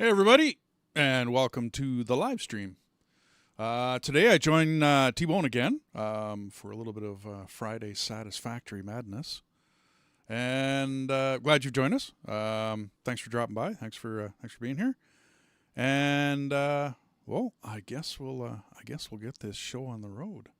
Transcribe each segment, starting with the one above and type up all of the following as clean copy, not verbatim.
Hey everybody, and welcome to the live stream. Today I join Tbone again for a little bit of Friday Satisfactory madness, and glad you've joined us. Thanks for dropping by. Thanks for being here. And well, I guess we'll get this show on the road.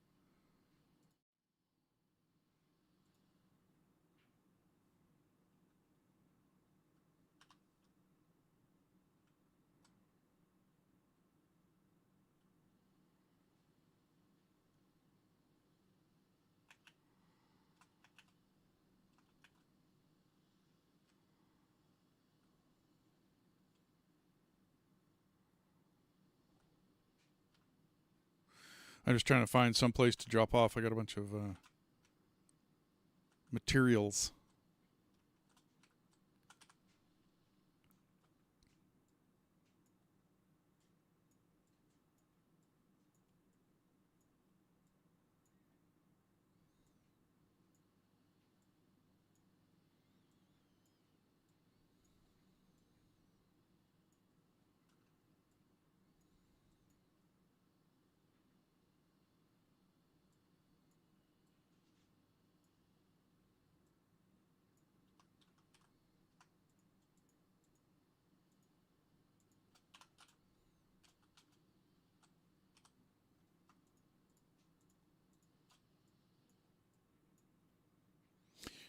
I'm just trying to find some place to drop off. I got a bunch of materials.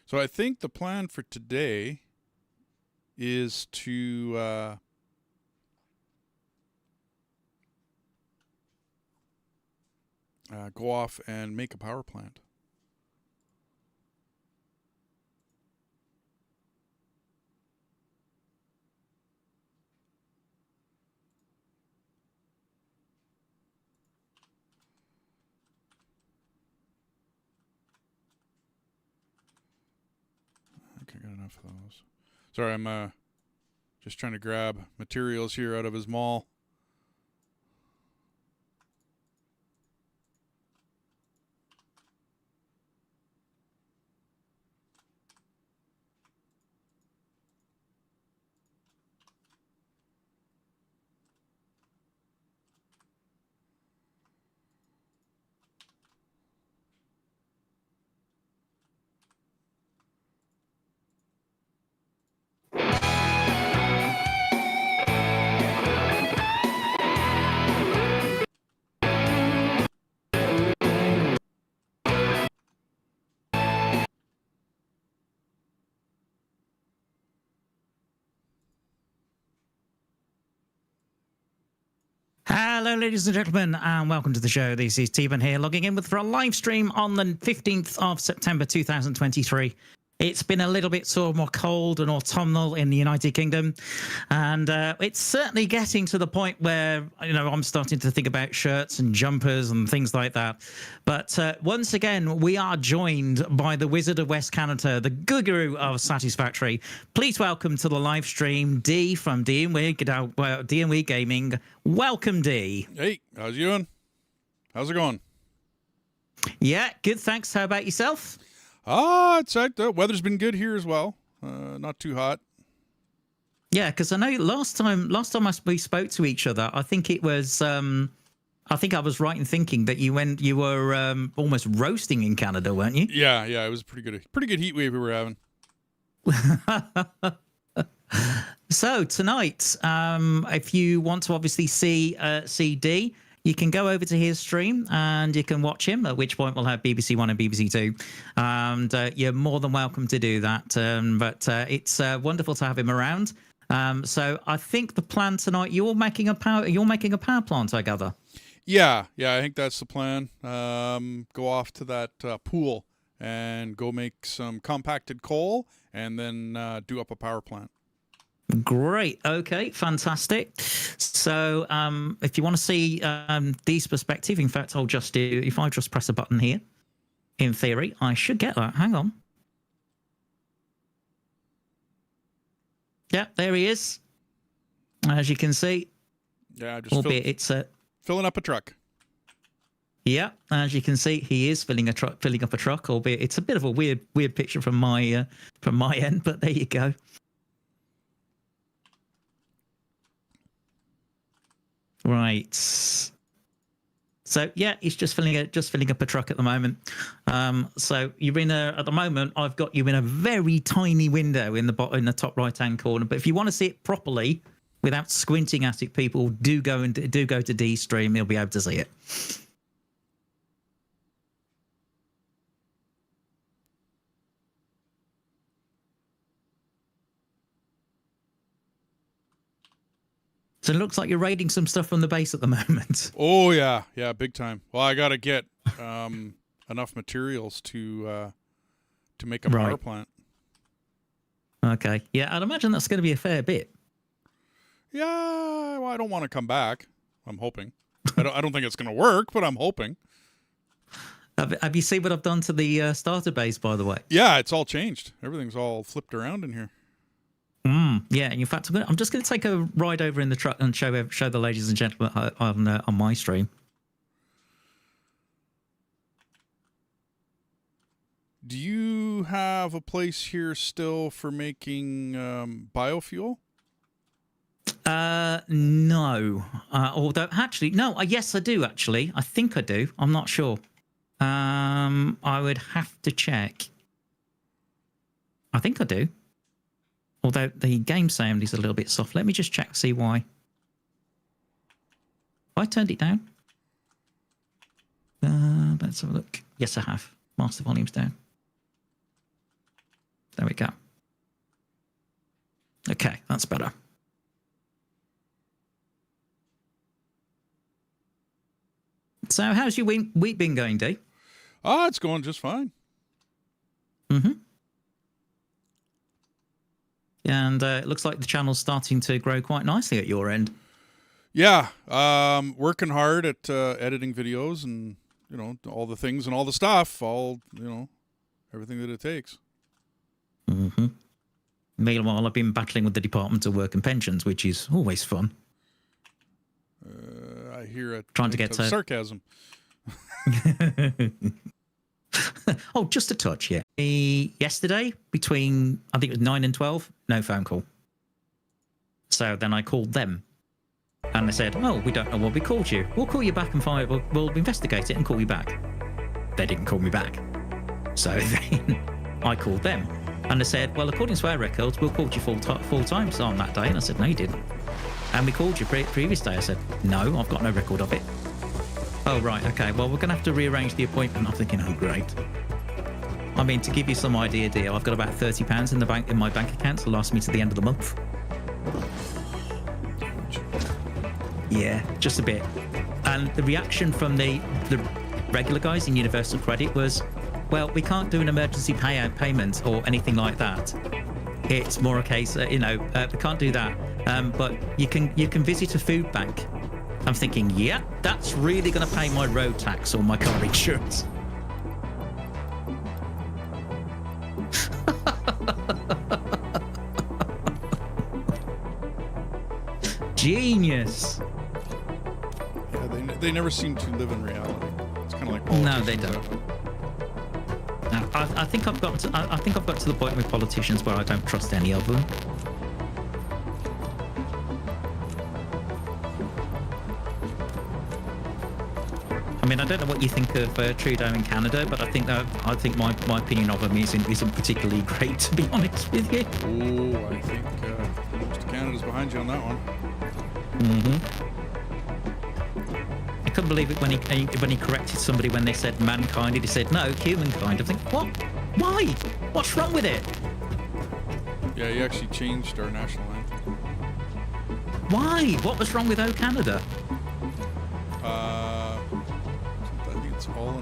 So I think the plan for today is to go off and make a power plant. I got enough of those. Sorry, I'm just trying to grab materials here out of his mall. Hello, ladies and gentlemen, and welcome to the show. This is Tbone here, logging in for a live stream on the 15th of September 2023. It's been a little bit sort of more cold and autumnal in the United Kingdom, and it's certainly getting to the point where, you know, I'm starting to think about shirts and jumpers and things like that. But once again, we are joined by the Wizard of West Canada, the guru of Satisfactory. Please welcome to the live stream, D from D&W Gaming. Welcome, D. Hey, how's you doing? How's it going? Yeah, good, thanks. How about yourself? It's like the weather's been good here as well. Not too hot. Yeah, because I know last time we spoke to each other, I think it was I think I was right in thinking that you were almost roasting in Canada, weren't you? Yeah, it was pretty good heat wave we were having. So tonight, if you want to obviously see D, you can go over to his stream and you can watch him, at which point we'll have BBC One and BBC Two. And you're more than welcome to do that. But it's wonderful to have him around. So I think the plan tonight, you're making a power plant, I gather. Yeah, I think that's the plan. Go off to that pool and go make some compacted coal and then do up a power plant. Great. Okay, fantastic. So if you want to see Dee's perspective, in fact, I'll just do, if I just press a button here, in theory, I should get that. Hang on. Yeah, there he is. As you can see. Yeah, just albeit filling up a truck. Yeah, as you can see, he is filling up a truck, albeit it's a bit of a weird picture from my end, but there you go. Right. So yeah, he's just filling up a truck at the moment. So you're in a at the moment. I've got you in a very tiny window in the top right hand corner. But if you want to see it properly without squinting at it, people do go to D stream. You'll be able to see it. So it looks like you're raiding some stuff from the base at the moment. Oh yeah, big time. Well, I got to get enough materials to make a power plant. Okay, yeah, I'd imagine that's going to be a fair bit. Yeah, well, I don't want to come back. I'm hoping. I don't think it's going to work, but I'm hoping. Have you seen what I've done to the starter base, by the way? Yeah, it's all changed. Everything's all flipped around in here. Yeah, and in fact, I'm just going to take a ride over in the truck and show the ladies and gentlemen on my stream. Do you have a place here still for making biofuel? No. Although, actually, no. Yes, I do. Actually, I think I do. I'm not sure. I would have to check. I think I do. Although the game sound is a little bit soft. Let me just check, see why. I turned it down. Let's have a look. Yes, I have. Master volume's down. There we go. Okay, that's better. So how's your week been going, Dee? Oh, it's going just fine. Mm-hmm. And it looks like the channel's starting to grow quite nicely at your end. Yeah, working hard at editing videos and, all the things and all the stuff, everything that it takes. Mm-hmm. Meanwhile, I've been battling with the Department of Work and Pensions, which is always fun. I hear it. Trying to get to sarcasm. Oh, just a touch, yeah. Yesterday, between, I think it was 9 and 12, no phone call. So then I called them. And they said, oh, we don't know what we called you. We'll call you back and we'll investigate it and call you back. They didn't call me back. So then I called them. And they said, well, according to our records, we'll call you full time on that day. And I said, no, you didn't. And we called you previous day. I said, no, I've got no record of it. Oh, right, okay. Well, we're going to have to rearrange the appointment. I'm thinking, oh, great. I mean, to give you some idea, dear, I've got about £30 in my bank account to last me to the end of the month. Yeah, just a bit. And the reaction from the regular guys in Universal Credit was, well, we can't do an emergency payout payment or anything like that. It's more a case, we can't do that. But you can visit a food bank. I'm thinking, yeah, that's really going to pay my road tax or my car insurance. Genius. Yeah, they never seem to live in reality. It's kind of like politics. No, they don't. No, I think I've got to the point with politicians where I don't trust any of them. I mean, I don't know what you think of Trudeau in Canada, but I think my opinion of him isn't particularly great, to be honest with you. Oh, I think most of Canada's behind you on that one. Mm-hmm. I couldn't believe it when he corrected somebody when they said mankind. He said no, humankind. I think, what? Why? What's wrong with it? Yeah, he actually changed our national anthem. Why? What was wrong with O Canada? I think it's all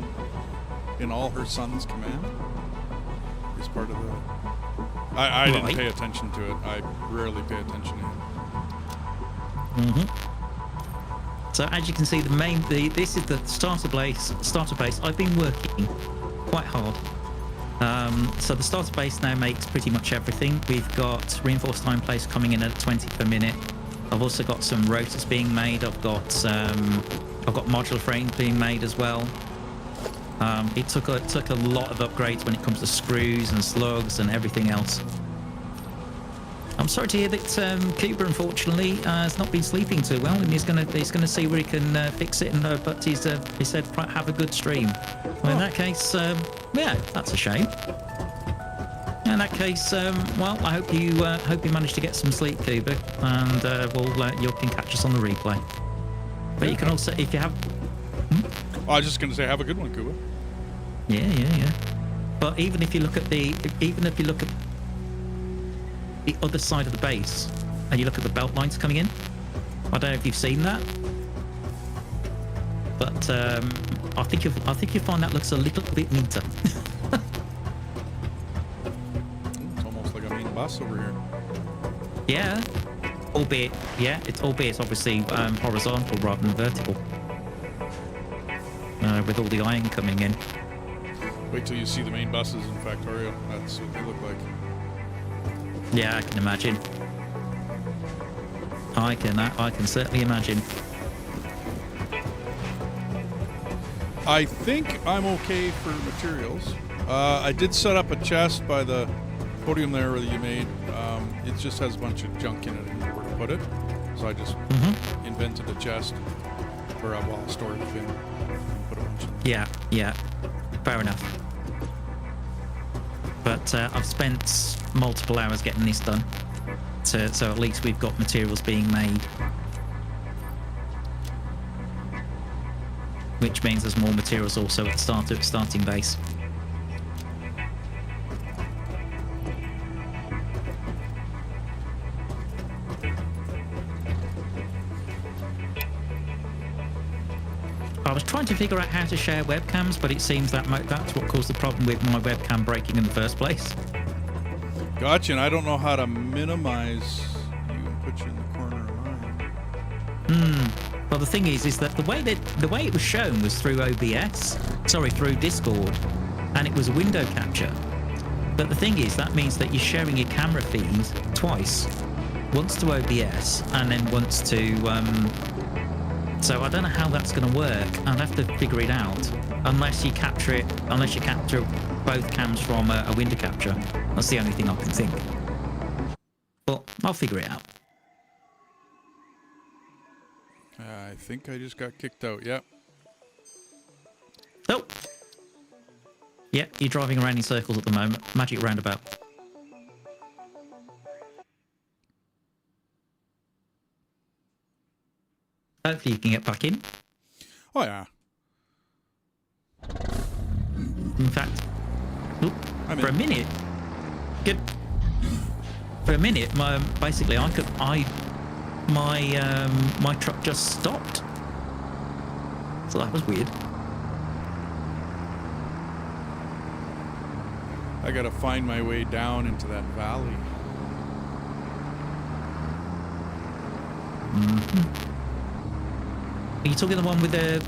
in all her son's command. It's part of the. I didn't pay attention to it. I rarely pay attention to him. Mm-hmm. So as you can see, this is the starter base. I've been working quite hard. So the starter base now makes pretty much everything. We've got reinforced time place coming in at 20 per minute. I've also got some rotors being made. I've got modular frames being made as well. It took a lot of upgrades when it comes to screws and slugs and everything else. I'm sorry to hear that Cooper, unfortunately, has not been sleeping too well, and he's gonna see where he can fix it. And but he said have a good stream. Well, in that case, yeah, that's a shame. In that case, well, I hope you manage to get some sleep, Cooper, and you can catch us on the replay. But you can also, if you have. I was just going to say, have a good one, Kuba. Yeah. But even if you look at the other side of the base, and you look at the belt lines coming in, I don't know if you've seen that, but I think you find that looks a little bit neater. It's almost like a main bus over here. Yeah, albeit it's obviously horizontal rather than vertical, with all the iron coming in. Wait till you see the main buses in Factorio. That's what they look like. Yeah, I can imagine. I can certainly imagine. I think I'm okay for materials. I did set up a chest by the podium there that you made. It just has a bunch of junk in it and nowhere to put it. So I just invented a chest for a storage bin. Put a bunch in there. Yeah. Fair enough. But I've spent multiple hours getting this done. So at least we've got materials being made. Which means there's more materials also at the starting base. I was trying to figure out how to share webcams, but it seems that that's what caused the problem with my webcam breaking in the first place. Gotcha, and I don't know how to minimize you and put you in the corner of mine. Well, the thing is that the way it was shown was through through Discord, and it was a window capture. But the thing is, that means that you're sharing your camera feed twice, once to OBS and then once to. So I don't know how that's going to work. I'll have to figure it out. Unless you capture both cams from a window capture. That's the only thing I can think. But I'll figure it out. I think I just got kicked out. Yep. Oh. Yeah, you're driving around in circles at the moment. Magic roundabout. Hopefully you can get back in. Oh, yeah. In fact, for a minute, my truck just stopped. So that was weird. I gotta find my way down into that valley. Are you talking the one with the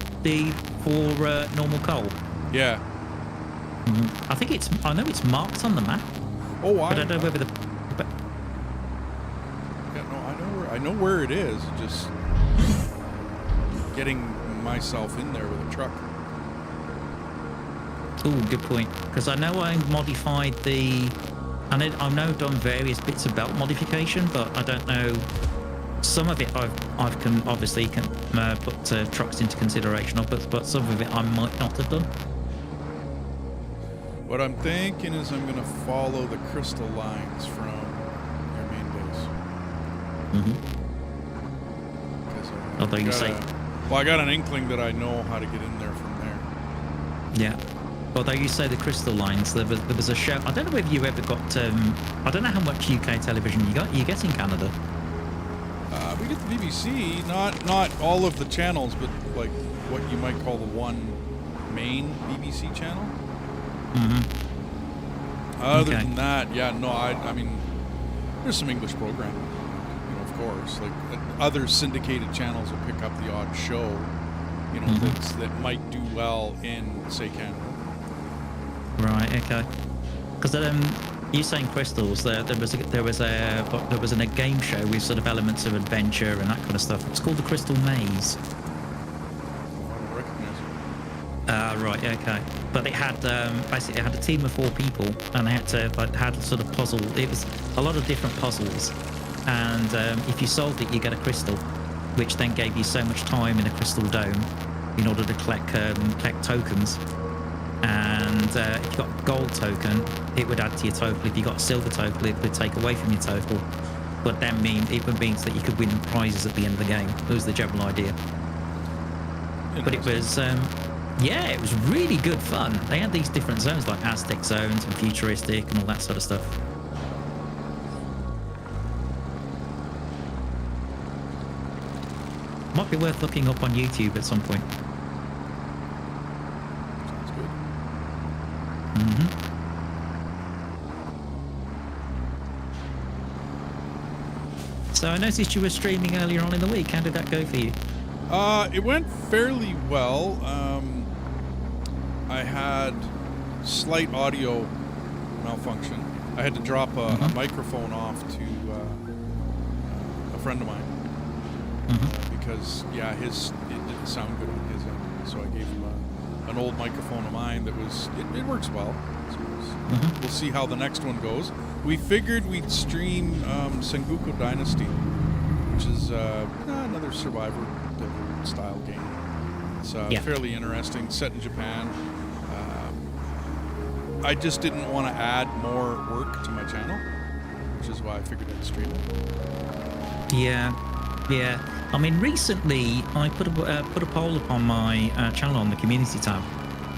for normal coal? Yeah. I know it's marked on the map. Oh, but I don't know whether Yeah, no, I know where it is. Just getting myself in there with a truck. Oh, good point. Because I know I modified I know I've done various bits of belt modification, but I don't know. Some of it I've can obviously put trucks into consideration of, but some of it I might not have done. What I'm thinking is I'm going to follow the crystal lines from your main base. Although you say... Well, I got an inkling that I know how to get in there from there. Yeah. Although you say the crystal lines, there was a show... I don't know whether you ever got... I don't know how much UK television you get in Canada. We get the BBC, not all of the channels, but like what you might call the one main BBC channel. Other than that, yeah, no, I mean, there's some English programming, of course. Like other syndicated channels will pick up the odd show, that might do well in, say, Canada. Right. Okay. Because you're saying crystals. There was a game show with sort of elements of adventure and that kind of stuff. It's called the Crystal Maze. I don't recognize it. Right, okay. But it had basically it had a team of 4 people, and they had to had sort of puzzle. It was a lot of different puzzles, and if you solved it, you get a crystal, which then gave you so much time in a crystal dome in order to collect tokens. And if you got a gold token, it would add to your total. If you got a silver token, it would take away from your total. But then it would mean that you could win prizes at the end of the game. That was the general idea. But it was, yeah, it was really good fun. They had these different zones like Aztec zones and futuristic and all that sort of stuff. Might be worth looking up on YouTube at some point. Sounds good. Mm-hmm. So I noticed you were streaming earlier on in the week. How did that go for you? It went fairly well. I had slight audio malfunction. I had to drop a microphone off to a friend of mine because it didn't sound good on his end. So I gave him an old microphone of mine that was it works well. So we'll see how the next one goes. We figured we'd stream Sengoku Dynasty, which is another Survivor style game. It's fairly interesting, set in Japan. I just didn't want to add more work to my channel, which is why I figured I'd stream it. Yeah. I mean, recently I put a poll up on my channel on the community tab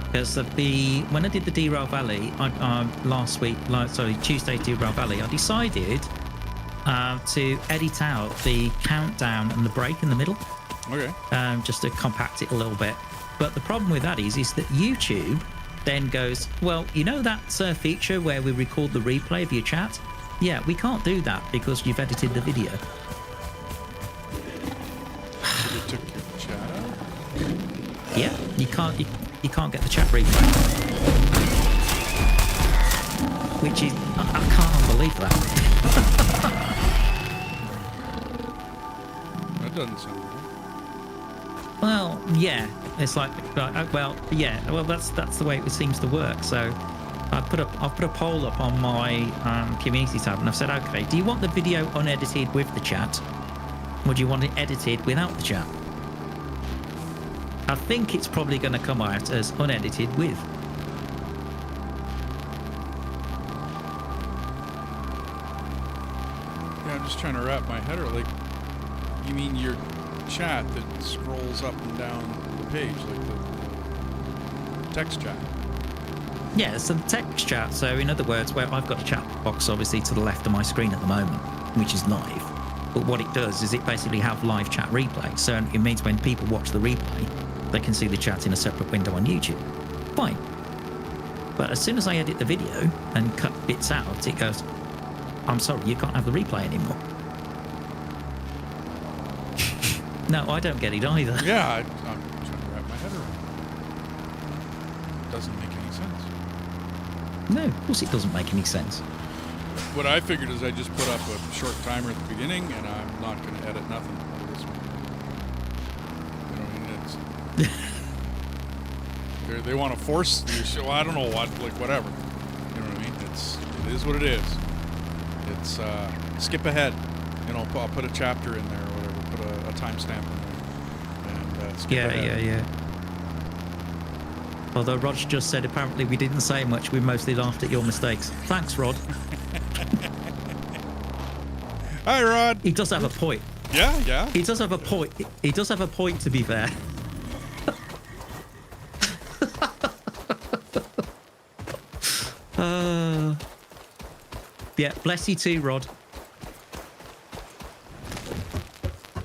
because when I did the Derail Valley Tuesday Derail Valley, I decided to edit out the countdown and the break in the middle. Okay. Just to compact it a little bit. But the problem with that is that YouTube then goes, well, you know that feature where we record the replay of your chat? Yeah, we can't do that because you've edited the video. So they took your chat out? Yeah, you can't get the chat replay. Which is, I can't believe that. That doesn't sound good. Well, yeah, it's like, that's the way it seems to work. So I've put a poll up on my community tab, and I've said, okay, do you want the video unedited with the chat, or do you want it edited without the chat? I think it's probably going to come out as unedited with. Yeah, I'm just trying to wrap my head around. Like, you mean your chat that scrolls up and down the page, like the text chat? Yeah, it's a text chat. So in other words, where I've got a chat box obviously to the left of my screen at the moment, which is live. But what it does is it basically have live chat replay. So it means when people watch the replay, they can see the chat in a separate window on YouTube. Fine. But as soon as I edit the video and cut bits out, it goes, I'm sorry, you can't have the replay anymore. No, I don't get it either. Yeah, I'm trying to wrap my head around it. Doesn't make any sense. No, of course it doesn't make any sense. What I figured is I just put up a short timer at the beginning, and I'm not going to edit nothing out of this one. You know what I mean? It's they want to force the show. Well, I don't know what, like whatever. You know what I mean? It is what it is. It's skip ahead. You know, I'll put a chapter in there or whatever. Put a timestamp in there. And skip ahead. Yeah. Although Rod just said apparently we didn't say much, we mostly laughed at your mistakes. Thanks, Rod. Hi, Rod. He does have a point. Yeah. He does have a point. He does have a point, to be fair. Yeah, bless you too, Rod.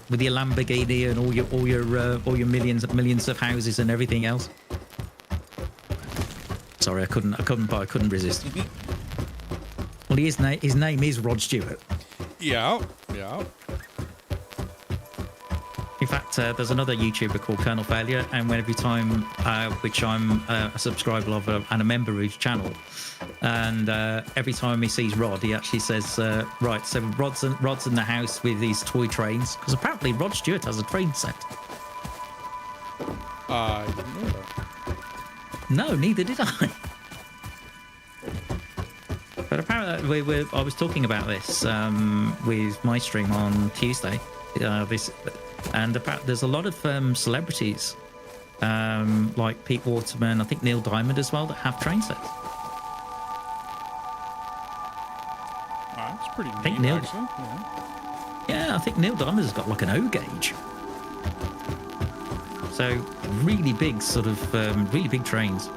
With your Lamborghini and all your millions of houses and everything else. Sorry, I couldn't resist. Well, his name is Rod Stewart. Yeah. In fact, there's another YouTuber called Colonel Failure, and every time, which I'm a subscriber of and a member of his channel, and every time he sees Rod, he actually says, right, so Rod's in the house with his toy trains, because apparently Rod Stewart has a train set. I didn't know that. No, neither did I. But apparently, I was talking about this with my stream on Tuesday. And there's a lot of celebrities, like Pete Waterman, I think Neil Diamond as well, that have train sets. That's pretty I think neat, Neil, actually. yeah, I think Neil Diamond has got like an O gauge. So really big, sort of really big trains.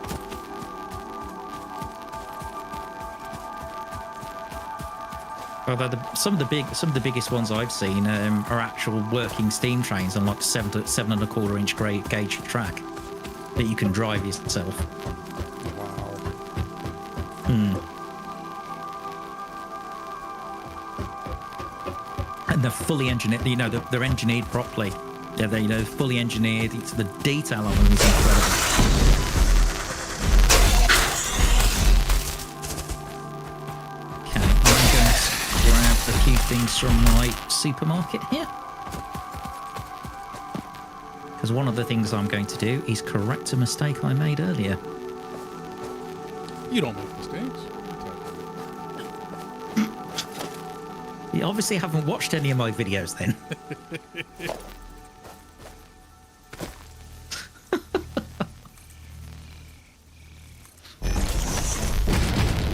Although some of the biggest ones I've seen are actual working steam trains on like 7.25 inch gauge track that you can drive yourself. Wow. And they're fully engineered. You know, they're engineered properly. They're fully engineered. The detail on them is incredible. A few things from my supermarket here, because one of the things I'm going to do is correct a mistake I made earlier. You don't make mistakes. You obviously haven't watched any of my videos then.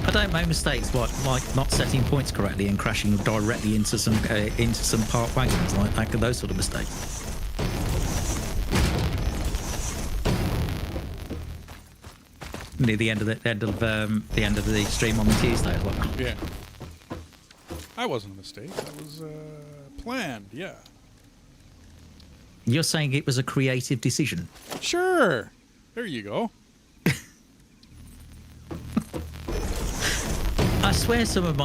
I don't make mistakes like not setting points correctly and crashing directly into some parked wagons, like those sort of mistakes. Near the end of the stream on the Tuesday as well. Yeah. That wasn't a mistake. That was planned. Yeah. You're saying it was a creative decision? Sure. There you go. I swear some of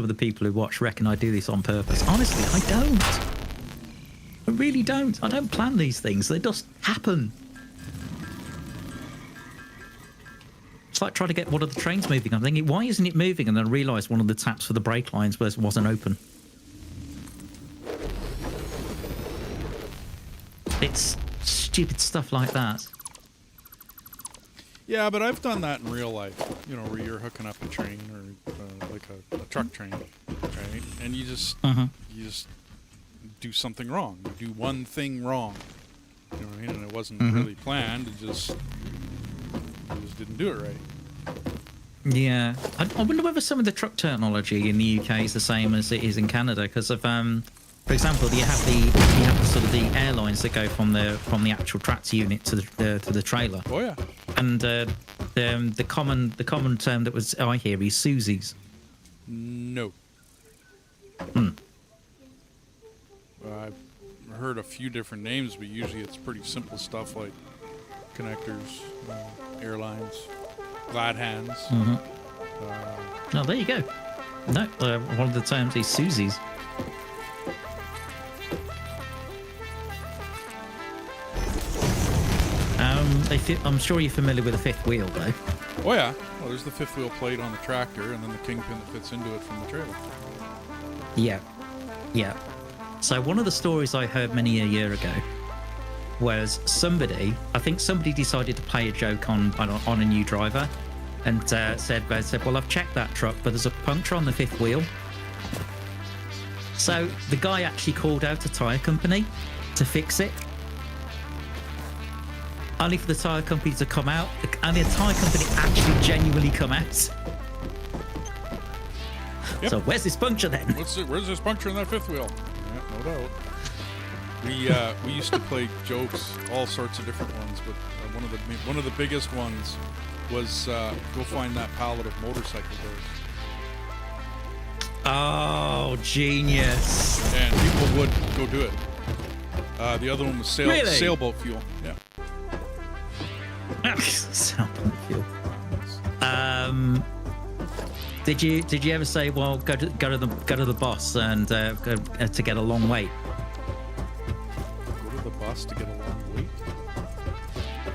the people who watch reckon I do this on purpose. Honestly, I don't. I really don't. I don't plan these things. They just happen. It's like trying to get one of the trains moving. I'm thinking, why isn't it moving? And then I realised one of the taps for the brake lines wasn't open. It's stupid stuff like that. Yeah, but I've done that in real life. You know, where you're hooking up a train or like a truck train, right? And you just do something wrong. You do one thing wrong. You know what I mean? And it wasn't really planned. You just didn't do it right. Yeah, I wonder whether some of the truck technology in the UK is the same as it is in Canada. Because of, for example, you have the sort of the airlines that go from the actual tractor unit to the trailer. Oh yeah. And the common term that I hear is Susies. No. I've heard a few different names, but usually it's pretty simple stuff like connectors, airlines, glad hands. Oh, there you go. No, one of the terms is Susies. I'm sure you're familiar with the fifth wheel, though. Oh yeah. Well, there's the fifth wheel plate on the tractor, and then the kingpin that fits into it from the trailer. Yeah. So one of the stories I heard many a year ago was somebody decided to play a joke on a new driver, and said, well, I've checked that truck, but there's a puncture on the fifth wheel. So the guy actually called out a tyre company to fix it. Only for the tyre company to come out, and the tyre company actually genuinely come out. Yep. So where's this puncture then? Where's this puncture in that fifth wheel? Yeah, no doubt. We used to play jokes, all sorts of different ones, but one of the biggest ones was go find that pallet of motorcycle doors. Oh, genius! And people would go do it. The other one was sailboat fuel. Yeah. Sailboat fuel. Did you ever say, well, go to the boss and to get a long wait? Go to the bus to get a long wait?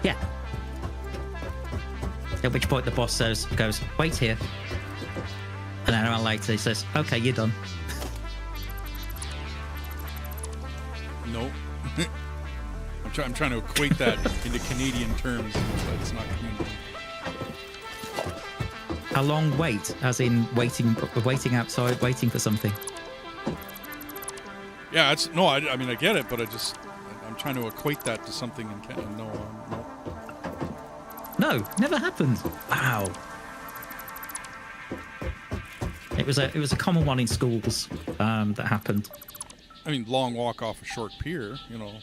Yeah. At which point the boss goes, wait here. And an hour later he says, okay, you're done. No. I'm trying to equate that into Canadian terms. That's not Canadian. A long wait, as in waiting outside, waiting for something. Yeah, it's no. I mean, I get it, but I'm trying to equate that to something in Canada. No. No, never happened. Wow. It was a common one in schools that happened. I mean, long walk off a short pier,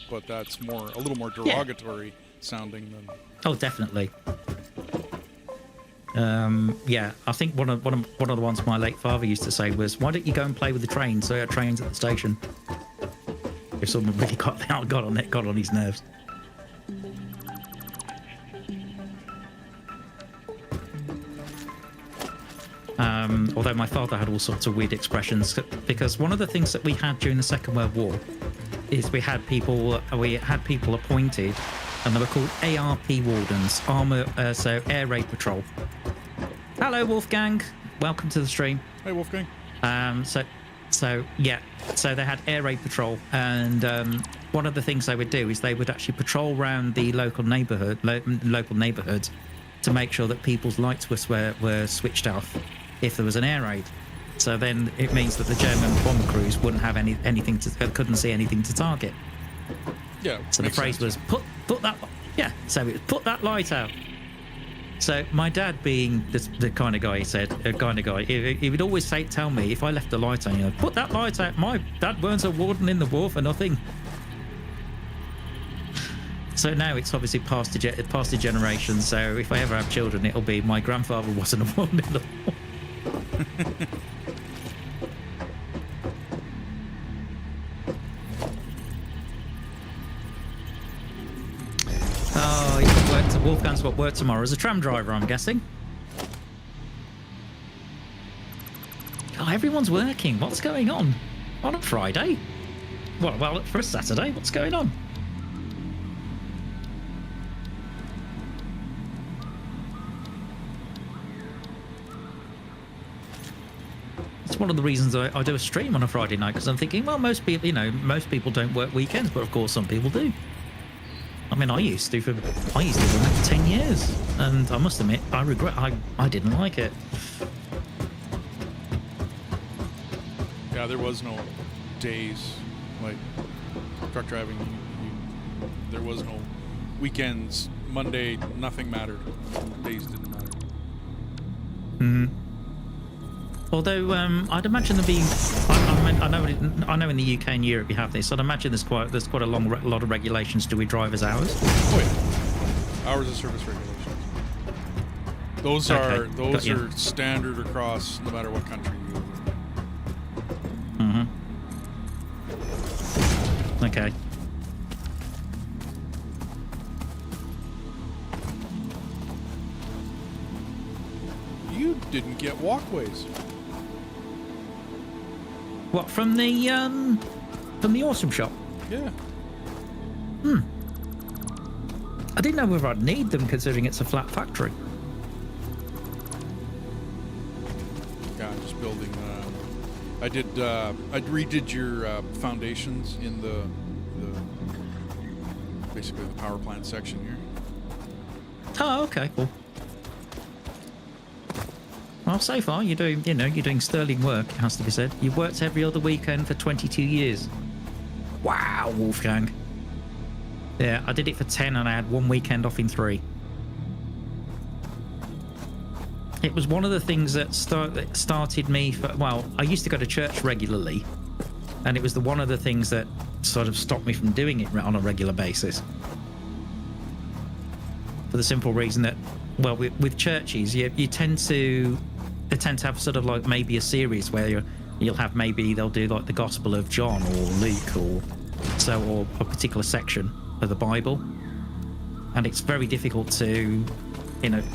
but that's a little more derogatory sounding than. Oh, definitely. Yeah, I think one of the ones my late father used to say was, "Why don't you go and play with the trains? So there are trains at the station." If someone really got on his nerves. Although my father had all sorts of weird expressions, because one of the things that we had during the Second World War is we had people appointed, and they were called ARP wardens, so Air Raid Patrol. Hello, Wolfgang. Welcome to the stream. Hey, Wolfgang. So they had Air Raid Patrol, and one of the things they would do is they would actually patrol around the local neighbourhoods to make sure that people's lights were switched off if there was an air raid. So then it means that the German bomber crews wouldn't have couldn't see anything to target. Yeah. So the phrase was put that. Yeah. So it was put that light out. So my dad, being the kind of guy he would always tell me if I left the light on, put that light out. My dad weren't a warden in the war for nothing. So now it's obviously past the generation. So if I ever have children, it'll be my grandfather wasn't a warden in the war. Oh, Wolfgang's got work tomorrow as a tram driver, I'm guessing. Oh, everyone's working. What's going on a Friday? Well, for a Saturday, what's going on? It's one of the reasons I do a stream on a Friday night, because I'm thinking, well, most people don't work weekends, but of course some people do. I mean, I used to for 10 years, and I must admit, I regret I didn't like it. Yeah, there was no days like truck driving. There was no weekends. Monday, nothing mattered. Days didn't matter. Hmm. Although I'd imagine there being, I know in the UK and Europe you have this. I'd imagine there's quite a lot of regulations to with drivers' hours. Oh yeah, hours of service regulations. Those are standard across no matter what country you live in. Mm-hmm. Okay. You didn't get walkways. What, from the awesome shop? Yeah. I didn't know whether I'd need them, considering it's a flat factory. Yeah, I'm just building. I redid your foundations in the basically the power plant section here. Oh, okay, cool. Well, so far you're doing sterling work, it has to be said. You've worked every other weekend for 22 years. Wow, Wolfgang. Yeah, I did it for 10 and I had one weekend off in 3. It was one of the things that started me I used to go to church regularly, and it was one of the things that sort of stopped me from doing it on a regular basis. For the simple reason that, well, with churches, they tend to have sort of like maybe a series where they'll do like the Gospel of John or Luke or a particular section of the Bible, and it's very difficult to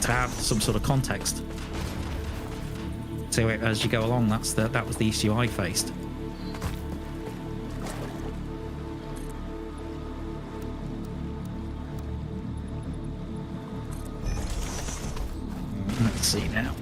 have some sort of context. So as you go along, that was the issue I faced. Let's see now.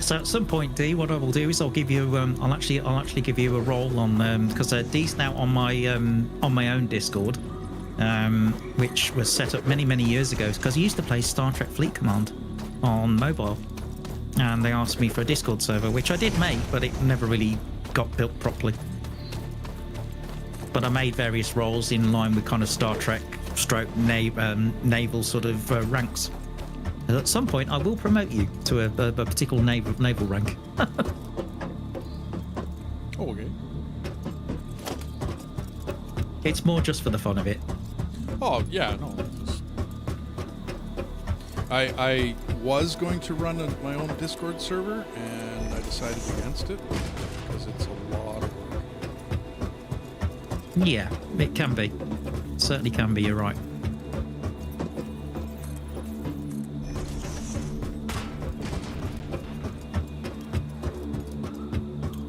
So at some point, D, what I will do is I'll give you, I'll actually give you a role on, because D's now on my own Discord, which was set up many years ago because he used to play Star Trek Fleet Command on mobile, and they asked me for a Discord server, which I did make, but it never really got built properly. But I made various roles in line with kind of Star Trek stroke naval sort of ranks. At some point, I will promote you to a particular naval rank. Oh, okay. It's more just for the fun of it. Oh, yeah, no. I was going to run my own Discord server, and I decided against it because it's a lot of work. Yeah, it can be. Certainly can be, you're right.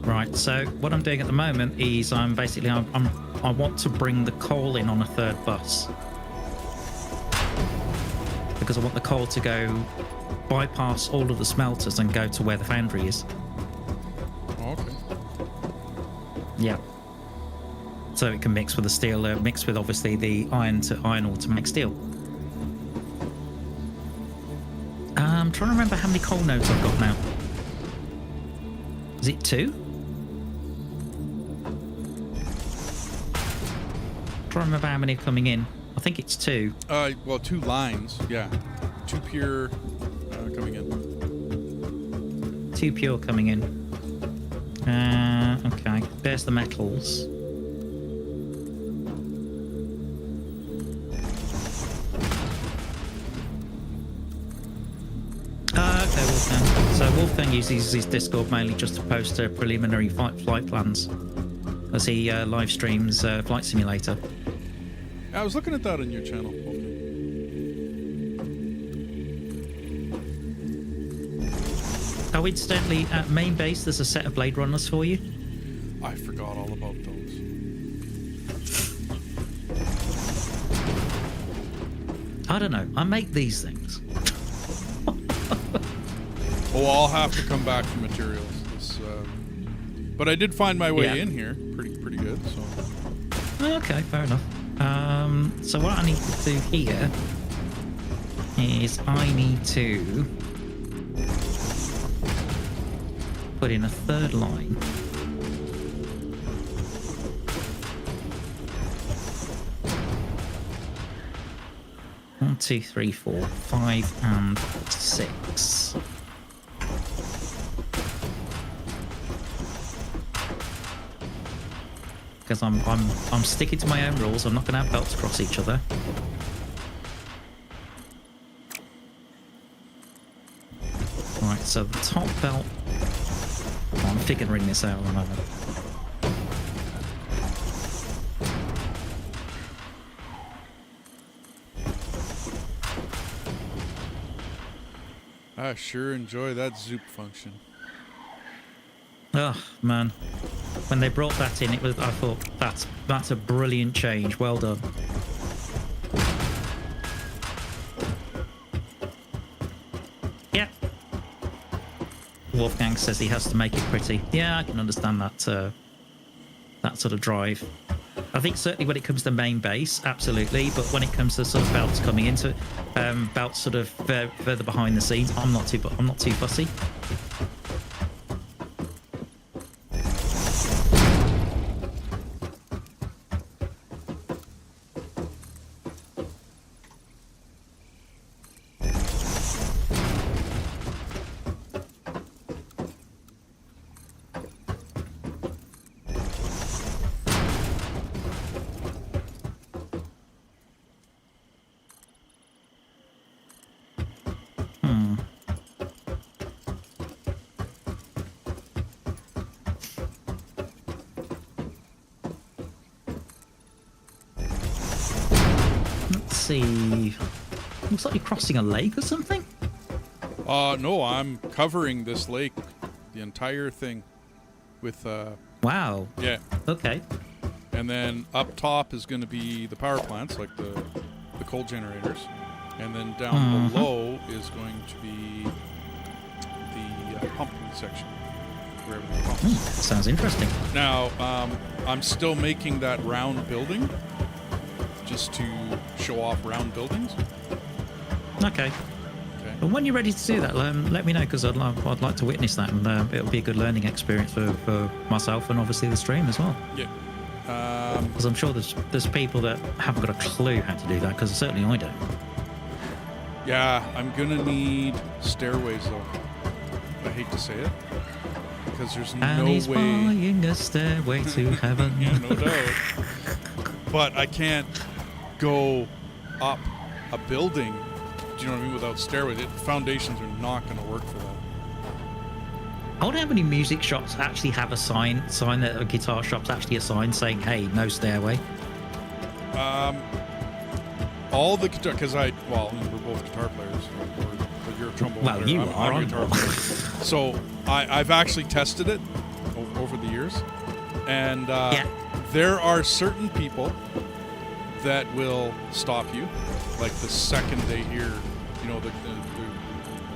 Right, so what I'm doing at the moment is I want to bring the coal in on a third bus. Because I want the coal to go bypass all of the smelters and go to where the foundry is. Oh, okay. Yeah. So it can mix with the steel, mix with obviously the iron ore to make steel. I'm trying to remember how many coal nodes I've got now. Is it 2? Trying to remember how many are coming in. I think it's 2. Well, 2 lines, yeah. 2 pure coming in. 2 pure coming in. Okay, there's the metals. Okay, Wolfgang. So Wolfgang uses his Discord mainly just to post preliminary flight plans as he live streams Flight Simulator. I was looking at that on your channel. Oh, incidentally, at main base, there's a set of Blade Runners for you. I forgot all about those. I don't know. I make these things. Oh, I'll have to come back for materials. But I did find my way in here. Pretty good. So. Okay, fair enough. So what I need to do here is I need to put in a third line. One, 2, 3, 4, 5, and 6. Because I'm sticking to my own rules. I'm not going to have belts cross each other. Right, so the top belt. I'm figuring this out at the moment. I sure enjoy that zoop function. Oh man, when they brought that in, I thought that's a brilliant change. Well done. Yeah. Wolfgang says he has to make it pretty. Yeah, I can understand that. That sort of drive. I think certainly when it comes to main base, absolutely. But when it comes to sort of belts coming into belts sort of further behind the scenes, I'm not too fussy. See. Looks like you're crossing a lake or something. No, I'm covering this lake the entire thing with Wow. yeah. Okay. And then up top is going to be the power plants, like the coal generators. And then down below is going to be the pumping section, where everything pumps. Sounds interesting. Now, I'm still making that round building, just to show off round buildings. Okay. But when you're ready to do that, let me know, because I'd like to witness that, and it'll be a good learning experience for myself and obviously the stream as well. Yeah. Because I'm sure there's people that haven't got a clue how to do that, because certainly I don't. Yeah, I'm gonna need stairways though. I hate to say it, because there's And no he's way. buying a stairway to heaven. Yeah, no doubt. But I can't go up a building. Do you know what I mean? Without stairways, foundations are not going to work for that. I wonder how many music shops actually have a sign that a guitar shop's actually a sign saying, "Hey, no stairway." All the guitar, because we're both guitar players. Or you're a trombone Well, player. you I'm are. a guitar player. So I've actually tested it over the years, and there are certain people that will stop you, like the second they hear,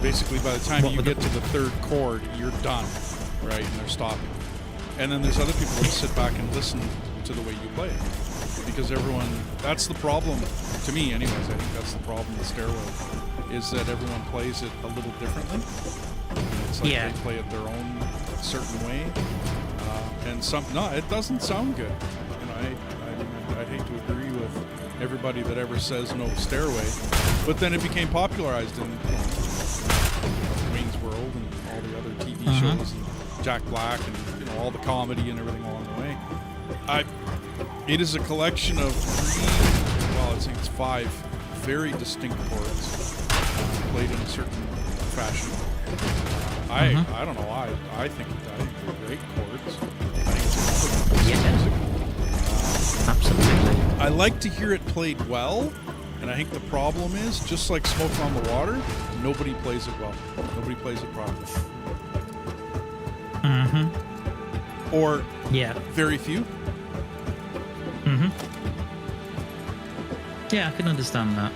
basically by the time you get to the third chord, you're done, right? And they're stopping. And then there's other people that sit back and listen to the way you play it. Because that's the problem, to me anyways, I think that's the problem with Stairway, is that everyone plays it a little differently. It's like they play it their own certain way. It doesn't sound good. I'd hate to agree with everybody that ever says no Stairway, but then it became popularized in Wayne's World and all the other TV shows, and Jack Black, and all the comedy and everything along the way. It is a collection of I think it's 5 very distinct chords played in a certain fashion. I don't know. I think they're great chords. I think it's Absolutely. I like to hear it played well, and I think the problem is, just like Smoke on the Water, nobody plays it well. Nobody plays it properly. Or very few. Yeah, I can understand that.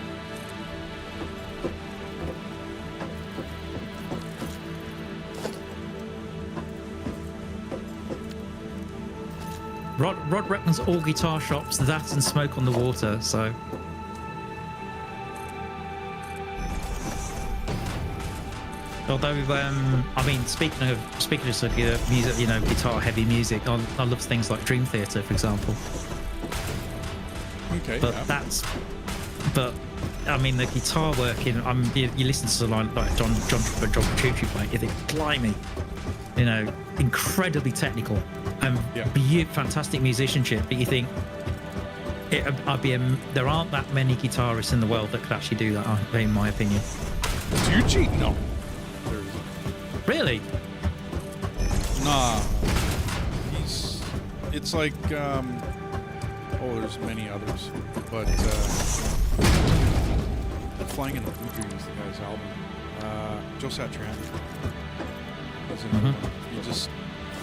Rod reckons all guitar shops, that and Smoke on the Water, so... Although, speaking of music, guitar heavy music, I love things like Dream Theater, for example. Okay. But the guitar working. You listen to the line like John Petrucci playing. You think, blimey, incredibly technical and fantastic musicianship. But you think, there aren't that many guitarists in the world that could actually do that, in my opinion. Petrucci? No. Really? Nah. It's like, there's many others, but Flying in a Blue Dream is the guy's album. Joe Satriani is another one.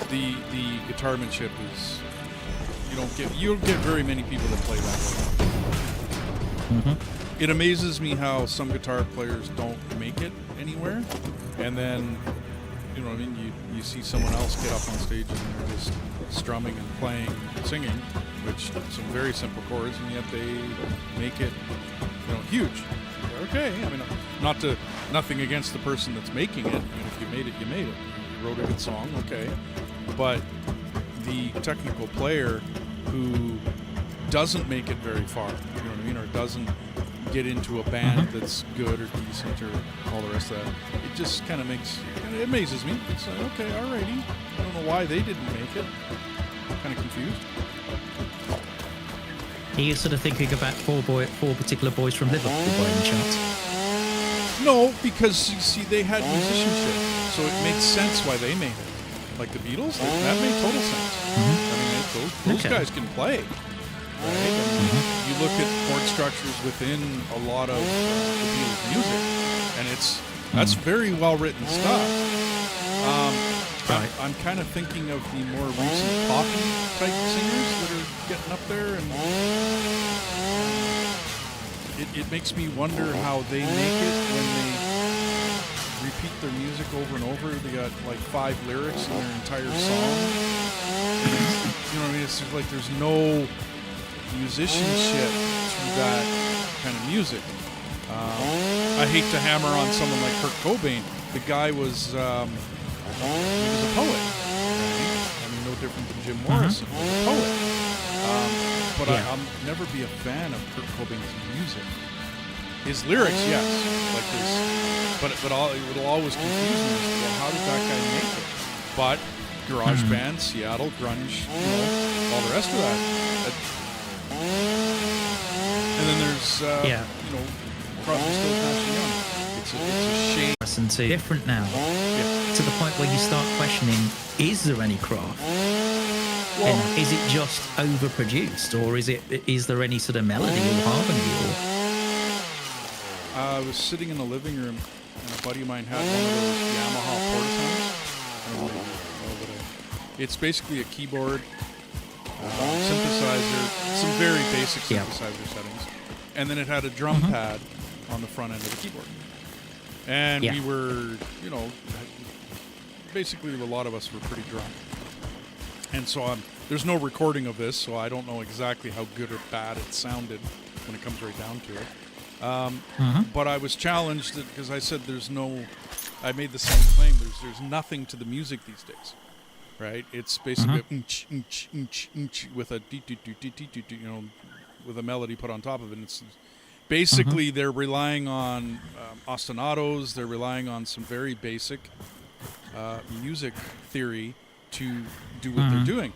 The guitarmanship is, you don't get very many people that play that way. It amazes me how some guitar players don't make it anywhere, and then you see someone else get up on stage and they're just strumming and playing and singing, which some very simple chords, and yet they make it huge. Okay, nothing against the person that's making it. If you made it, you made it. You wrote a good song, okay. But the technical player who doesn't make it very far, or doesn't get into a band that's good or decent or all the rest of that, it just kind of it amazes me. It's like, okay, alrighty. I don't know why they didn't make it. Kind of confused. Are you sort of thinking about four particular boys from Liverpool by any chance? No, because you see, they had musicianship, so it makes sense why they made it. Like the Beatles, that made total sense. Those guys can play. Right? You look at chord structures within a lot of the Beatles music, and that's very well written stuff. Right. I'm kind of thinking of the more recent poppy type singers that are getting up there, and it makes me wonder how they make it when they repeat their music over and over. They got like 5 lyrics in their entire song. You know what I mean? It's just like there's no musicianship to that kind of music. I hate to hammer on someone like Kurt Cobain. The guy was he was a poet. Right? I mean, no different than Jim Morrison. He was a poet. But I'll never be a fan of Kurt Cobain's music. His lyrics, yes, like this, but it'll always confuse me as to, well, how did that guy make it? But garage band, Seattle, grunge, all the rest of that. And then there's Crosby, Stills, Nash and Young. It's a shame. Listen to different now, to the point where you start questioning: is there any craft? Well, Is it just overproduced, or is there any sort of melody or harmony? I was sitting in the living room, and a buddy of mine had one of those Yamaha Portasounds. I don't know what it's basically a keyboard, synthesizer, some very basic synthesizer settings, and then it had a drum pad on the front end of the keyboard. And we were, basically a lot of us were pretty drunk. And so there's no recording of this, so I don't know exactly how good or bad it sounded when it comes right down to it. But I was challenged because I said I made the same claim, there's nothing to the music these days, right? It's basically with a with a melody put on top of it. And it's basically they're relying on ostinatos, they're relying on some very basic music theory to do what they're doing.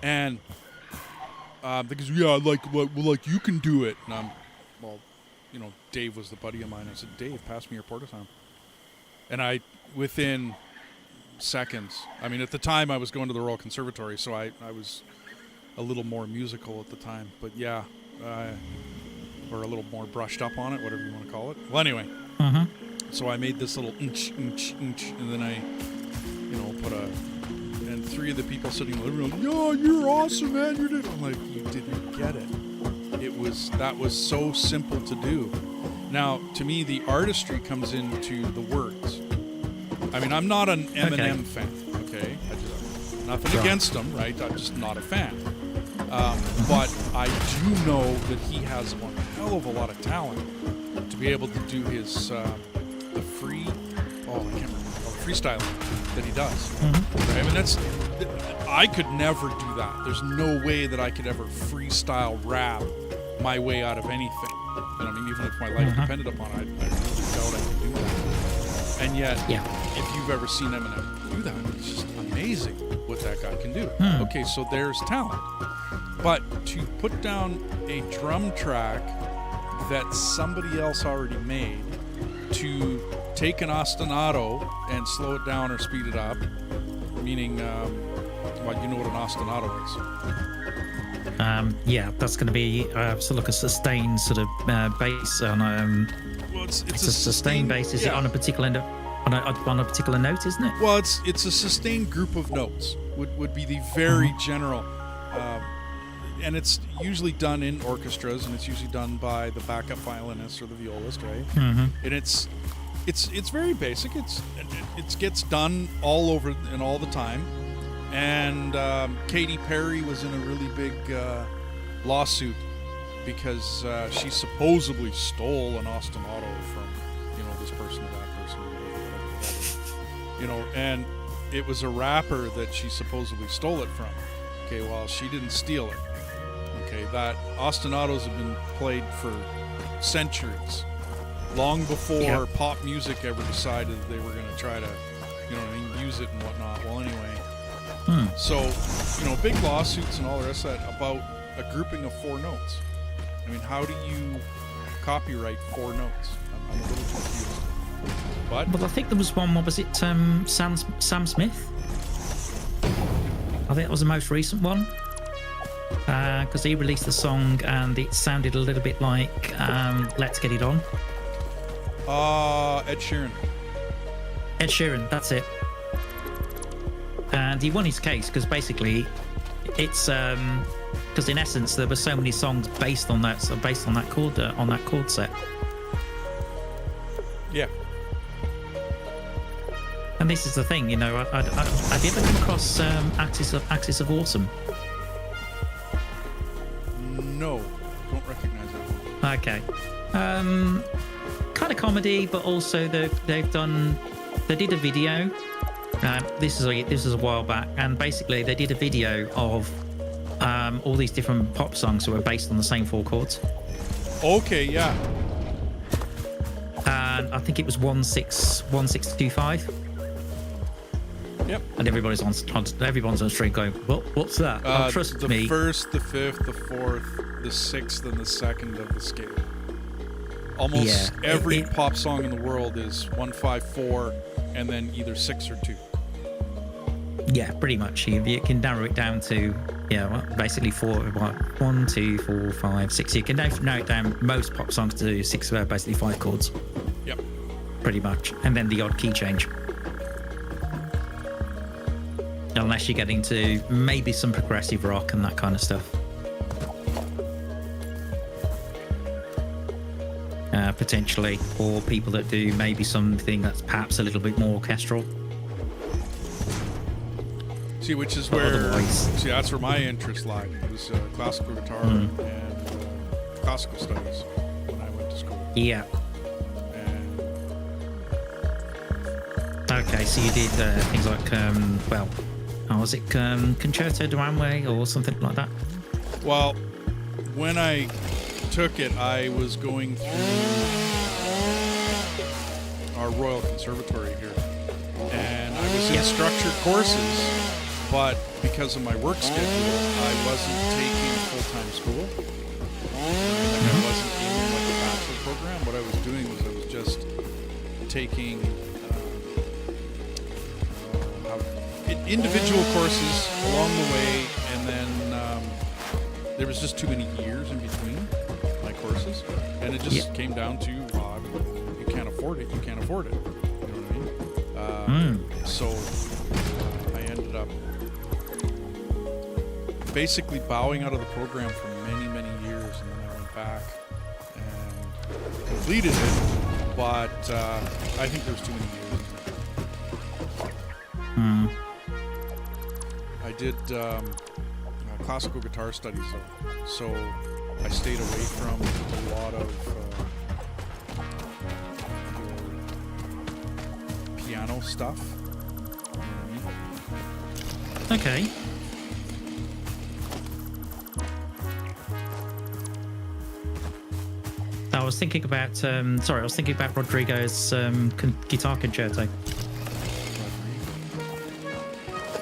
And because like you can do it, and I'm Dave was the buddy of mine. I said, Dave, pass me your Portasound. And within seconds, I mean, at the time I was going to the Royal Conservatory, so I was a little more musical at the time. But or a little more brushed up on it, whatever you want to call it. Well, anyway, so I made this little and then I, put and 3 of the people sitting in the living room, "Yo, you're awesome, man! You did." I'm like, you didn't get it. That was so simple to do. Now, to me, the artistry comes into the words. I mean, I'm not an Eminem fan. Okay, nothing against him, right? I'm just not a fan. But I do know that he has one hell of a lot of talent to be able to do his the freestyling that he does. Right? I mean, I could never do that. There's no way that I could ever freestyle rap my way out of anything. I mean, even if my life depended upon it, I really doubt I could do that. And yet, if you've ever seen Eminem do that, it's just amazing what that guy can do. Okay, so there's talent. But to put down a drum track that somebody else already made, to take an ostinato and slow it down or speed it up, meaning, you know what an ostinato is. That's going to be sort of like a sustained sort of bass on it's a sustained bass. Is it on a particular on a particular note, isn't it? Well, it's a sustained group of notes would be the very general, and it's usually done in orchestras, and it's usually done by the backup violinist or the violist, right? And it's very basic. It gets done all over and all the time. And Katy Perry was in a really big lawsuit because she supposedly stole an ostinato from, this person or that person or whatever. And it was a rapper that she supposedly stole it from. Okay, well, she didn't steal it. Okay, that ostinatos have been played for centuries, long before pop music ever decided they were going to try to, use it and whatnot. Well, anyway. So, big lawsuits and all the rest of that about a grouping of 4 notes. I mean, how do you copyright 4 notes? I'm a little confused. But I think there was one. What was it? Sam Smith. I think that was the most recent one. Because he released the song and it sounded a little bit like "Let's Get It On." Ed Sheeran. Ed Sheeran. That's it. And he won his case because basically it's because in essence there were so many songs based on that chord set. Yeah. And this is the thing, you know. Have you ever come across Axis of Awesome? No, don't recognize that one. Okay. Kind of comedy, but also they did a video. This is a while back, and basically they did a video of all these different pop songs that were based on the same 4 chords. Okay, yeah. And I think it was 1625. Yep. And everyone's on stream going, what's that? Trust the me. The 1st, the 5th, the 4th, the 6th, and the 2nd of the scale. Almost every pop song in the world is 1, 5, 4, and then either 6 or 2. Yeah, pretty much. You can narrow it down to basically 1, 2, 4, 5, 6. You can narrow it down most pop songs to 6, basically 5 chords. Yep. Pretty much, and then the odd key change. Unless you're getting to maybe some progressive rock and that kind of stuff. Potentially, or people that do maybe something that's perhaps a little bit more orchestral. See, which is where Otherwise. that's where my interest lied. It was classical guitar and classical studies when I went to school. Yeah. And Okay, so you did things like was it Concerto d'Amore or something like that? well, when I took it, I was going through our Royal Conservatory here, and I was in structured courses, but because of my work schedule, I wasn't taking full-time school. I wasn't in like a bachelor program. What I was doing was I was just taking individual courses along the way, and then there was just too many years in between my courses, and it just came down to, you can't afford it, you can't afford it. You know what I mean? So I ended up basically bowing out of the program for many, many years, and then I went back and completed it, but I think there was too many years. I did classical guitar studies, so I stayed away from a lot of piano stuff. You know what I mean? Okay. I was thinking about Rodrigo's guitar concerto.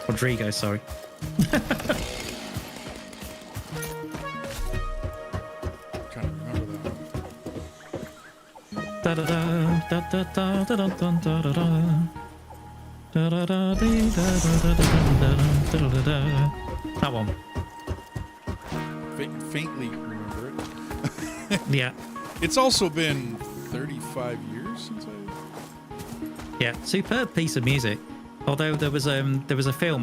Rodrigo, sorry. Trying to remember that one. Faintly remember it. Yeah. It's also been 35 years since I... Yeah, superb piece of music. Although there was a film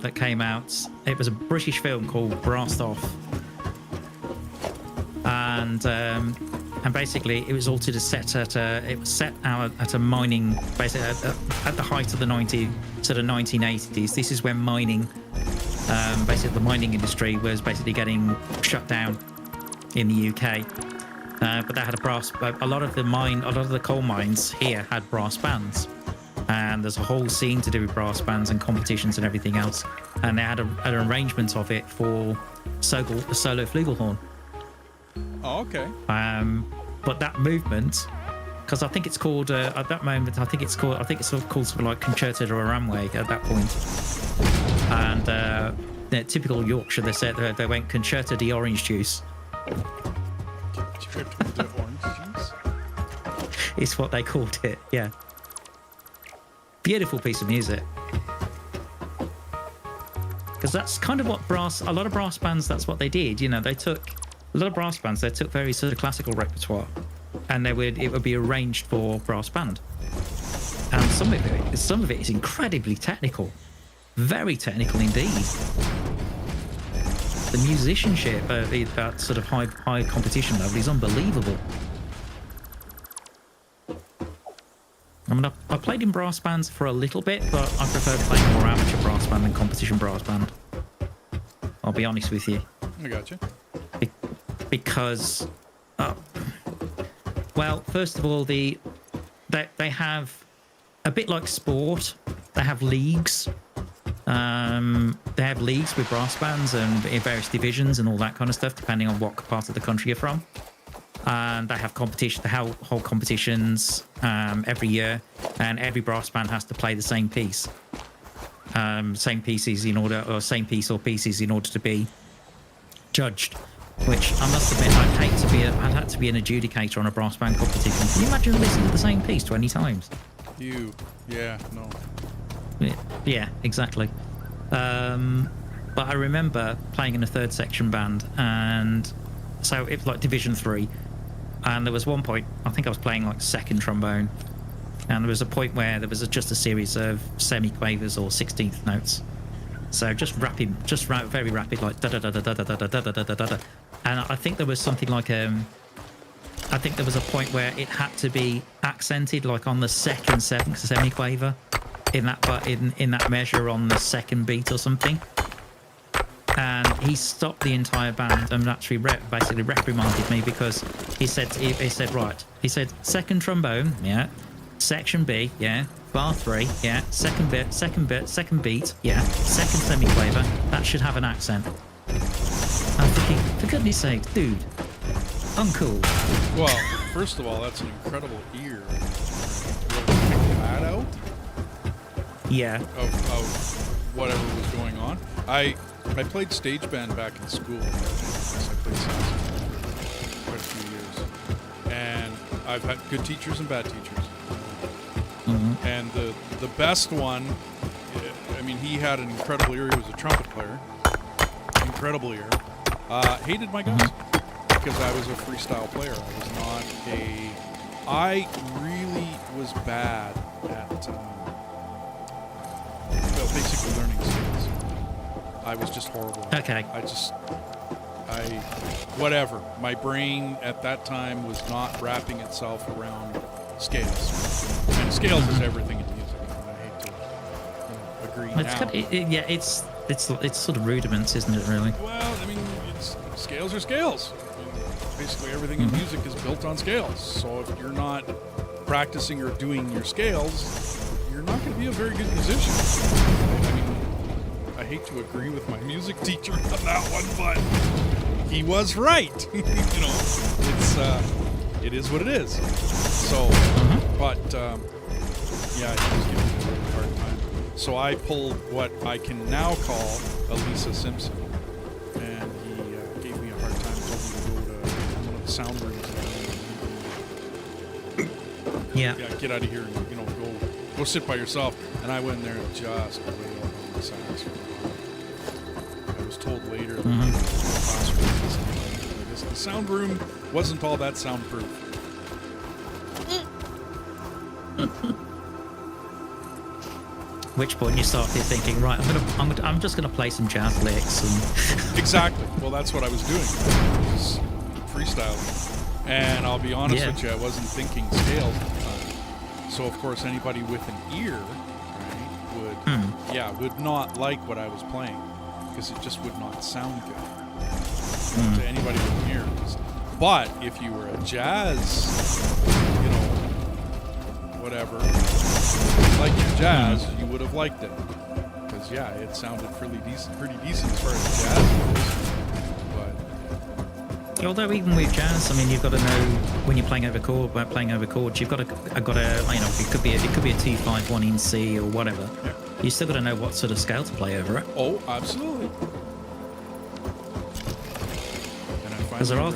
that came out. It was a British film called Brassed Off, and basically it was altered set at a mining, basically at the height of the 1980s. This is when mining, basically the mining industry was basically getting shut down in the UK. But they had a lot of the coal mines here had brass bands. And there's a whole scene to do with brass bands and competitions and everything else. And they had an arrangement of it for solo flugelhorn. Oh, okay. But that movement, because I think it's called at that moment, I think it's called something like Concerto d'Amore at that point. And typical Yorkshire, they said they went Concerto de Orange Juice. Concerto de Orange Juice? It's what they called it. Yeah. Beautiful piece of music, because that's kind of what a lot of brass bands, that's what they did. You know, they took very sort of classical repertoire, and it would be arranged for brass band, and some of it is incredibly technical. Very technical indeed. The musicianship at sort of high competition level is unbelievable. I mean, I played in brass bands for a little bit, but I prefer playing more amateur brass band than competition brass band. I'll be honest with you. I got you. Because, well, first of all, they have a bit like sport. They have leagues. They have leagues with brass bands and in various divisions and all that kind of stuff, depending on what part of the country you're from. And they have competition. They hold competitions every year, and every brass band has to play the same piece, same pieces in order, or same piece or pieces in order to be judged. Which I must admit, I'd had to be an adjudicator on a brass band competition. Can you imagine listening to the same piece 20 times? Yeah, no. Yeah, exactly. But I remember playing in a third section band, and so it was like Division 3. And there was one point, I think I was playing like second trombone, and there was a point where there was just a series of semi-quavers or 16th notes. So just very rapid, like da da da da da da da da da da da da. And I think there was something like I think there was a point where it had to be accented, like on the second semi-quaver, in that measure on the second beat or something. And he stopped the entire band and actually basically reprimanded me because he said right. He said second trombone, yeah, section B, yeah, bar 3, yeah, second beat, yeah, second semi-quaver. That should have an accent. I'm thinking, for goodness sake, dude, uncool. Well, first of all, that's an incredible ear. That out? Yeah. Of whatever was going on. I played stage band back in school. I played saxophone for quite a few years. And I've had good teachers and bad teachers. Mm-hmm. And the best one, I mean, he had an incredible ear. He was a trumpet player. Incredible ear. Hated my guns because I was a freestyle player. I really was bad at basically learning skills. I was just horrible. Okay. Whatever. My brain at that time was not wrapping itself around scales. And scales is everything in music. I hate to agree now. It's sort of rudiments, isn't it, really? Well, I mean, scales are scales. I mean, basically everything in music is built on scales. So if you're not practicing or doing your scales, you're not going to be a very good musician. I mean, I hate to agree with my music teacher on that one, but he was right. It is what it is. So, but yeah, he was giving me a really hard time. So I pulled what I can now call a Lisa Simpson, and he gave me a hard time. Told me to go to one of the sound rooms. Yeah. Yeah, get out of here and go sit by yourself. And I went in there and just way up on the sax. I was told later that the sound room wasn't all that soundproof. Which point you started thinking, right, I'm just gonna play some jazz licks and Exactly. Well, that's what I was doing. I was freestyling, and I'll be honest with you, I wasn't thinking scales at the time. So of course, anybody with an ear, right, would not like what I was playing because it just would not sound good to anybody with an ear. But if you were a jazz, whatever, like your jazz, you would have liked it. Because, it sounded pretty decent as far as jazz goes. But although even with jazz, I mean, you've got to know when you're playing over chords, you've got to, it could be a 2-5-1 in C or whatever. Yeah. You still got to know what sort of scale to play over it. Oh, absolutely. And I Because there are,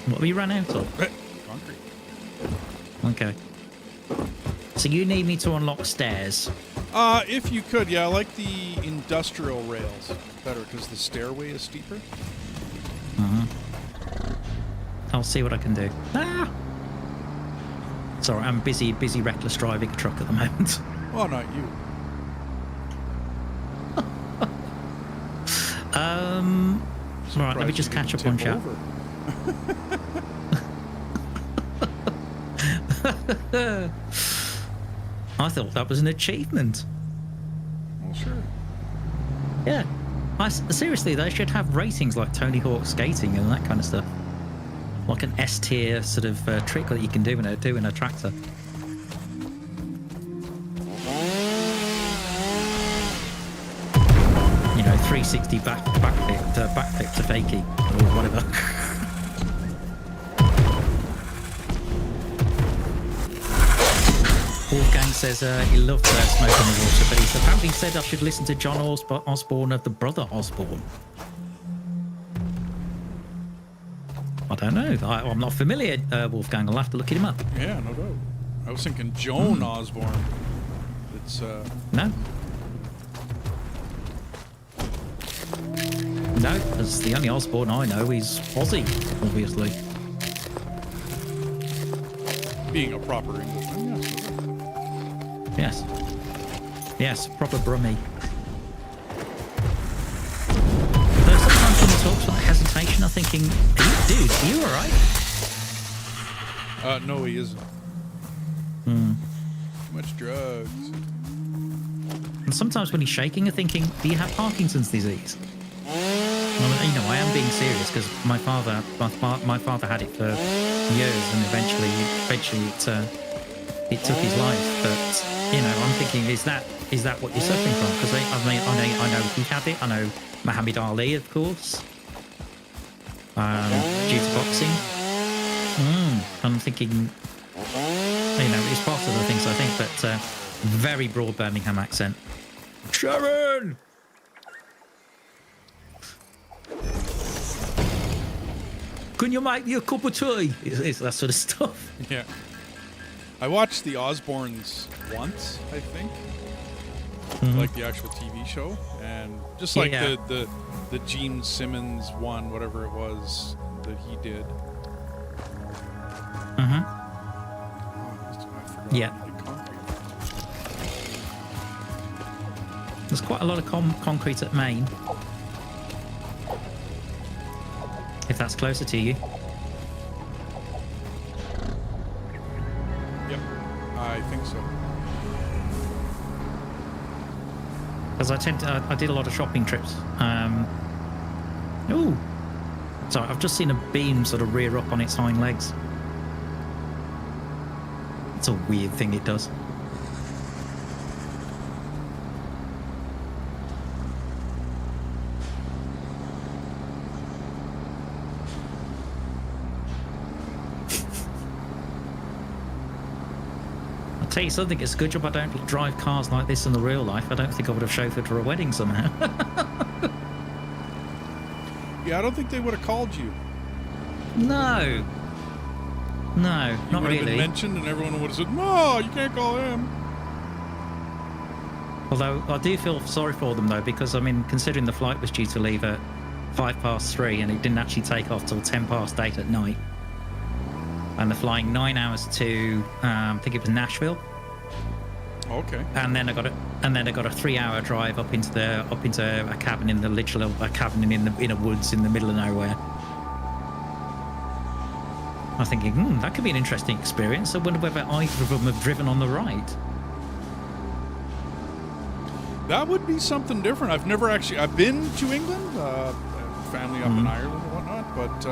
what were you ran out of? Concrete. Okay. So you need me to unlock stairs. If you could, I like the industrial rails better because the stairway is steeper. I'll see what I can do. Sorry, I'm busy reckless driving a truck at the moment. Well, not you. Right, let me just catch up on chat. I thought that was an achievement. Well, sure. Yeah. Seriously, they should have ratings like Tony Hawk skating and that kind of stuff. Like an S tier sort of trick that you can do in a tractor. You know, 360 backflip to fakie or whatever. Wolfgang says he loved Smoke on the Water, but he's apparently said I should listen to John Osborne of the Brother Osborne. I don't know. I'm not familiar, Wolfgang. I'll have to look him up. Yeah, no doubt. I was thinking Joan Osborne. It's No. No, because the only Osborne I know is Ozzy, obviously. being a proper Englishman, yes. Yes. Yes, proper Brummie. Though sometimes when he talks with hesitation, I'm thinking, dude, are you alright? No, he isn't. Hmm. Too much drugs. And sometimes when he's shaking, I'm thinking, do you have Parkinson's disease? Well, you know, I am being serious because my father had it for years, and eventually it took his life. But you know, I'm thinking, is that what you're suffering from? Because I know he had it. I know Muhammad Ali, of course, due to boxing. I'm thinking, you know, it's part of the things I think, but very broad Birmingham accent. Sharon! Can you make me a cup of tea? It's that sort of stuff. Yeah. I watched the Osbournes once, I think. Like the actual TV show. And just like the Gene Simmons one, whatever it was that he did. I forgot. Yeah. There's quite a lot of concrete at Maine. If that's closer to you. Yep, I think so. Because I did a lot of shopping trips. Ooh. Sorry, I've just seen a beam sort of rear up on its hind legs. It's a weird thing it does. I'll tell you something, it's a good job I don't drive cars like this in the real life. I don't think I would have chauffeured for a wedding somehow. Yeah, I don't think they would have called you. No. No, You not would have really. been mentioned and everyone would have said, no, you can't call him. Although I do feel sorry for them though, because I mean, considering the flight was due to leave at 3:05 and it didn't actually take off till 8:10 at night, and they're flying 9 hours to I think it was Nashville, Okay. and then I got a 3-hour drive up into a cabin in the cabin in the woods in the middle of nowhere. I was thinking, that could be an interesting experience. I wonder whether either of them have driven on the ride. That would be something different. I've been to England, family up in Ireland and whatnot, but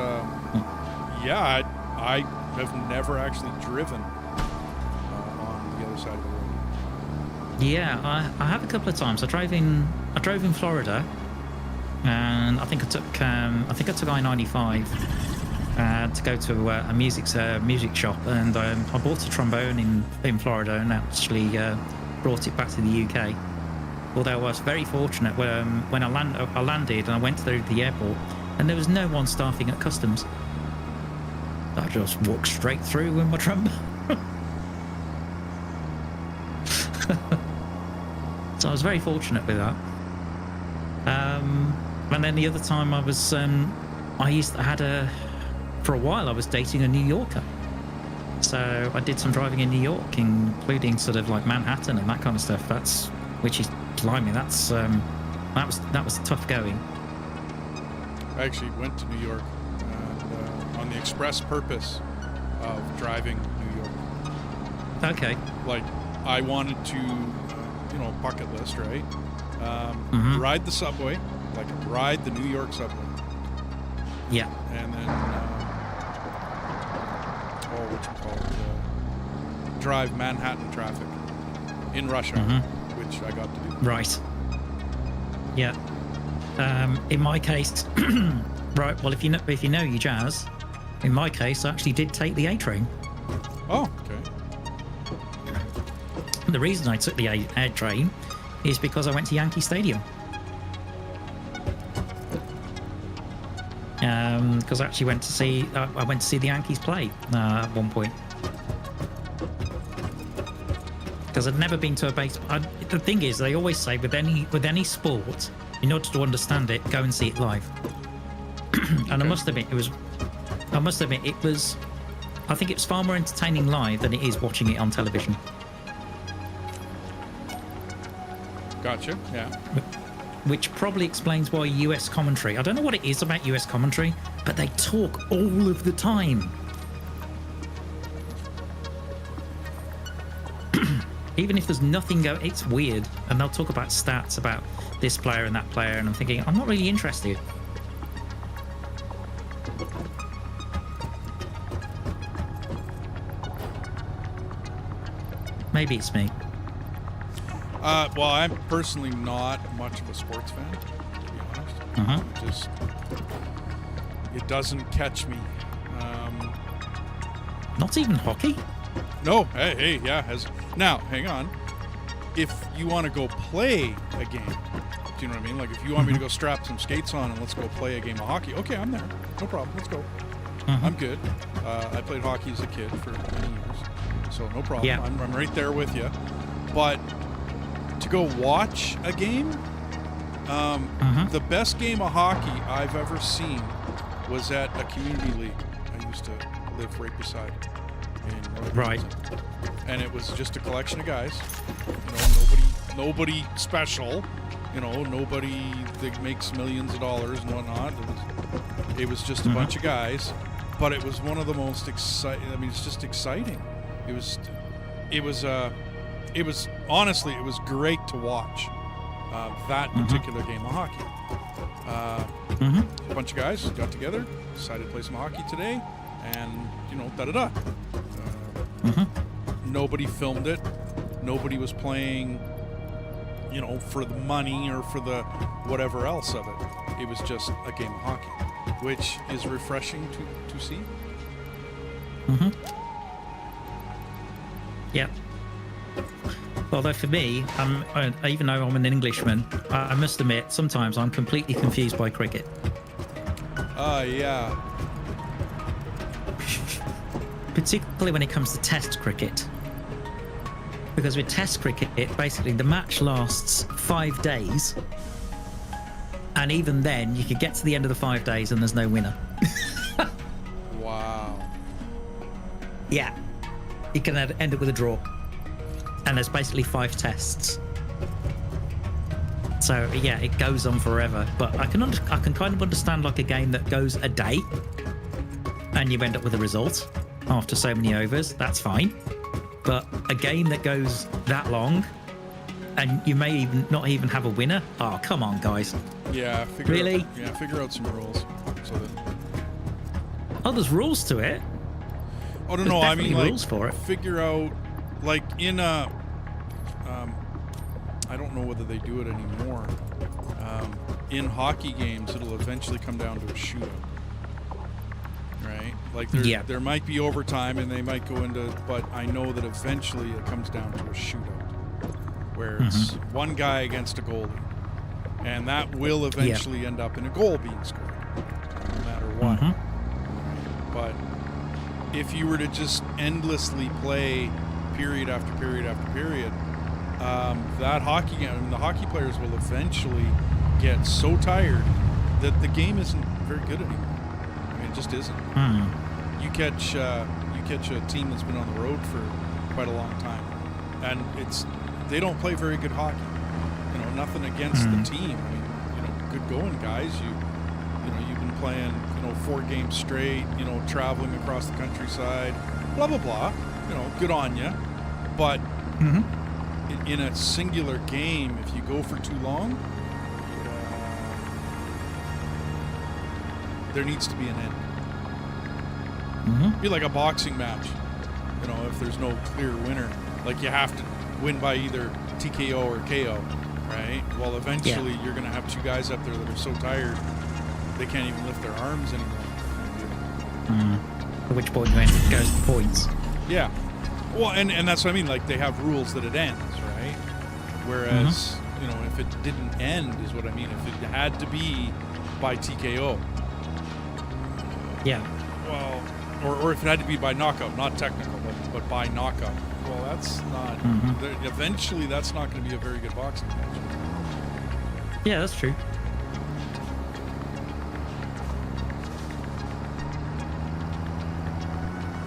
yeah, I have never actually driven on the other side of the road. Yeah, I have a couple of times. I drove in Florida, and I think I took I-95 to go to a music shop, and I bought a trombone in Florida and actually brought it back to the UK. Although I was very fortunate when I landed and I went through the airport, and there was no one staffing at customs. I just walked straight through with my trombone. So I was very fortunate with that. And then the other time for a while I was dating a New Yorker. So I did some driving in New York, including sort of like Manhattan and that kind of stuff. That was tough going. I actually went to New York and, on the express purpose of driving New York. Okay. Like, I wanted to, bucket list, right? Ride the subway, like ride the New York subway. Yeah. And then, drive Manhattan traffic in rush hour, which I got to do. Right. Yeah. In my case, right. Well, if you know you jazz, in my case, I actually did take the A train. Oh, okay. The reason I took the A train is because I went to Yankee Stadium. Because I actually went to see the Yankees play at one point. Because I'd never been to a baseball. The thing is, they always say with any sport, in order to understand it, go and see it live. And I must admit, it was. I think it's far more entertaining live than it is watching it on television. Gotcha. Yeah. Which probably explains why US commentary. I don't know what it is about US commentary, but they talk all of the time. Even if there's nothing going, it's weird. And they'll talk about stats about this player and that player, and I'm thinking, I'm not really interested. Maybe it's me. Well, I'm personally not much of a sports fan, to be honest. It doesn't catch me. Not even hockey? No. Hey, yeah. Now, hang on. If you want to go play a game, do you know what I mean? Like, if you want me to go strap some skates on and let's go play a game of hockey, okay, I'm there. No problem. Let's go. I'm good. I played hockey as a kid for many years, so no problem. Yeah. I'm right there with you. But to go watch a game, the best game of hockey I've ever seen was at a community league I used to live right beside in Northern Queensland. And it was just a collection of guys, nobody special, nobody that makes millions of dollars and whatnot. It was just a bunch of guys, but it was one of the most exciting. I mean, it's just exciting. It was honestly, it was great to watch that particular game of hockey. A bunch of guys got together, decided to play some hockey today, and da-da-da. Nobody filmed it. Nobody was playing, for the money or for the whatever else of it. It was just a game of hockey, which is refreshing to see. Yeah. Although for me, even though I'm an Englishman, I must admit, sometimes I'm completely confused by cricket. Yeah. Particularly when it comes to test cricket. Because with test cricket, basically the match lasts 5 days. And even then, you could get to the end of the 5 days and there's no winner. Wow. Yeah. You can end up with a draw. And there's basically 5 tests. So yeah, it goes on forever. But I can kind of understand like a game that goes a day and you end up with a result after so many overs. That's fine. But a game that goes that long and you may not even have a winner. Oh, come on, guys. Yeah. Figure out some rules. So that... Oh, there's rules to it. Oh, no, I mean, like, rules for it. Figure out, like, in a, I don't know whether they do it anymore. In hockey games, it'll eventually come down to a shootout, right? Like, there might be overtime, and they might go into, but I know that eventually it comes down to a shootout, where it's one guy against a goalie, and that will eventually end up in a goal being scored, no matter what. But if you were to just endlessly play period after period after period, that hockey game, the hockey players will eventually get so tired that the game isn't very good anymore. I mean, it just isn't. You catch a team that's been on the road for quite a long time, and they don't play very good hockey. Nothing against the team. I mean, good going, guys. You've been playing, 4 games straight, traveling across the countryside, blah, blah, blah. Good on you. But in a singular game, if you go for too long, there needs to be an end. Be like a boxing match. If there's no clear winner, like you have to win by either TKO or KO, right? Well, eventually you're going to have 2 guys up there that are so tired they can't even lift their arms anymore. At which point you goes to points. Yeah. Well, and that's what I mean. Like, they have rules that it ends, right? Whereas, if it didn't end, is what I mean. If it had to be by TKO. Yeah. Well, or if it had to be by knockout, not technical, but by knockout. Well, that's not. Eventually, that's not going to be a very good boxing match. Yeah, that's true.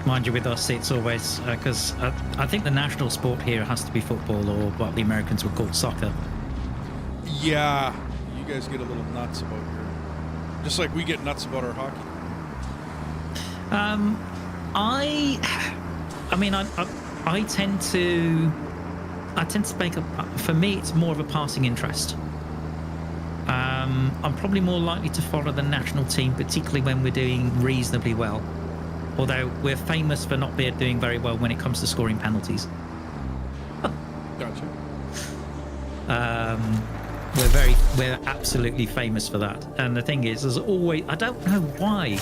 Mind you, with us, it's always because I think the national sport here has to be football, or what the Americans would call soccer. Yeah, you guys get a little nuts about just like we get nuts about our hockey. I tend to make for me, it's more of a passing interest. I'm probably more likely to follow the national team, particularly when we're doing reasonably well. Although we're famous for not doing very well when it comes to scoring penalties. Gotcha. We're absolutely famous for that. And the thing is, there's always, I don't know why,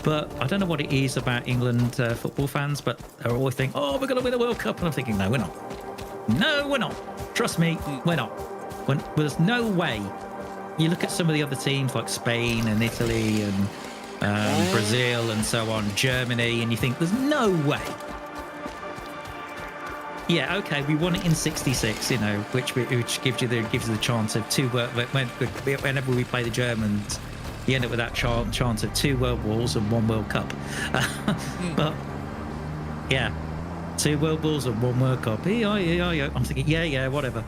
but I don't know what it is about England football fans, but they're always thinking, oh, we're going to win the World Cup. And I'm thinking, no, we're not. No, we're not. Trust me, we're not. There's no way. You look at some of the other teams like Spain and Italy and Brazil and so on, Germany, and you think there's no way. Yeah, okay, we won it in '66, which gives you the chance of 2 whenever we play the Germans, you end up with that chance of 2 World Wars and 1 World Cup. But yeah, 2 World Wars and 1 World Cup. Yeah. I'm thinking, yeah, whatever.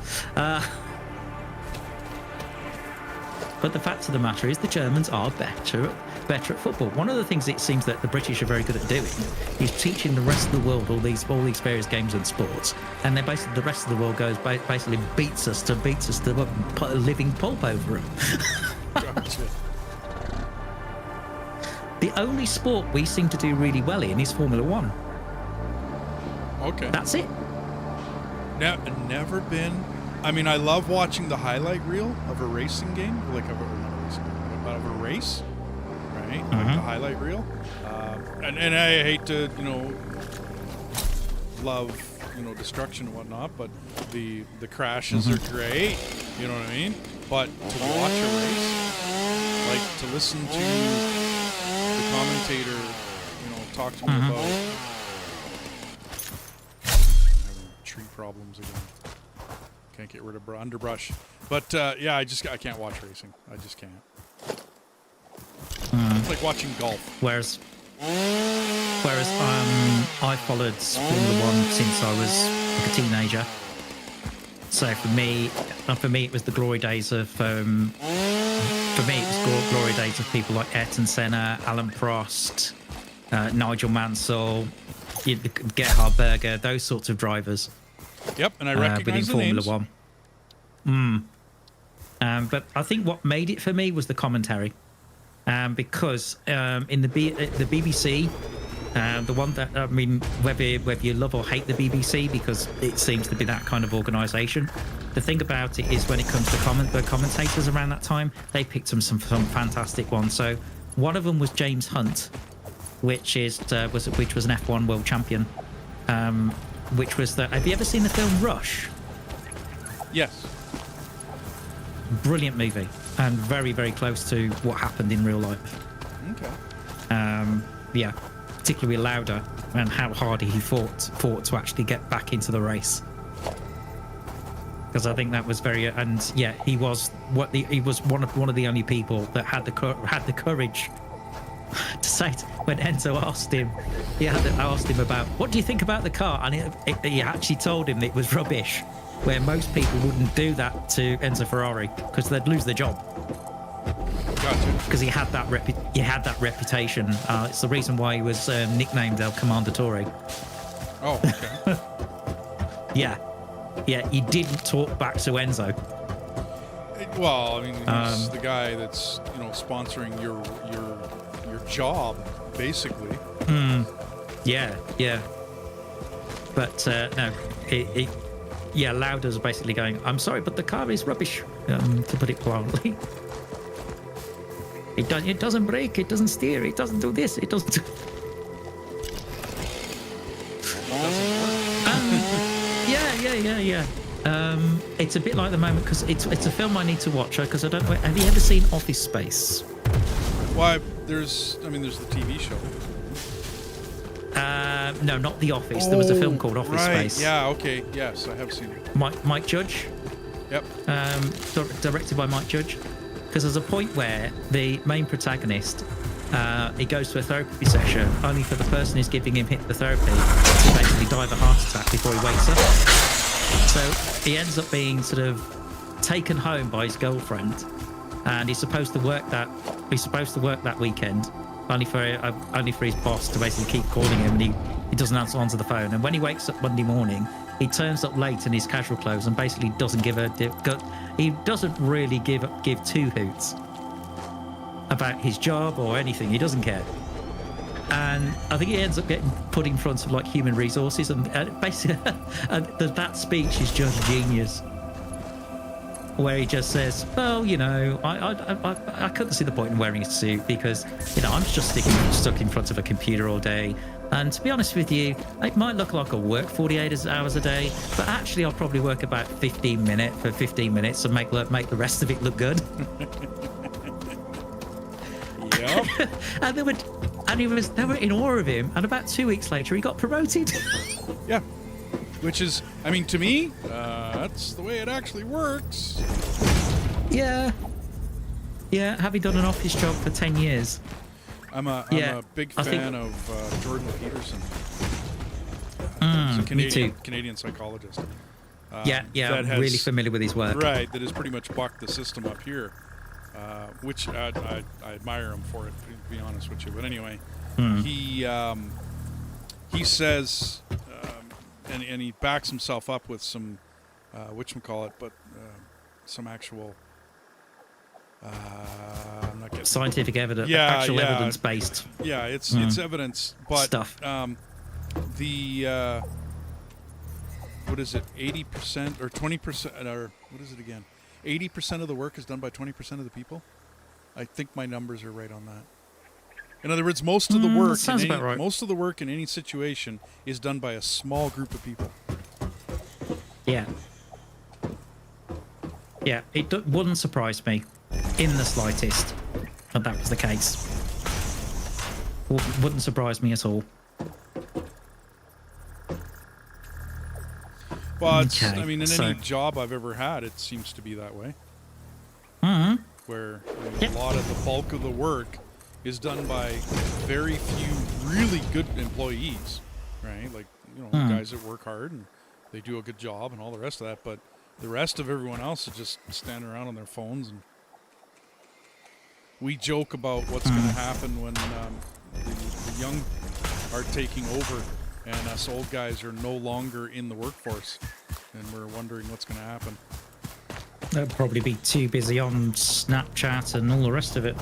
But the fact of the matter is, the Germans are better at football. One of the things it seems that the British are very good at doing is teaching the rest of the world all these various games and sports, and then basically the rest of the world basically beats us to put a living pulp over them. Gotcha. The only sport we seem to do really well in is Formula One. Okay. That's it. Never been. I mean, I love watching the highlight reel of a racing game, not a racing game, but of a race, right? Like the highlight reel. And I hate to, love, destruction and whatnot, but the crashes are great, you know what I mean? But to watch a race, like to listen to the commentator, talk to me about having tree problems again. Can't get rid of underbrush, but yeah, I can't watch racing. I just can't. It's like watching golf. Whereas I followed Formula One since I was like a teenager. So for me, it was the glory days of. Glory days of people like Ayrton Senna, Alan Prost, Nigel Mansell, Gerhard Berger, those sorts of drivers. Yep, and I recognize the Formula names. One. But I think what made it for me was the commentary, because in the BBC, the one that whether you love or hate the BBC, because it seems to be that kind of organisation. The thing about it is, when it comes to the commentators around that time, they picked some fantastic ones. So one of them was James Hunt, which was an F1 world champion. Have you ever seen the film Rush? Yes. Brilliant movie, and very, very close to what happened in real life. Okay. Yeah, particularly Lauda, and how hard he fought to actually get back into the race. Because I think that was and yeah, he was one of the only people that had the courage to say when Enzo asked him about what do you think about the car, and he actually told him that it was rubbish, where most people wouldn't do that to Enzo Ferrari because they'd lose their job. Gotcha. because he had that reputation. It's the reason why he was nicknamed El Commandatore. Oh, okay. Yeah, he didn't talk back to Enzo. Well, I mean, he's the guy that's sponsoring your job, basically. Yeah. But no, Lauda's basically going, I'm sorry, but the car is rubbish, to put it bluntly. It doesn't brake, it doesn't steer, it doesn't do this, it doesn't do... Yeah. It's a bit like the moment, because it's a film I need to watch, because I don't know, have you ever seen Office Space? Why, there's the TV show. No, not The Office. There was a film called Office Space. Yeah, okay. Yes, I have seen it. Mike Judge. Yep. Directed by Mike Judge. Because there's a point where the main protagonist, he goes to a therapy session only for the person who's giving him the therapy to basically die of a heart attack before he wakes up. So he ends up being sort of taken home by his girlfriend, and he's supposed to work that weekend. Only for his boss to basically keep calling him, and he doesn't answer the phone. And when he wakes up Monday morning, he turns up late in his casual clothes and basically doesn't really give two hoots about his job or anything. He doesn't care. And I think he ends up getting put in front of like human resources, and basically that speech is just genius. Where he just says, well, I couldn't see the point in wearing a suit because, I'm just stuck in front of a computer all day. And to be honest with you, it might look like I work 48 hours a day, but actually I'll probably work about 15 minutes and make the rest of it look good. Yep. And they were in awe of him. And about 2 weeks later, he got promoted. Yeah. Which is, to me, that's the way it actually works. Yeah. Having done an office job for 10 years. I'm a big fan of Jordan Peterson. He's a Canadian psychologist. I'm really familiar with his work. Right, that has pretty much bucked the system up here, which I admire him for it, to be honest with you. But anyway, he says... And he backs himself up with some, some actual, I'm not getting scientific evidence, evidence-based. Yeah, it's evidence, but stuff. What is it? 80% or 20%, or what is it again? 80% of the work is done by 20% of the people. I think my numbers are right on that. In other words, most of the work most of the work in any situation is done by a small group of people. Yeah. Yeah, it wouldn't surprise me in the slightest that was the case. Wouldn't surprise me at all. Well, it's, in any job I've ever had, it seems to be that way. Mm-hmm. Where a lot of the bulk of the work is done by very few really good employees, right? Like, guys that work hard and they do a good job and all the rest of that, but the rest of everyone else is just standing around on their phones. And we joke about what's going to happen when the young are taking over and us old guys are no longer in the workforce, and we're wondering what's going to happen. They'll probably be too busy on Snapchat and all the rest of it.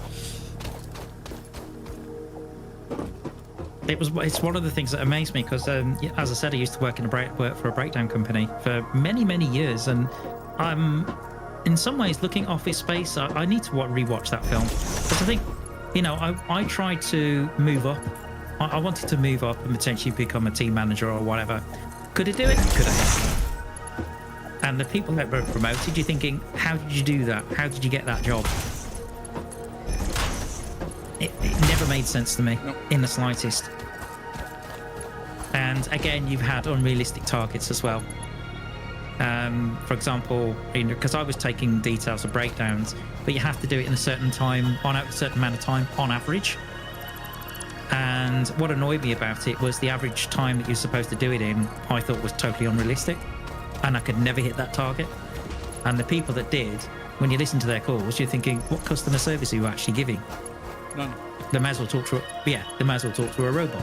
It's one of the things that amazed me because, as I said, I used to work for a breakdown company for many, many years, and in some ways, looking at Office Space, I need to rewatch that film because I think, I tried to move up. I wanted to move up and potentially become a team manager or whatever. Could I do it? Could I? And the people that were promoted, you're thinking, how did you do that? How did you get that job? It never made sense to me in the slightest. And again, you've had unrealistic targets as well. For example, because I was taking details of breakdowns, but you have to do it in a certain time, on a certain amount of time on average. And what annoyed me about it was the average time that you're supposed to do it in, I thought was totally unrealistic. And I could never hit that target. And the people that did, when you listen to their calls, you're thinking, what customer service are you actually giving? None. They might as well talk to they might as well talk to a robot.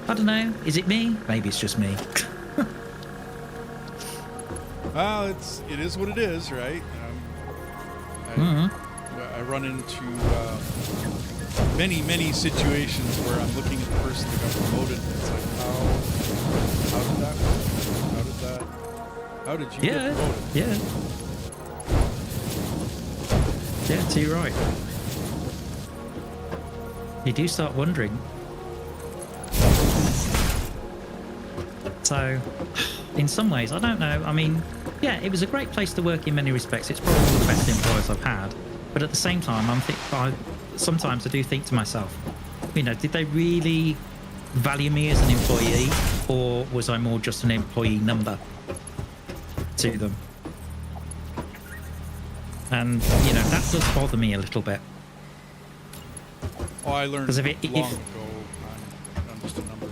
I don't know. Is it me? Maybe it's just me. Well, it is what it is, right? I run into many situations where I'm looking at the person that got promoted, and it's like, how did that work? How did you get promoted? Yeah, too right. You do start wondering. So, in some ways, I don't know. I mean, yeah, it was a great place to work in many respects. It's probably one of the best employers I've had. But at the same time, sometimes I do think to myself, did they really value me as an employee, or was I more just an employee number to them? And, that does bother me a little bit. Oh, I learned long ago. I'm just a number.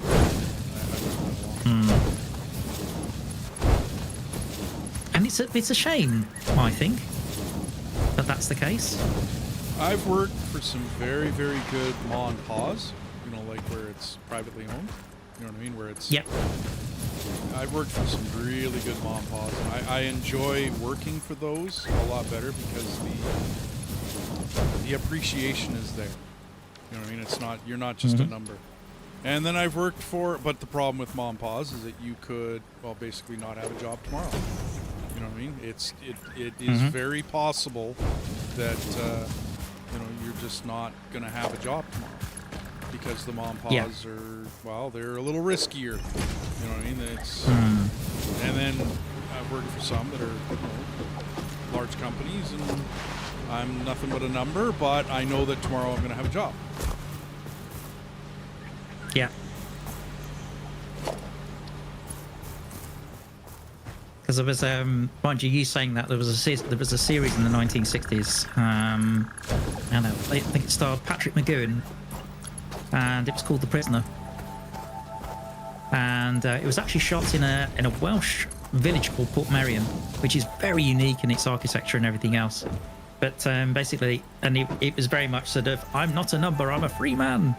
And it's a shame, I think, that that's the case. I've worked for some very, very good ma and pa's, like where it's privately owned. You know what I mean? Where it's... Yep. I've worked for some really good ma and pa's. I enjoy working for those a lot better because the appreciation is there. You know what I mean? You're not just a number. And then I've worked but the problem with ma and pa's is that you could, basically not have a job tomorrow. You know what I mean? It is very possible that, you're just not going to have a job tomorrow because the ma and pa's are, they're a little riskier. You know what I mean? And then I've worked for some that are, large companies, and I'm nothing but a number, but I know that tomorrow I'm going to have a job. Yeah. Because there was, mind you saying that there was a series in the 1960s. I think it starred Patrick McGowan, and it was called The Prisoner. And it was actually shot in a Welsh village called Port Merion, which is very unique in its architecture and everything else. But basically, and it was very much sort of, I'm not a number, I'm a free man.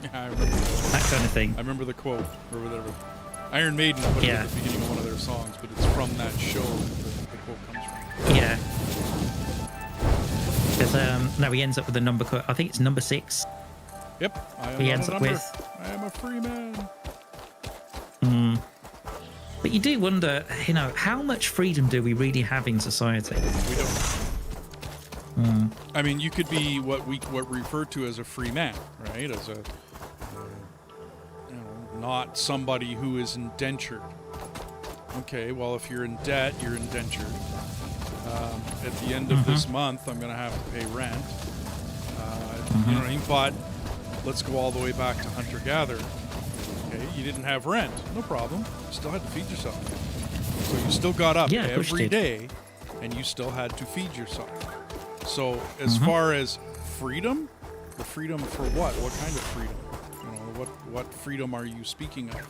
Yeah, I remember that kind of thing. I remember the quote, or whatever. Iron Maiden put it at the beginning of one of their songs, but it's from that show that the quote comes from. Yeah. Because no, he ends up with the number. I think it's number 6. Yep. He ends up with. I am a free man. But you do wonder, how much freedom do we really have in society? We don't. I mean, you could be what we refer to as a free man, right? As a not somebody who is indentured. Okay, well, if you're in debt, you're indentured. At the end of this month, I'm going to have to pay rent. You know what I mean? But let's go all the way back to hunter-gatherer. Okay, you didn't have rent. No problem. You still had to feed yourself. So you still got up every day, and you still had to feed yourself. So as far as freedom, the freedom for what? What kind of freedom? What freedom are you speaking of? You know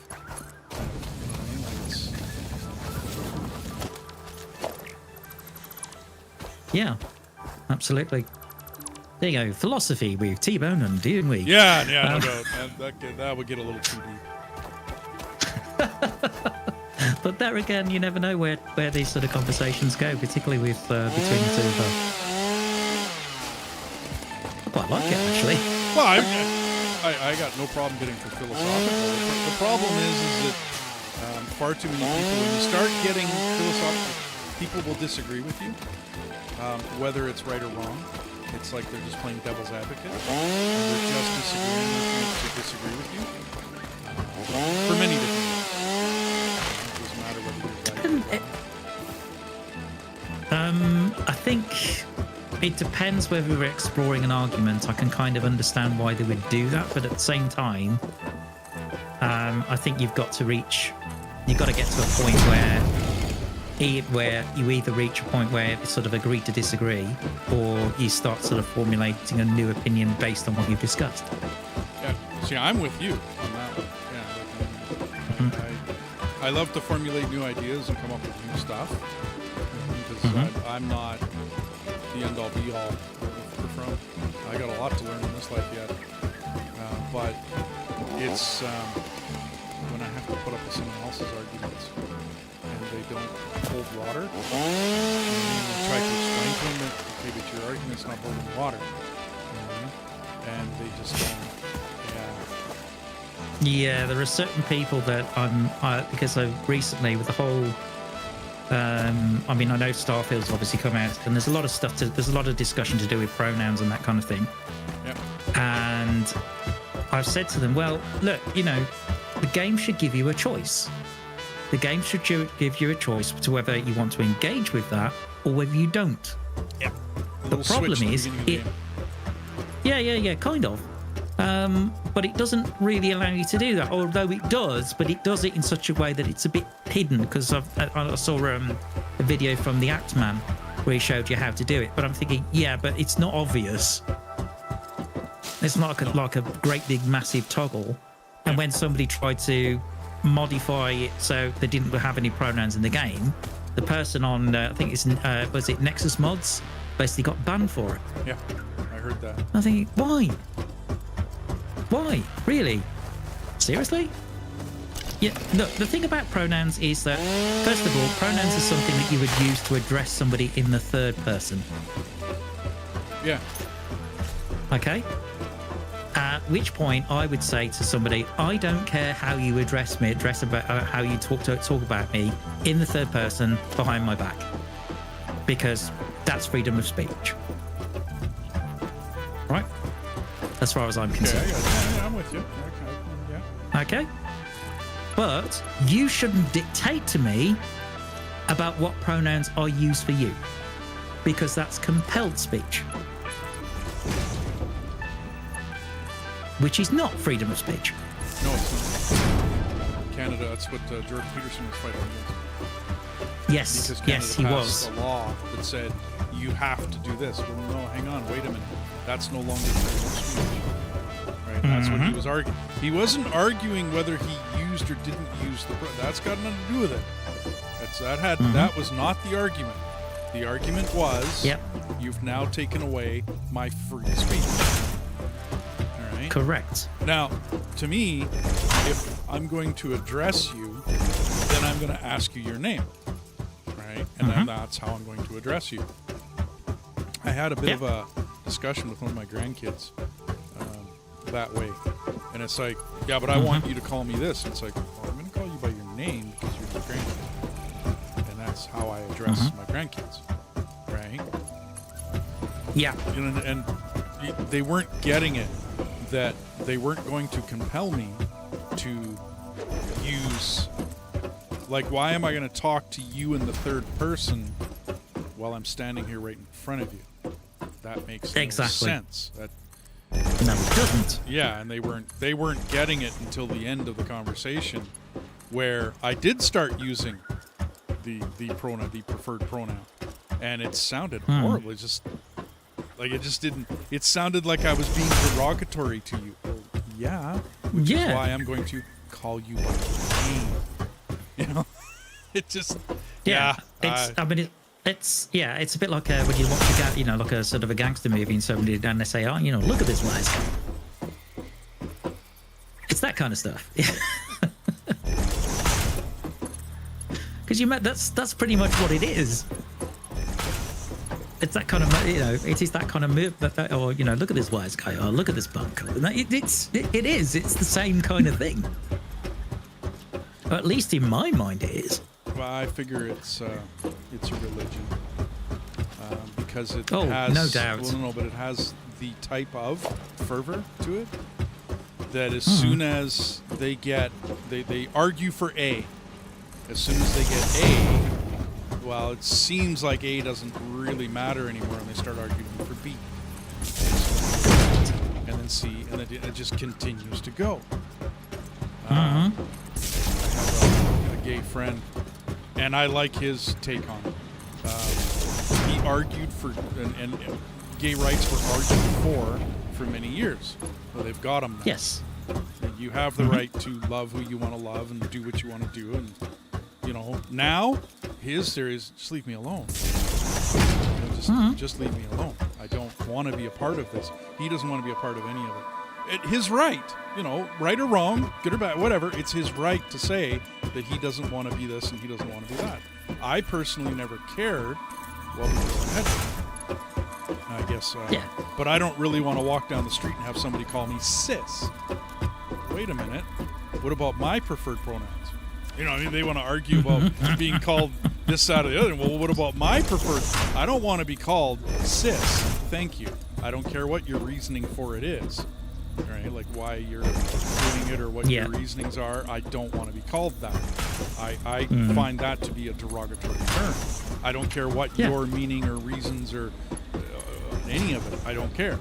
what I mean? Yeah, absolutely. There you go. Philosophy with Tbone and D&We. Yeah, no doubt. That would get a little too deep. But there again, you never know where these sort of conversations go, particularly with between the two of us. I quite like it, actually. Well, I got no problem getting for philosophical. The problem is that far too many people, when you start getting philosophical, people will disagree with you, whether it's right or wrong. It's like they're just playing devil's advocate. And they're just disagreeing with you to disagree with you. For many different reasons. It doesn't matter whether you're right or wrong. I think it depends whether we're exploring an argument. I can kind of understand why they would do that, but at the same time, I think you've got to get to a point where you either reach a point where you sort of agree to disagree, or you start sort of formulating a new opinion based on what you've discussed. Yeah. See, I'm with you on that one. Yeah, I love to formulate new ideas and come up with new stuff because I'm not the end-all be-all from. I got a lot to learn in this life yet, but it's when I have to put up with someone else's arguments and they don't hold water. And try to explain to them that okay, but your argument's not holding water, and they just don't. Yeah, there are certain people that because I've recently with the whole. I mean, I know Starfield's obviously come out, and there's a lot of stuff. There's a lot of discussion to do with pronouns and that kind of thing. Yep. And I've said to them, well, look, the game should give you a choice. The game should give you a choice to whether you want to engage with that or whether you don't. Yep. The problem is, kind of. But it doesn't really allow you to do that, although it does, but it does it in such a way that it's a bit hidden, because I saw a video from the Act Man where he showed you how to do it, but I'm thinking, yeah, but it's not obvious. It's not like a great big massive toggle, and when somebody tried to modify it so they didn't have any pronouns in the game, the person on, I think it's, was it Nexus Mods, basically got banned for it. Yeah, I heard that. I think, why? Why? Really? Seriously? Yeah, look, the thing about pronouns is that, first of all, pronouns are something that you would use to address somebody in the third person. Yeah. Okay? At which point I would say to somebody, I don't care how you address me, how you talk about me in the third person behind my back. Because that's freedom of speech. Right? As far as I'm concerned. Yeah, I'm with you. Okay? But you shouldn't dictate to me about what pronouns are used for you, because that's compelled speech, which is not freedom of speech. No, it's not. Canada, that's what Jordan Peterson was fighting against. Yes, because Canada yes, he passed was. a law that said you have to do this. Well, no, hang on, wait a minute. That's no longer freedom of speech. Right? That's what he was arguing. He wasn't arguing whether he used or didn't use the. That's got nothing to do with it. That was not the argument. The argument was, you've now taken away my free speech. All right. Correct. Now, to me, if I'm going to address you, then I'm going to ask you your name, right? And then that's how I'm going to address you. I had a bit of a discussion with one of my grandkids that way, and it's like, yeah, but I want you to call me this. And it's like, well, I'm going to call you by your name because you're my grandkid, and that's how I address my grandkids, right? Yeah. And they weren't getting it, that they weren't going to compel me to use, like, why am I going to talk to you in the third person while I'm standing here right in front of you? That makes no sense. No, it doesn't. Yeah, and they weren't getting it until the end of the conversation, where I did start using the preferred pronoun, and it sounded horrible. It just didn't. It sounded like I was being derogatory to you. Well, yeah, which is why I'm going to call you by your name. You know, it just It's a bit like when you watch like a sort of a gangster movie and somebody and they say, oh, look at this wise guy. It's that kind of stuff. Because that's pretty much what it is. It's that kind of it is that kind of move or look at this wise guy, or look at this punk. It is. It's the same kind of thing. Or at least in my mind, it is. Well, I figure it's a religion because it has no doubt. Well, no, but it has the type of fervor to it that as soon as they argue for A, as soon as they get A, well, it seems like A doesn't really matter anymore, and they start arguing for B, and then C, and then it just continues to go. I have a gay friend. And I like his take on it. He argued for, and gay rights were argued for many years. Well, they've got them now. Yes. You have the right to love who you want to love and do what you want to do. And, now his theory is just leave me alone. Just leave me alone. I don't want to be a part of this. He doesn't want to be a part of any of it. His right, right or wrong, good or bad, whatever. It's his right to say that he doesn't want to be this and he doesn't want to be that. I personally never cared. Well, I guess. But I don't really want to walk down the street and have somebody call me cis. Wait a minute. What about my preferred pronouns? They want to argue about being called this side or the other. Well, what about my preferred? I don't want to be called cis. Thank you. I don't care what your reasoning for it is. Right? Like why you're doing it or what your reasonings are. I don't want to be called that. I find that to be a derogatory term. I don't care what your meaning or reasons or any of it. I don't care.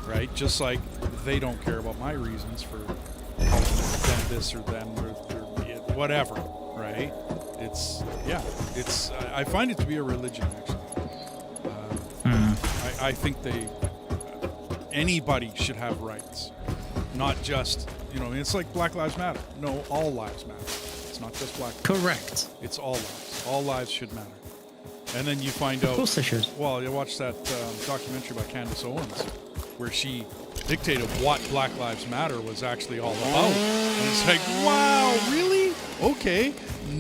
Right? Just like they don't care about my reasons for calling them this or them or whatever. Right? I find it to be a religion, actually. I think anybody should have rights, not just, it's like Black Lives Matter. No, all lives matter. It's not just black lives. Correct. It's all lives. All lives should matter. And then you find out. Of course they should. Well, you watch that documentary by Candace Owens, where she dictated what Black Lives Matter was actually all about. And it's like, wow, really? Okay.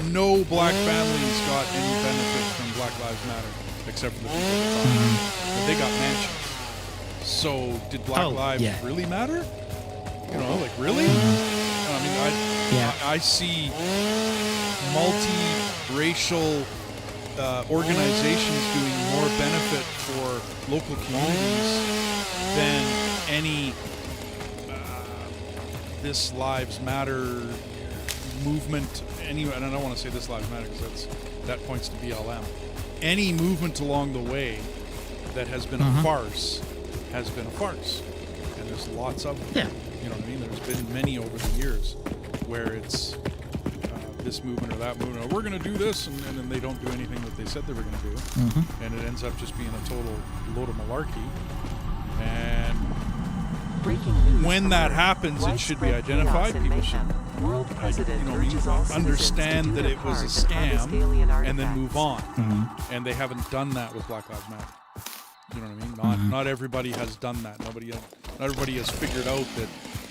No black families got any benefit from Black Lives Matter, except for the people that they got mansions. So did Black Lives really matter? Really? I see multi-racial organizations doing more benefit for local communities than any This Lives Matter movement. And I don't want to say This Lives Matter because that points to BLM. Any movement along the way that has been a farce has been a farce. And there's lots of them. Yeah. You know what I mean? There's been many over the years where it's this movement or that movement. Or we're going to do this, and then they don't do anything that they said they were going to do. And it ends up just being a total load of malarkey. And when that happens, it should be identified. People should understand that it was a scam and then move on. And they haven't done that with Black Lives Matter. You know what I mean? Not everybody has done that. Not everybody has figured out that,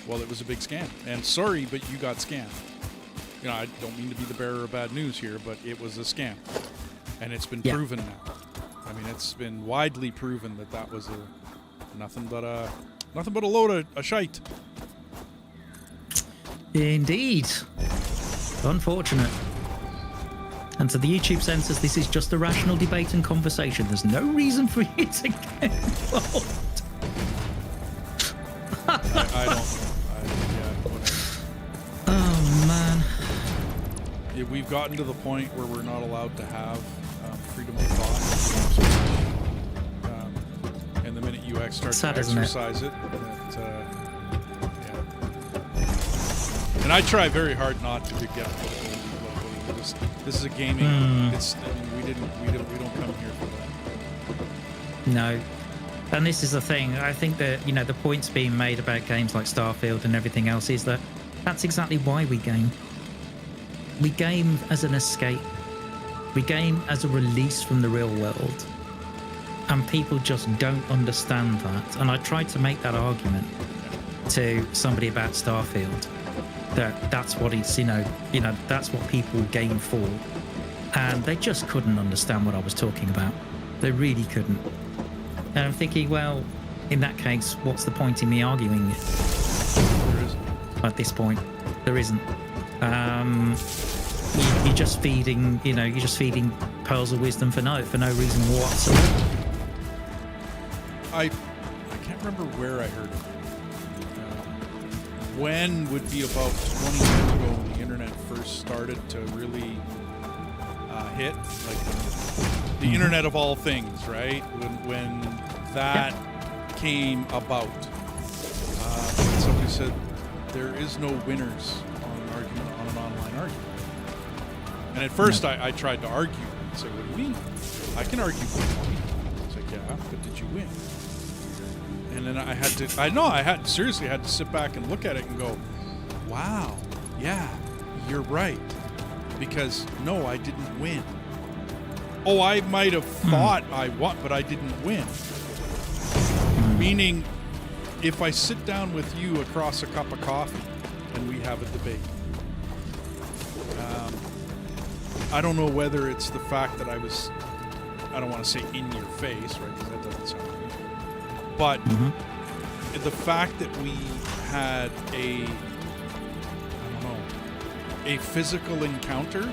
well, it was a big scam. And sorry, but you got scammed. I don't mean to be the bearer of bad news here, but it was a scam. And it's been proven now. I mean, it's been widely proven that was nothing but a load of shite. Indeed. Unfortunate. And to the YouTube censors, this is just a rational debate and conversation. There's no reason for you to get involved. I don't know. Oh, man. We've gotten to the point where we're not allowed to have freedom of thought. And the minute you start to exercise it, and I try very hard not to get political. This is a gaming. We don't come here for that. No. And this is the thing. I think that, the points being made about games like Starfield and everything else is that that's exactly why we game. We game as an escape. We game as a release from the real world. And people just don't understand that. And I tried to make that argument to somebody about Starfield. That's what it's, that's what people game for. And they just couldn't understand what I was talking about. They really couldn't. And I'm thinking, well, in that case, what's the point in me arguing it? There isn't. At this point, there isn't. You're just feeding, pearls of wisdom for no reason whatsoever. I can't remember where I heard it. When would be about 20 years ago when the internet first started to really hit, like the Internet of all things, right? When that came about, somebody said there is no winners on an online argument. And at first I tried to argue and say, what do you mean? I can argue my point. It's like, yeah, but did you win? And then I seriously had to sit back and look at it and go, wow, yeah, you're right. Because, no, I didn't win. Oh, I might have thought I won, but I didn't win. Meaning, if I sit down with you across a cup of coffee and we have a debate, I don't know whether it's the fact that I don't want to say in your face, right, because that doesn't sound right. But the fact that we had a physical encounter,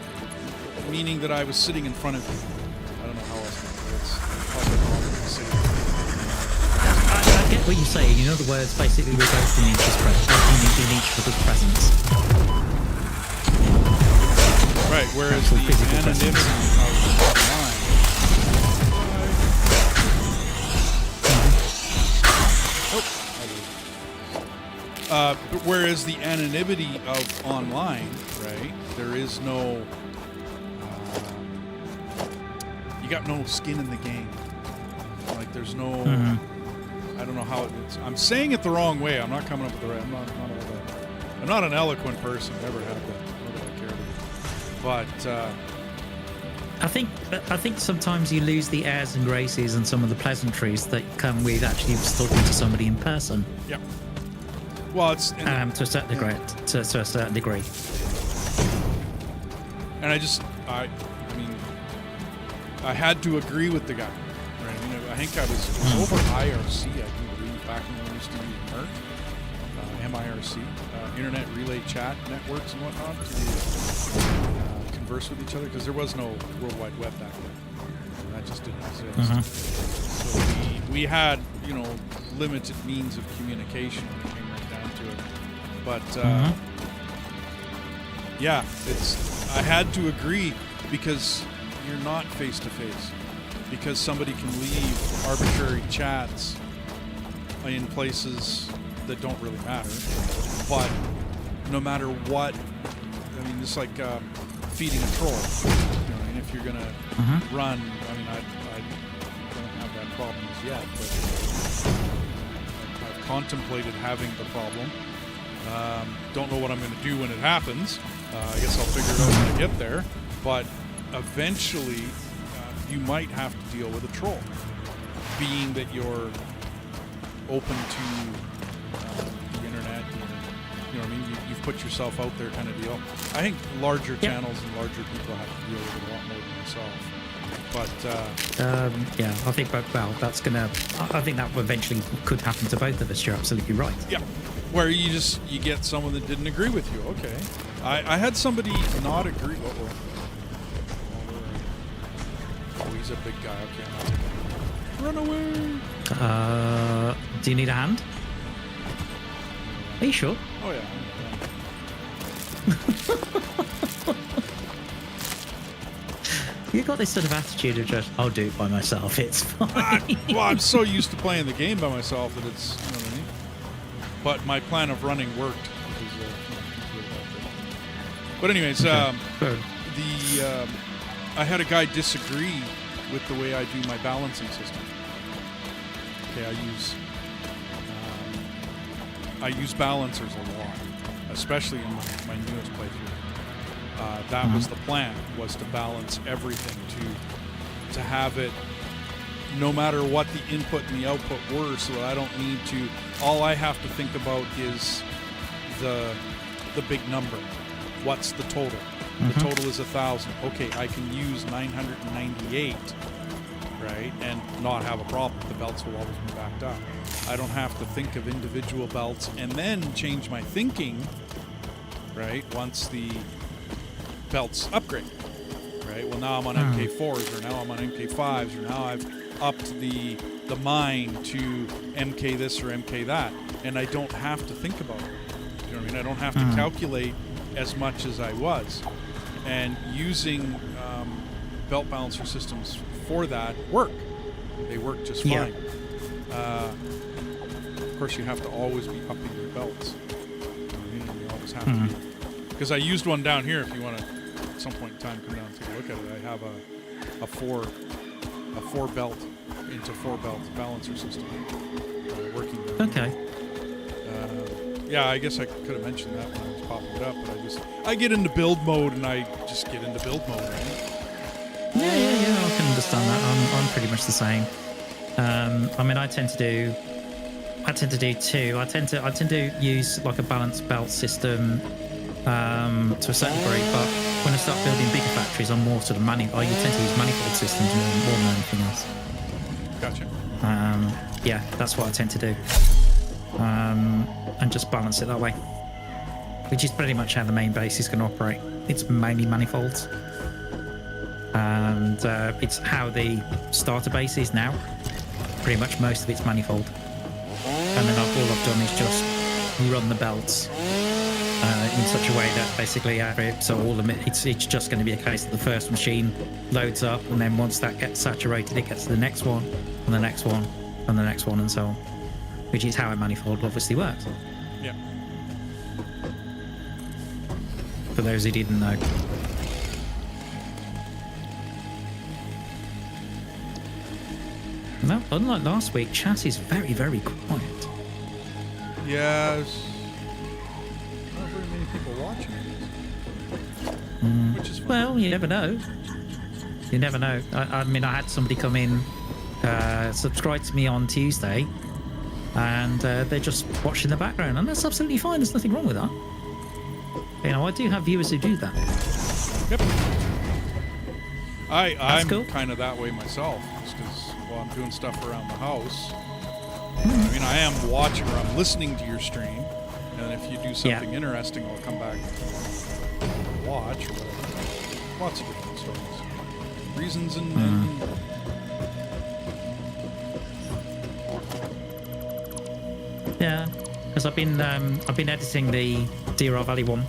meaning that I was sitting in front of you. I don't know how else to say it. I get what you're saying. In other words, basically, we're both in each other's presence. Right, whereas the anonymity of online. But whereas the anonymity of online, right, there is no, you got no skin in the game. Like there's no, I don't know how it's. I'm saying it the wrong way. I'm not coming up with the right. I'm not an eloquent person. Never have been. Nor do I care to be. But I think sometimes you lose the airs and graces and some of the pleasantries that come with actually talking to somebody in person. Yep. Well, it's to a certain degree. To a certain degree. And I mean, I had to agree with the guy. Right? I mean, I think it was over IRC. I do believe back when we used to use MIRC, Internet Relay Chat Networks and whatnot, to converse with each other, because there was no World Wide Web back then. That just didn't exist. So we had, limited means of communication when it came right down to it. But yeah, I had to agree, because you're not face to face, because somebody can leave arbitrary chats in places that don't really matter. But no matter what, I mean, it's like feeding a troll. I mean, if you're gonna run, I mean, I don't have that problem as yet, but I've contemplated having the problem. Don't know what I'm going to do when it happens. I guess I'll figure it out when I get there. But eventually, you might have to deal with a troll, being that you're open to the internet. You know what I mean? You've put yourself out there, kind of deal. I think larger channels and larger people have to deal with it a lot more than myself. But yeah, I think. Well, that's gonna. I think that eventually could happen to both of us. You're absolutely right. Yeah. Where you get someone that didn't agree with you. Okay. I had somebody not agree. Oh, he's a big guy. Okay. Run away. Do you need a hand? Are you sure? Oh yeah. You got this sort of attitude of just, I'll do it by myself. It's fine. Well, I'm so used to playing the game by myself that it's, you know what I mean? But my plan of running worked. But anyways, I had a guy disagree with the way I do my balancing system. Okay, I use balancers a lot, especially in my newest playthrough. That was the plan, was to balance everything, to have it no matter what the input and the output were, so that I don't need to. All I have to think about is the big number. What's the total? The total is 1,000. Okay, I can use 998, right, and not have a problem. The belts will always be backed up. I don't have to think of individual belts and then change my thinking, right, once the belts upgrade, right? Well, now I'm on MK4s, or now I'm on MK5s, or now I've upped the mine to MK this or MK that, and I don't have to think about it. You know what I mean? I don't have to calculate as much as I was. And using belt balancer systems for that work. They work just fine. Of course, you have to always be upping your belts. You know what I mean? You always have to be. Because I used one down here. If you want to, at some point in time, come down and take a look at it. I have a four belt into 4 belt balancer system working. Okay. Yeah, I guess I could have mentioned that when I was popping it up, but I get into build mode and I just get into build mode, right? Yeah, I can understand that. I'm pretty much the same. I mean, I tend to do two. I tend to use like a balanced belt system to a certain degree, but when I start building bigger factories, I'm more sort of I tend to use manifold systems more than anything else. Gotcha. Yeah, that's what I tend to do, and just balance it that way, which is pretty much how the main base is going to operate. It's mainly manifolds, and it's how the starter base is now. Pretty much most of it's manifold, and then all I've done is just run the belts in such a way that basically it's just going to be a case that the first machine loads up, and then once that gets saturated, it gets to the next one, and the next one, and the next one, and so on. Which is how a manifold obviously works. Yeah. For those who didn't know. No, unlike last week, chat is very, very quiet. Yeah, there's not very many people watching it. Which is fun. Well, you never know. You never know. I mean, I had somebody come in, subscribe to me on Tuesday, and they're just watching the background, and that's absolutely fine. There's nothing wrong with that. You know, I do have viewers who do that. Yep. I'm cool. kind of that way myself, just because while I'm doing stuff around the house, I mean, I am watching or I'm listening to your stream, and if you do something interesting, I'll come back and watch or whatever. Lots of different stories, reasons, and yeah, because I've been editing the Deer Valley one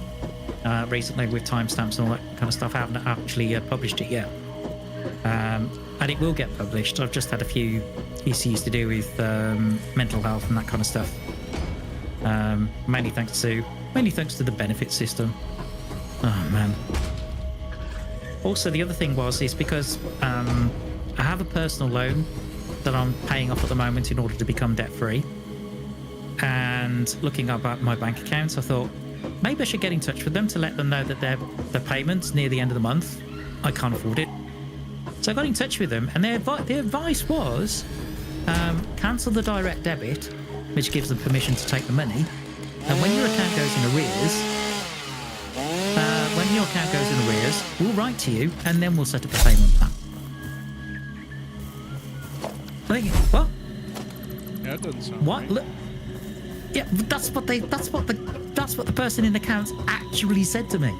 recently with timestamps and all that kind of stuff. I haven't actually published it yet, and it will get published. I've just had a few issues to do with mental health and that kind of stuff. Mainly thanks to the benefit system. Oh man. Also, the other thing is because I have a personal loan that I'm paying off at the moment in order to become debt free. And looking up at my bank accounts, I thought maybe I should get in touch with them to let them know that their payments near the end of the month, I can't afford it. So I got in touch with them, and their advice was cancel the direct debit, which gives them permission to take the money. And when your account goes in arrears, we'll write to you, and then we'll set up a payment plan. What? yeah, it doesn't sound What? right. Look, yeah, that's what the person in accounts actually said to me.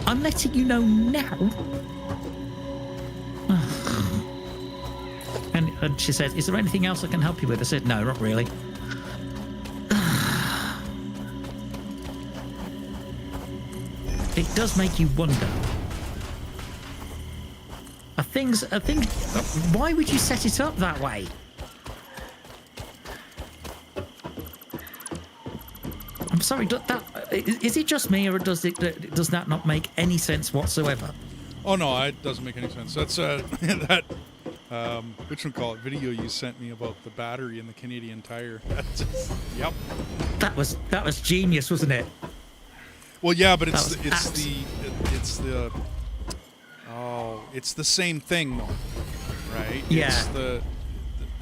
I'm letting you know now. And she said, "Is there anything else I can help you with?" I said, "No, not really." It does make you wonder. Why would you set it up that way? I'm sorry, is it just me, or does that not make any sense whatsoever? Oh no, it doesn't make any sense. That's that whatchamacallit video you sent me about the battery in the Canadian Tire. Yep. That was genius, wasn't it? Well, yeah, but it's the same thing though, right? Yeah. It's the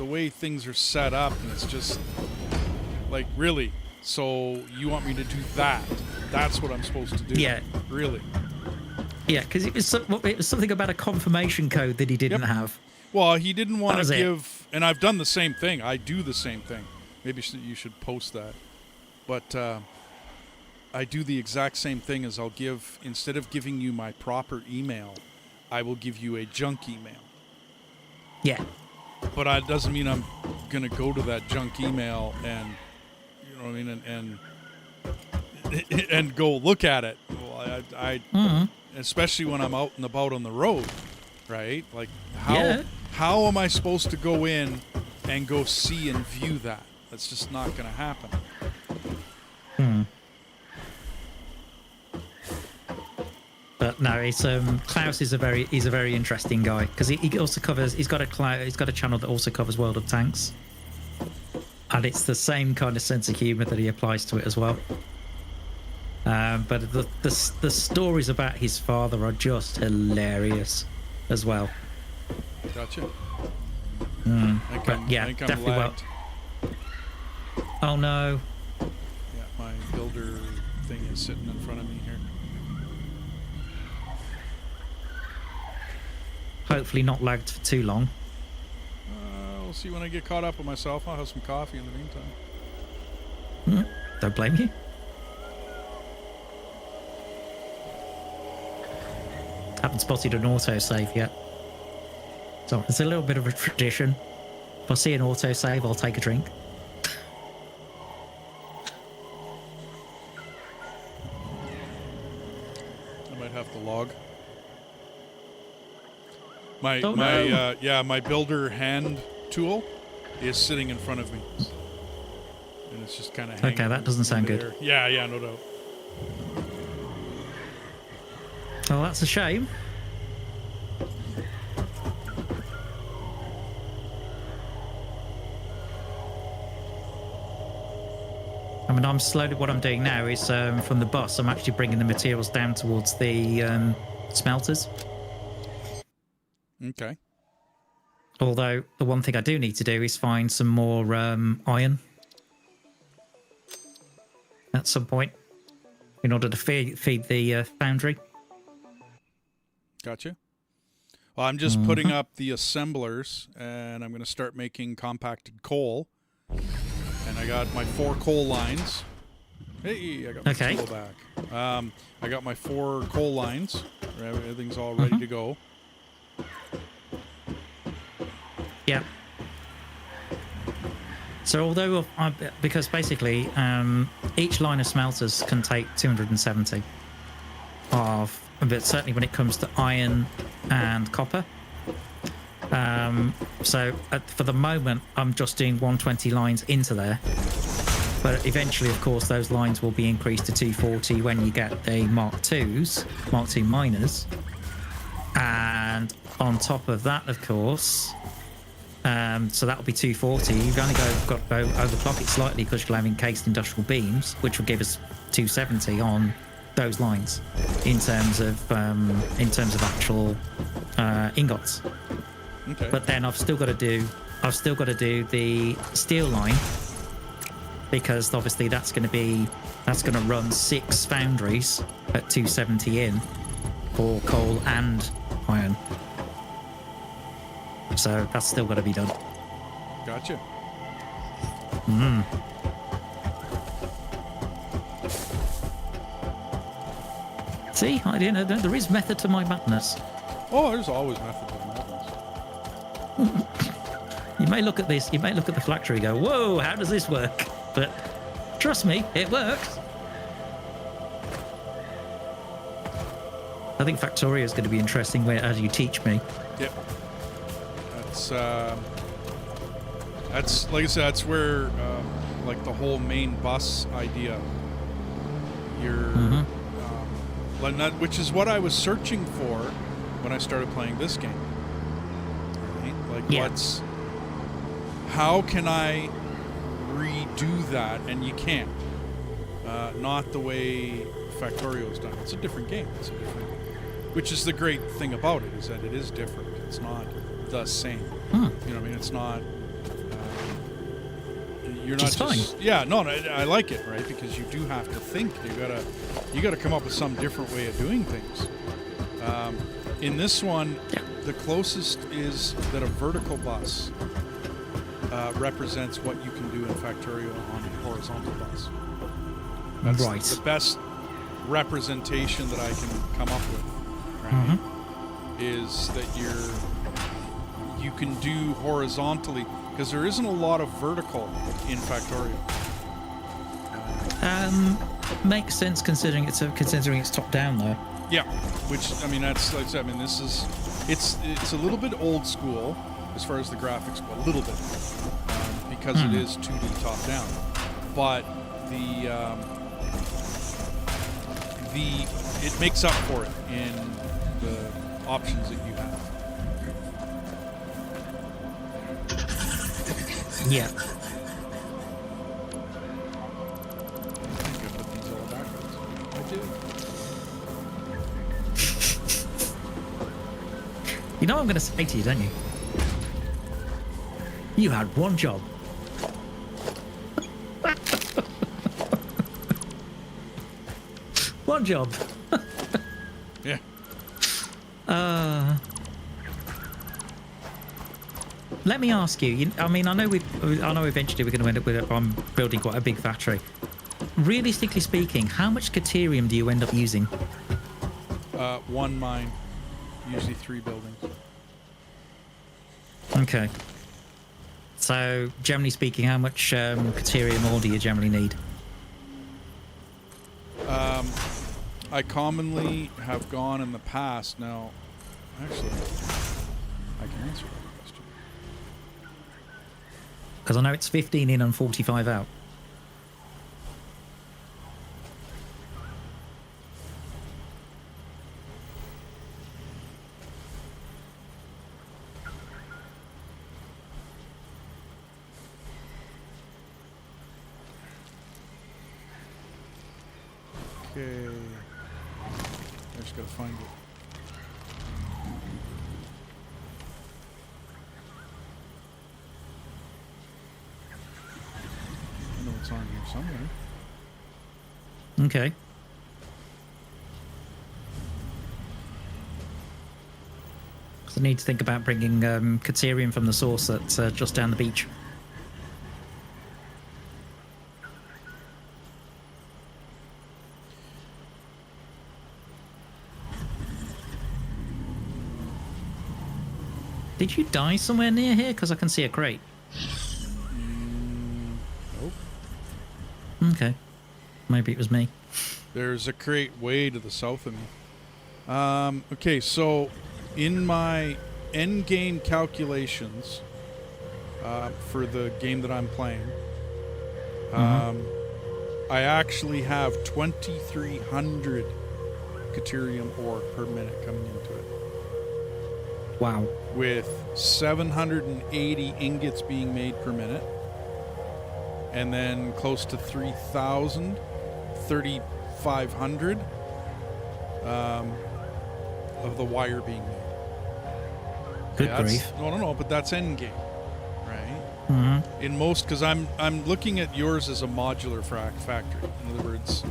way things are set up, and it's just like, really. So you want me to do that? That's what I'm supposed to do? Yeah. Really? Yeah, because it was something about a confirmation code that he didn't have. Well, he didn't want to give, it. and I've done the same thing. I do the same thing. Maybe you should post that. But I do the exact same thing as I'll give, instead of giving you my proper email, I will give you a junk email. Yeah. But it doesn't mean I'm going to go to that junk email and, you know what I mean, and go look at it. Well, I especially when I'm out and about on the road, right? Like, how am I supposed to go in and go see and view that? That's just not going to happen. But no, it's Klaus is a very interesting guy, because he also covers. He's got a channel that also covers World of Tanks. And it's the same kind of sense of humour that he applies to it as well. But the stories about his father are just hilarious as well. Gotcha. But yeah, I think I'm definitely lagged. Oh no. Yeah, my builder thing is sitting in front of me here. Hopefully not lagged for too long. We'll see when I get caught up with myself. I'll have some coffee in the meantime. Don't blame you. Haven't spotted an autosave yet. So it's a little bit of a tradition. If I see an autosave, I'll take a drink. I might have to log. My my builder hand tool is sitting in front of me, and it's just kind of hanging. Okay, that doesn't sound good. There. Yeah, no doubt. Well, that's a shame. I mean, what I'm doing now is from the bus, I'm actually bringing the materials down towards the smelters. Okay. Although the one thing I do need to do is find some more iron at some point in order to feed the foundry. Gotcha. Well, I'm just putting up the assemblers, and I'm going to start making compacted coal. And I got my 4 coal lines. Hey, I got my tool back. I got my 4 coal lines. Everything's all ready to go. Yeah. So although, because basically each line of smelters can take 270 of, but certainly when it comes to iron and copper. So for the moment, I'm just doing 120 lines into there. But eventually, of course, those lines will be increased to 240 when you get the Mark IIs, Mark II miners. And on top of that, of course, so that'll be 240. You've only got to overclock it slightly because you'll have encased industrial beams, which will give us 270 on those lines in terms of actual ingots. Okay. But then I've still got to do the steel line, because obviously that's going to run 6 foundries at 270 in for coal and iron. So that's still got to be done. Gotcha. See, there is method to my madness. Oh, there's always method to madness. You may look at this, you may look at the factory and go, whoa, how does this work? But trust me, it works. I think Factorio is going to be interesting as you teach me. Yep. That's like I said, that's where like the whole main bus idea. Which is what I was searching for when I started playing this game. Right? Like, how can I redo that? And you can't. Not the way Factorio's done. It's a different game. Which is the great thing about it, is that it is different. It's not the same. You know what I mean? It's not. You're not just fine. Yeah, no, I like it, right? Because you do have to think. You gotta come up with some different way of doing things. In this one, the closest is that a vertical bus represents what you can do in Factorio on a horizontal bus. That's right. The best representation that I can come up with, right? Is that you can do horizontally, because there isn't a lot of vertical in Factorio. Makes sense considering it's top down though. Yeah, which I mean that's like I said, I mean this is it's a little bit old school as far as the graphics go, a little bit because it is 2D top down, but it makes up for it in the options that you have. Yeah. You know what I'm going to say to you, don't you? You had one job. One job. Yeah. Let me ask you. I mean, I know eventually we're going to end up with building quite a big factory. Realistically speaking, how much Caterium do you end up using? One mine, usually 3 buildings. Okay. So, generally speaking, how much Caterium ore do you generally need? I commonly have gone in the past. Now, actually, I can answer that question. Because I know it's 15 in and 45 out. Okay. I just gotta find it. I know it's on here somewhere. Okay. So I need to think about bringing Caterium from the source that's just down the beach. Did you die somewhere near here? Because I can see a crate. Nope. Okay. Maybe it was me. There's a crate way to the south of me. Okay, so in my end game calculations for the game that I'm playing, I actually have 2,300 Caterium ore per minute coming into it. Wow. With 780 ingots being made per minute, and then close to 3,000, 3,500 of the wire being made. Good grief. No, but that's end game, right? Mm-hmm. In most, because I'm looking at yours as a modular factory. In other words,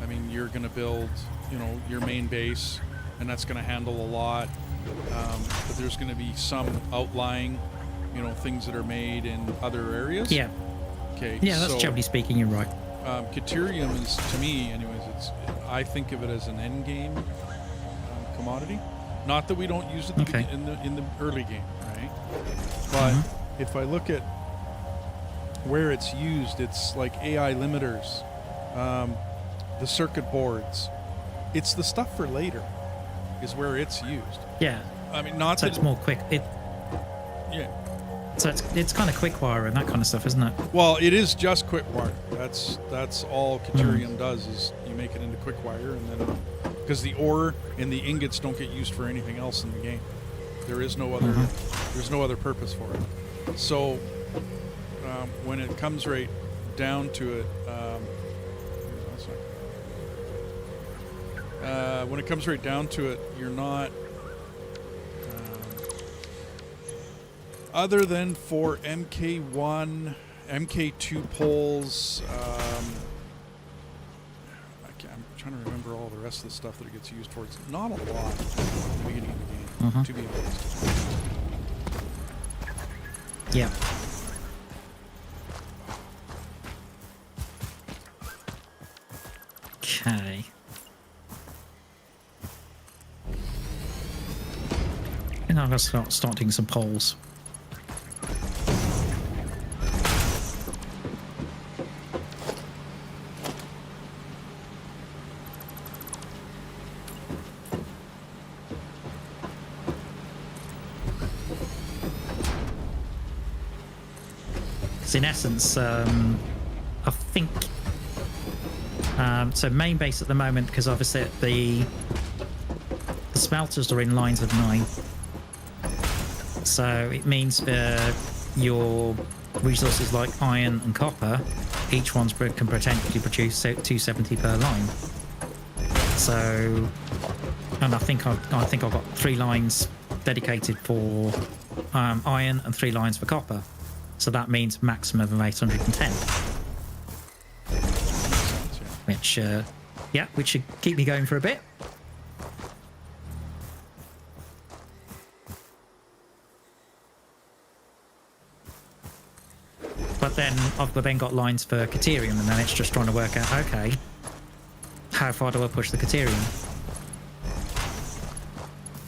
I mean, you're going to build, your main base, and that's going to handle a lot. But there's going to be some outlying, things that are made in other areas. Yeah. Okay. Yeah, that's generally speaking, you're right. Caterium is, to me, anyways, I think of it as an end game commodity. Not that we don't use it in the early game, right? But if I look at where it's used, it's like AI limiters, the circuit boards. It's the stuff for later is where it's used. Yeah. I mean, not so that it's more quick. Yeah. So it's kind of quick wire and that kind of stuff, isn't it? Well, it is just quick wire. That's all Caterium does is you make it into quick wire, and then because the ore and the ingots don't get used for anything else in the game, there is no other there's no other purpose for it. So when it comes right down to it, when it comes right down to it, you're not. Other than for MK1, MK2 poles, I'm trying to remember all the rest of the stuff that it gets used for. It's not a lot at the beginning of the game, to be honest. Yeah. Okay. And I'm going to start doing some polls. In essence, I think so main base at the moment, because obviously the smelters are in lines of 9, so it means your resources like iron and copper, each one can potentially produce 270 per line. So, and I think I've got 3 lines dedicated for iron and 3 lines for copper. So that means maximum of 810. Which, which should keep me going for a bit. But then I've then got lines for Caterium, and then it's just trying to work out, okay, how far do I push the Caterium?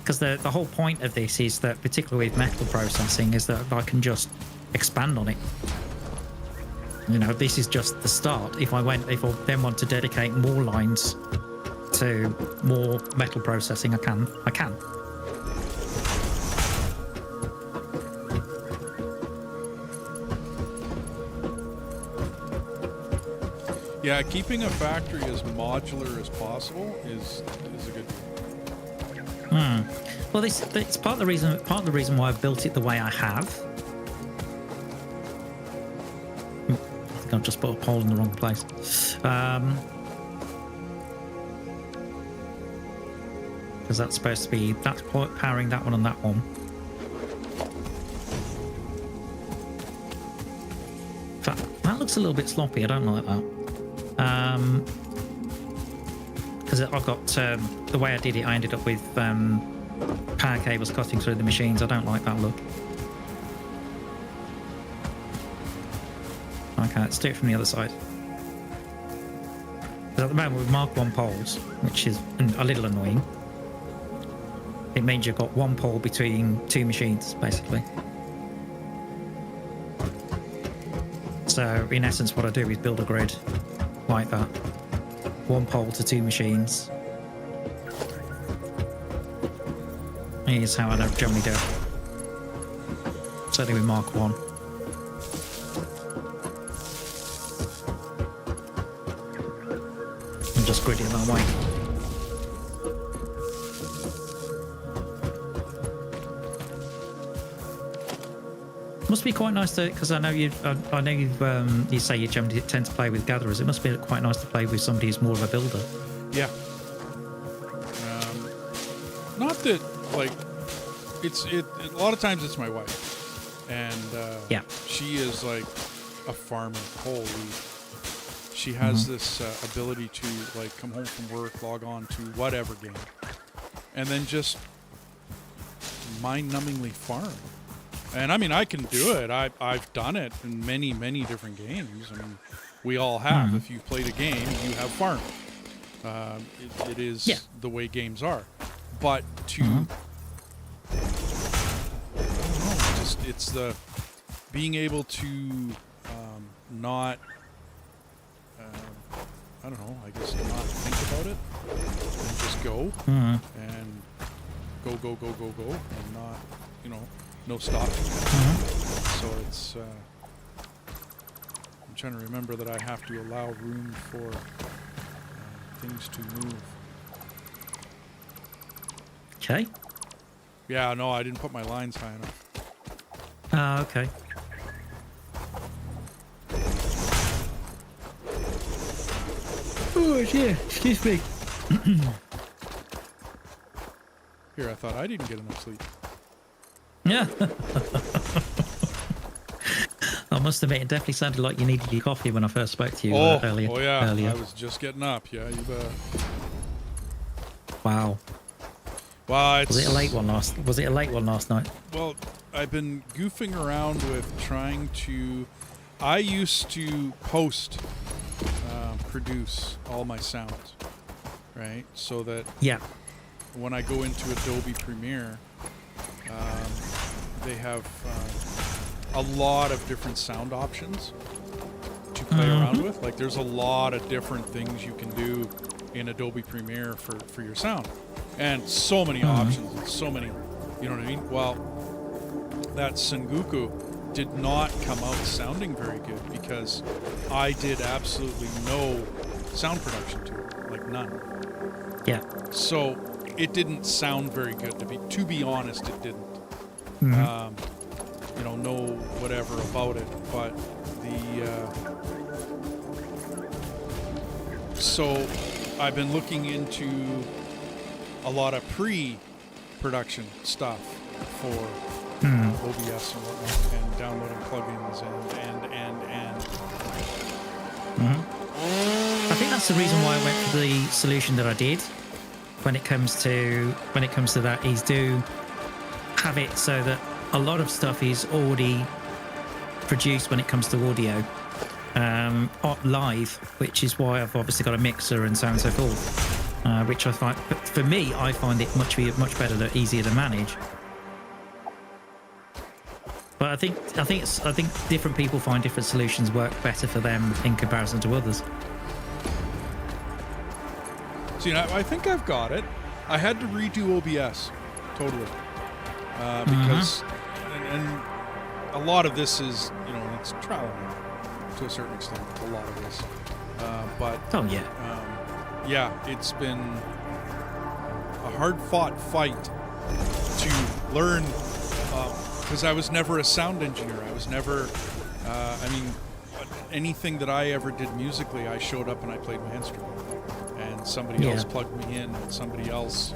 Because the whole point of this is that, particularly with metal processing, is that I can just expand on it. You know, this is just the start. If I then want to dedicate more lines to more metal processing, I can. Yeah, keeping a factory as modular as possible is a good deal. Well, it's part of the reason why I've built it the way I have. I think I've just put a pole in the wrong place. Because that's supposed to be powering that one and that one. In fact, that looks a little bit sloppy. I don't like that. Because I've got the way I did it, I ended up with power cables cutting through the machines. I don't like that look. Okay, let's do it from the other side. Because at the moment with Mark 1 poles, which is a little annoying, it means you've got 1 pole between 2 machines, basically. So in essence, what I do is build a grid like that. 1 pole to 2 machines. Here's how I don't generally do it. Certainly with Mark 1. And just grid it that way. Must be quite nice to, because I know you say you generally tend to play with gatherers. It must be quite nice to play with somebody who's more of a builder. Yeah. Not that, like, a lot of times it's my wife, and she is like a farmer. Holy, she has this ability to like come home from work, log on to whatever game, and then just mind-numbingly farm. And I mean, I can do it. I've done it in many, many different games. I mean, we all have. If you've played a game, you have farmed. It is the way games are. But to, I don't know, it's the being able to not, I don't know, I guess not think about it and just go and go, and not, no stopping. So it's, I'm trying to remember that I have to allow room for things to move. Okay. Yeah, no, I didn't put my lines high enough. Okay. Oh, yeah. Excuse me. Here, I thought I didn't get enough sleep. Yeah. I must admit, it definitely sounded like you needed your coffee when I first spoke to you earlier. Oh, yeah. Earlier. I was just getting up. Yeah, you bet. Wow. Well, Was it a late one last night? Well, I've been goofing around with trying to. I used to produce all my sounds, right? So that when I go into Adobe Premiere, they have a lot of different sound options to play around with. Like, there's a lot of different things you can do in Adobe Premiere for your sound. And so many options and so many, you know what I mean? Well, that Sengoku did not come out sounding very good because I did absolutely no sound production to it, like none. Yeah. So it didn't sound very good. To be honest, it didn't. Know whatever about it, but so I've been looking into a lot of pre-production stuff for OBS and whatnot, and downloading plugins and. I think that's the reason why I went for the solution that I did. When it comes to that, is do have it so that a lot of stuff is already produced when it comes to audio live, which is why I've obviously got a mixer and so on and so forth. Which I find, but for me, I find it much better, easier to manage. But I think different people find different solutions work better for them in comparison to others. See, I think I've got it. I had to redo OBS totally because, and a lot of this is, it's trial and error to a certain extent. A lot of this, but yeah, it's been a hard-fought fight to learn. Because I was never a sound engineer. I was never, anything that I ever did musically, I showed up and I played my instrument. And somebody else plugged me in, and somebody else,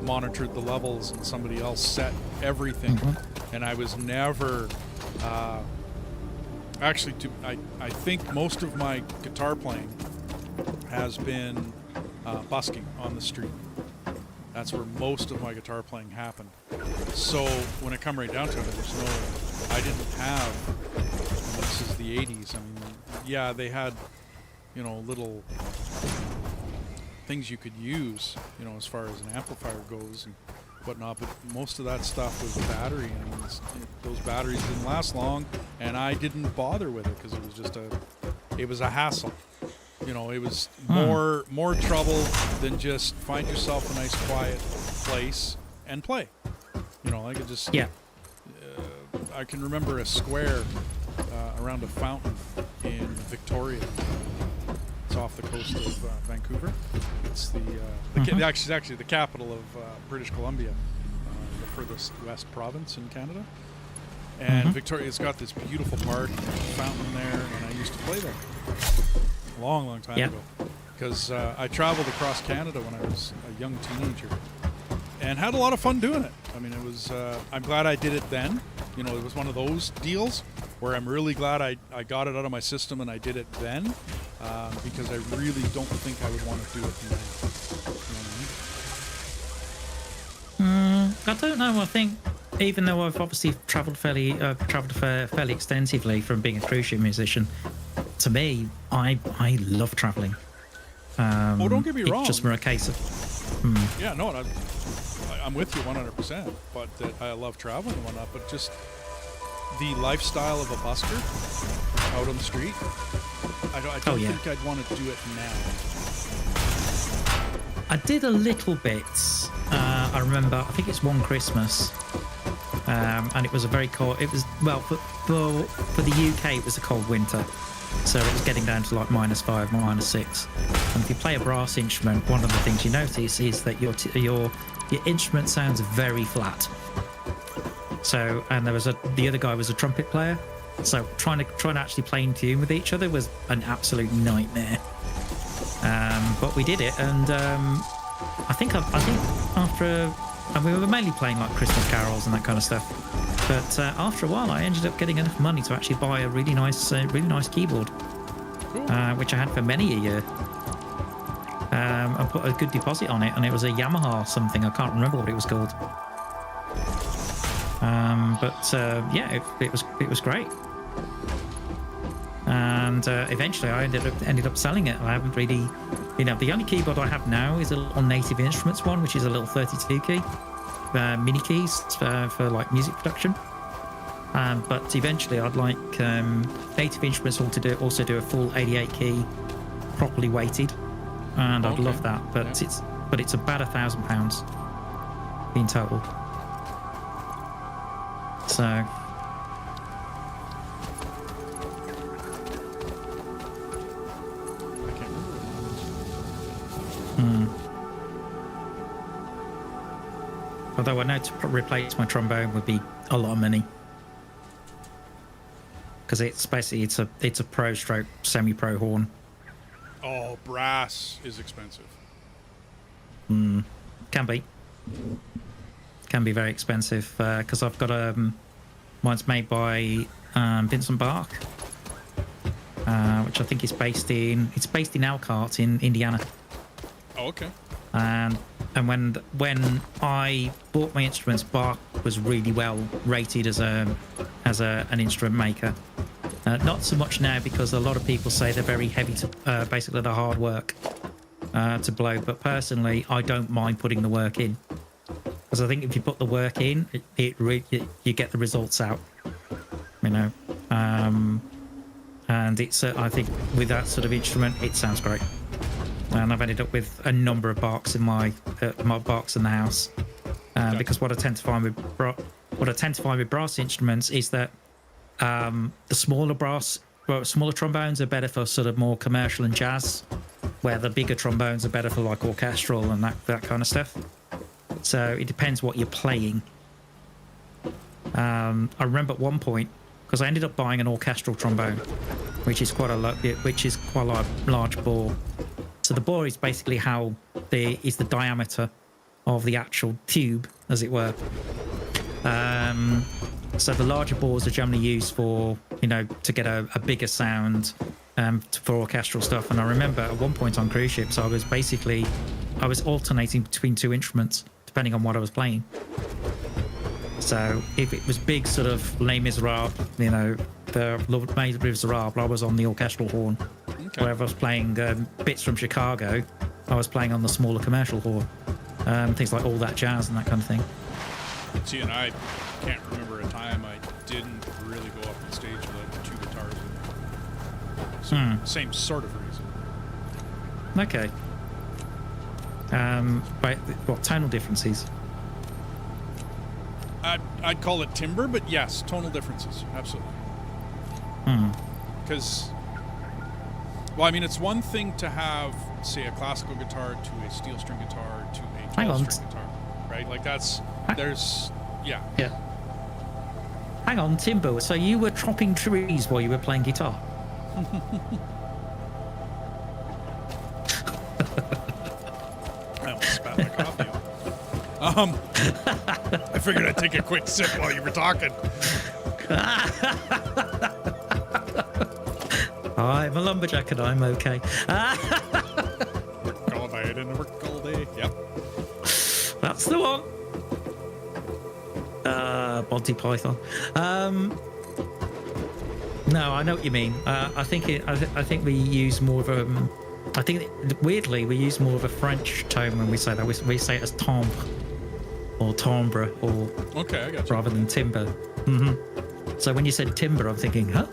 monitored the levels, and somebody else set everything. And I was never, I think most of my guitar playing has been busking on the street. That's where most of my guitar playing happened. So when it come right down to it, I didn't have, and this is the 80s, they had, little things you could use, as far as an amplifier goes and whatnot, but most of that stuff was battery, and those batteries didn't last long, and I didn't bother with it because it was just it was a hassle. It was more trouble than just find yourself a nice quiet place and play. I could just I can remember a square around a fountain in Victoria. It's off the coast of Vancouver. It's actually the capital of British Columbia, the furthest west province in Canada. And Victoria's got this beautiful park, and there's a fountain there, and I used to play there. Long time ago, because I traveled across Canada when I was a young teenager and had a lot of fun doing it. It was I'm glad I did it then. It was one of those deals where I'm really glad I got it out of my system and I did it then, because I really don't think I would want to do it now. I don't know. I think even though I've obviously travelled fairly extensively from being a cruise ship musician, to me, I love travelling. Don't get me wrong. It's just more a case of... Yeah, no, I'm with you 100%, but I love traveling and whatnot, but just the lifestyle of a busker out on the street, I don't think I'd want to do it now. I did a little bit. I remember, I think it's one Christmas, and it was a very cold... It was, well, for the UK, it was a cold winter. So it was getting down to like -5, -6. And if you play a brass instrument, one of the things you notice is that your instrument sounds very flat. So, and the other guy was a trumpet player. So trying to actually play in tune with each other was an absolute nightmare. But we did it, and I think after, and we were mainly playing like Christmas carols and that kind of stuff. But after a while, I ended up getting enough money to actually buy a really nice keyboard, which I had for many a year. I put a good deposit on it, and it was a Yamaha something. I can't remember what it was called. It was great. And eventually, I ended up selling it. I haven't really, the only keyboard I have now is a little Native Instruments one, which is a little 32 key. Mini keys for like music production, but eventually I'd like Native Instruments also do a full 88 key, properly weighted, and I'd love that. But it's about £1,000 in total. So. Although I know to replace my trombone would be a lot of money, because it's basically it's a pro stroke semi-pro horn. Oh, brass is expensive. Can be very expensive because I've got mine's made by Vincent Bark, which I think is based in Elkhart in Indiana. Oh, okay. And when I bought my instruments, Bark was really well rated as an instrument maker. Not so much now because a lot of people say they're very heavy to basically they're hard work to blow. But personally, I don't mind putting the work in because I think if you put the work in, you get the results out. You know, and it's I think with that sort of instrument, it sounds great. And I've ended up with a number of Barks in my Barks in the house because what I tend to find with brass instruments is that the smaller trombones are better for sort of more commercial and jazz, where the bigger trombones are better for like orchestral and that kind of stuff. So it depends what you're playing. I remember at one point because I ended up buying an orchestral trombone, which is quite a large bore. So the bore is basically the diameter of the actual tube, as it were. So the larger bores are generally used for, to get a bigger sound for orchestral stuff. And I remember at one point on cruise ships, I was alternating between two instruments depending on what I was playing. So if it was big sort of Les Miserables, the Les Miserables, I was on the orchestral horn. Okay. Wherever I was playing bits from Chicago, I was playing on the smaller commercial horn. Things like All That Jazz and that kind of thing. See, and I can't remember a time I didn't really go up on stage with two guitars. So same sort of reason. Okay. But what tonal differences? I'd call it timbre, but yes, tonal differences, absolutely. Because, it's one thing to have, say, a classical guitar to a steel string guitar to a 12-string guitar, right? Like yeah. Hang on, Timbo. So you were chopping trees while you were playing guitar? I almost spat my coffee out. I figured I'd take a quick sip while you were talking. I'm a lumberjack and I'm okay. Work all night and work all day. Yep. That's the one. Monty Python. No, I know what you mean. I think we use more of a. I think weirdly we use more of a French tone when we say that. We say it as timbre or timbre or okay, I got you. Rather than timbre. Mm-hmm. So when you said timbre, I'm thinking, huh?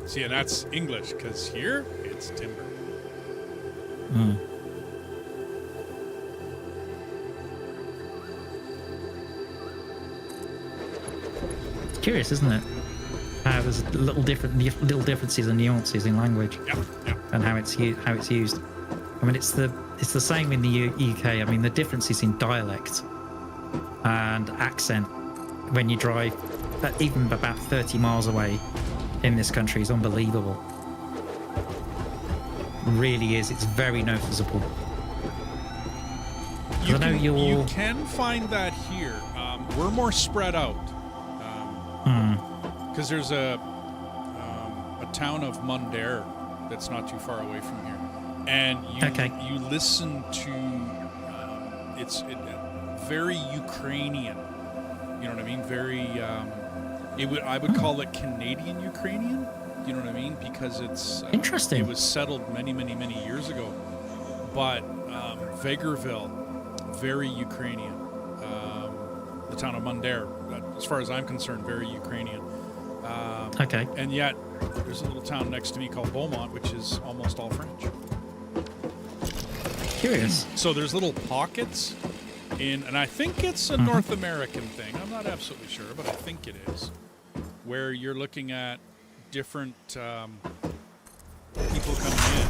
See, and that's English because here it's timbre. Curious, isn't it? How there's little differences and nuances in language, and how it's used. It's the same in the UK. The differences in dialect and accent when you drive, even about 30 miles away in this country, is unbelievable. It really is. It's very noticeable. You can find that here. We're more spread out. Because there's a town of Mundare that's not too far away from here, and you listen to it's very Ukrainian. You know what I mean? Very I would call it Canadian Ukrainian. You know what I mean? Because it's interesting. It was settled many years ago, but Vegreville, very Ukrainian. The town of Mundare, as far as I'm concerned, very Ukrainian. And yet, there's a little town next to me called Beaumont, which is almost all French. Curious. So there's little pockets and I think it's a North American thing. I'm not absolutely sure, but I think it is, where you're looking at different people coming in.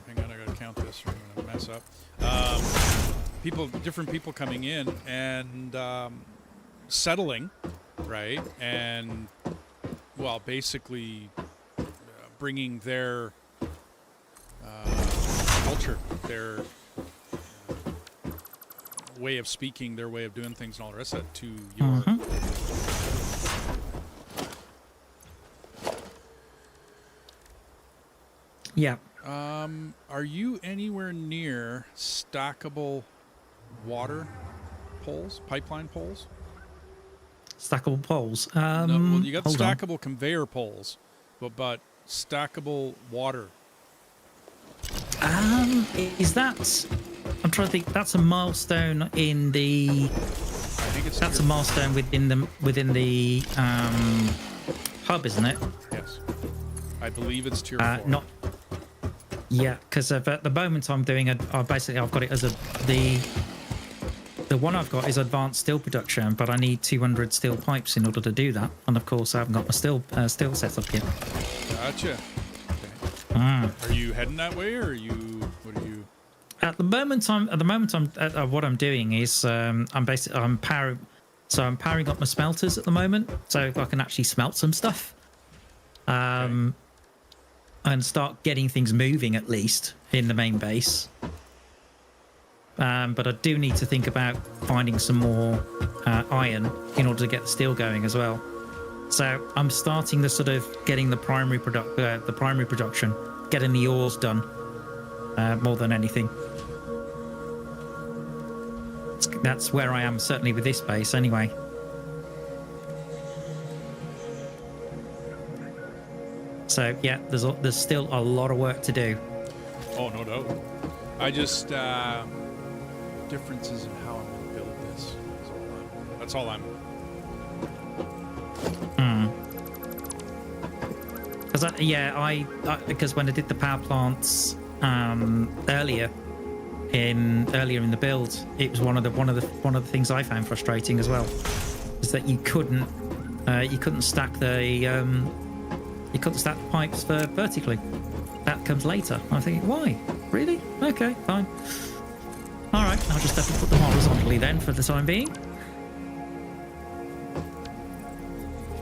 Hang on, I gotta count this or I'm gonna mess up. Different people coming in and settling, right? And basically bringing their culture, their way of speaking, their way of doing things, and all the rest of it to your. Yeah. Are you anywhere near stackable water poles, pipeline poles? Stackable poles. No, well, you got hold on. stackable conveyor poles, but stackable water. Is that? I'm trying to think. That's a milestone in the. I think it's. That's a milestone within the hub, isn't it? Yes. I believe it's tier 4. Not. Yeah, because at the moment I'm doing basically I've got it as the one I've got is advanced steel production, but I need 200 steel pipes in order to do that, and of course I haven't got my steel set up yet. Gotcha. Okay. Are you heading that way, or what are you? At the moment what I'm doing is I'm powering up my smelters at the moment, so I can actually smelt some stuff. Okay. And start getting things moving at least in the main base. But I do need to think about finding some more iron in order to get the steel going as well. So I'm starting the sort of getting the primary production, getting the ores done more than anything. That's where I am certainly with this base anyway. So yeah, there's still a lot of work to do. Oh, no doubt. I just differences in how I'm going to build this. That's all I'm. Because when I did the power plants earlier in the build, it was one of the things I found frustrating as well, is that you couldn't stack the pipes vertically. That comes later. I'm thinking, why? Really? Okay, fine. All right, I'll just have to put them horizontally then for the time being.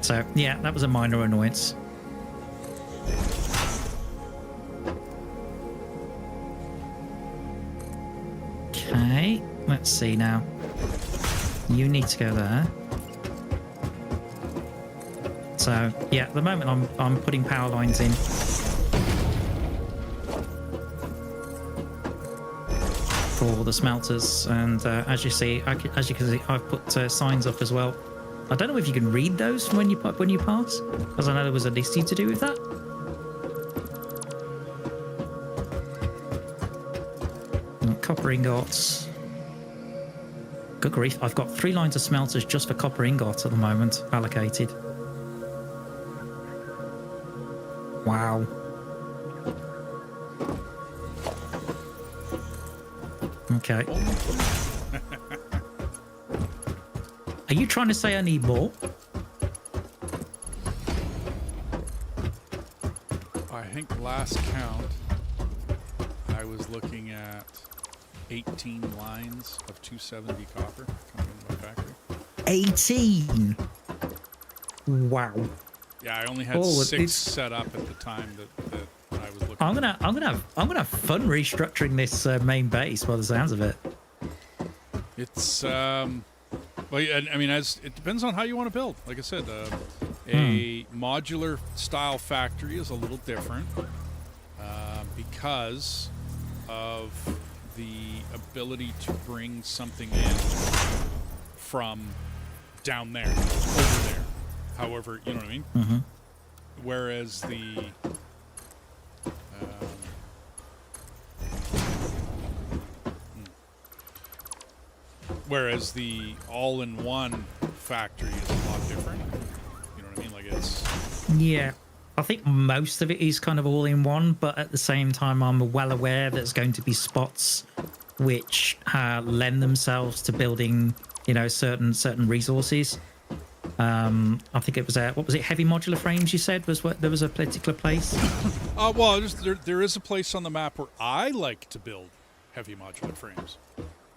So yeah, that was a minor annoyance. Okay, let's see now. You need to go there. So yeah, at the moment I'm putting power lines in for the smelters, and as you can see, I've put signs up as well. I don't know if you can read those when you pass, because I know there was an issue to do with that. And copper ingots. Good grief! I've got 3 lines of smelters just for copper ingots at the moment allocated. Wow. Okay. Are you trying to say I need more? I think last count, I was looking at 18 lines of 270 copper coming into my factory. 18. Wow. Yeah, I only had 6 set up at the time that I was looking. I'm gonna have fun restructuring this main base by the sounds of it. It's well, I mean, it depends on how you want to build. Like I said, a modular style factory is a little different because of the ability to bring something in from down there, over there. However, you know what I mean? Mm-hmm. Whereas the all-in-one factory is a lot different. You know what I mean? Like it's... Yeah. I think most of it is kind of all-in-one, but at the same time, I'm well aware there's going to be spots which lend themselves to building, certain resources. I think it was what was it? Heavy modular frames. You said there was a particular place. Well, there is a place on the map where I like to build heavy modular frames.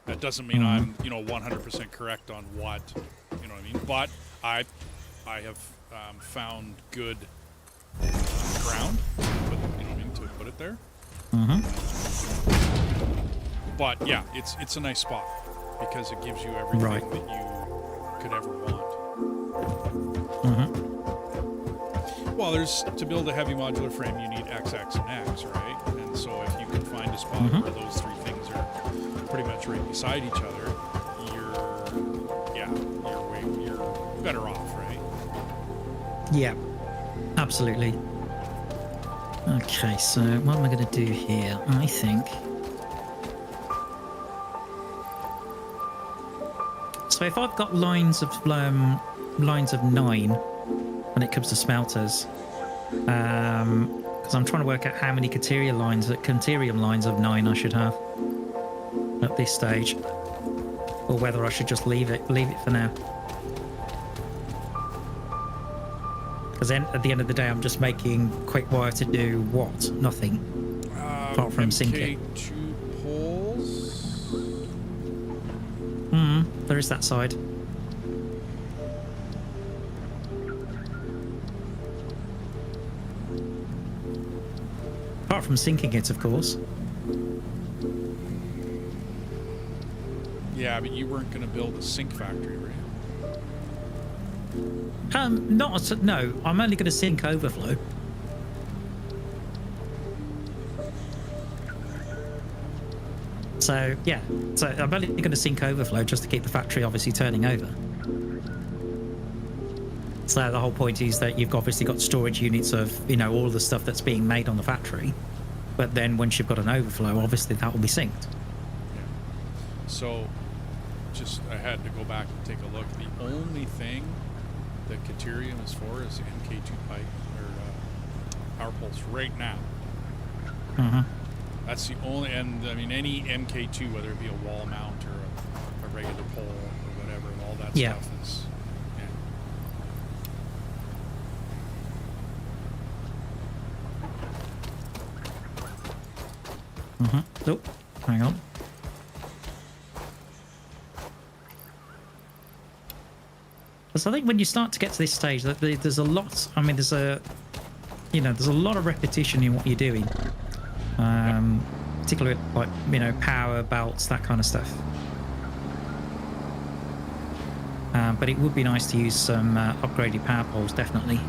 That doesn't mean I'm 100% correct on what, you know what I mean. But I have found good ground, to put it there. Mm-hmm. But yeah, it's a nice spot because it gives you everything Right. that you could ever want. Mm-hmm. Well, to build a heavy modular frame, you need X, X, and X, right? And so if you can find a spot Mm-hmm. where those three things are pretty much right beside each other, you're better off, right? Yeah, absolutely. Okay, so what am I going to do here? I think. So if I've got lines of 9 when it comes to smelters, because I'm trying to work out how many Caterium lines of 9 I should have at this stage, or whether I should just leave it for now. Because then at the end of the day, I'm just making quick wire to do what? Nothing. Apart from sinking. MK2 poles. There is that side. Apart from sinking it, of course. Yeah, but you weren't going to build a sink factory, right? No, I'm only going to sink overflow. So, yeah. So I'm only going to sink overflow just to keep the factory obviously turning over. So the whole point is that you've obviously got storage units of, all the stuff that's being made on the factory. But then once you've got an overflow, obviously that will be synced. Yeah. So, I had to go back and take a look. The only thing that Caterium is for is MK2 pipe or power poles right now. Mm-hmm. That's the only, and I mean any MK2, whether it be a wall mount or a regular pole or whatever, all that stuff is. Yeah. Mm-hmm. Oh, hang on. So I think when you start to get to this stage, there's a lot. I mean, there's a lot of repetition in what you're doing. Particularly like power belts, that kind of stuff. But it would be nice to use some upgraded power poles, definitely.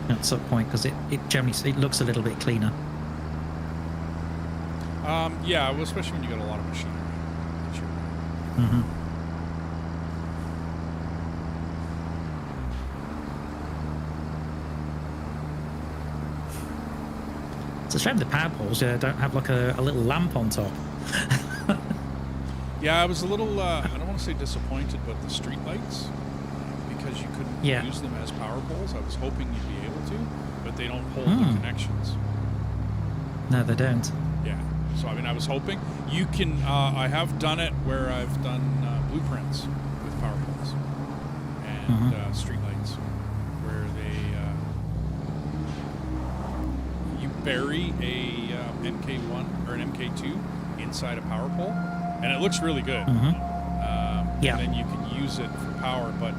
At some point, because it generally looks a little bit cleaner. Yeah, well, especially when you got a lot of machinery. Mm-hmm. It's a shame the power poles don't have like a little lamp on top. Yeah, I was a little, I don't want to say disappointed, but the street lights, because you couldn't use them as power poles. I was hoping you'd be able to, but they don't hold the connections. No, they don't. Yeah. So, I mean, I was hoping. You can, I have done it where I've done blueprints with power poles and street lights where you bury a MK1 or an MK2 inside a power pole, and it looks really good. And then you can use it for power, but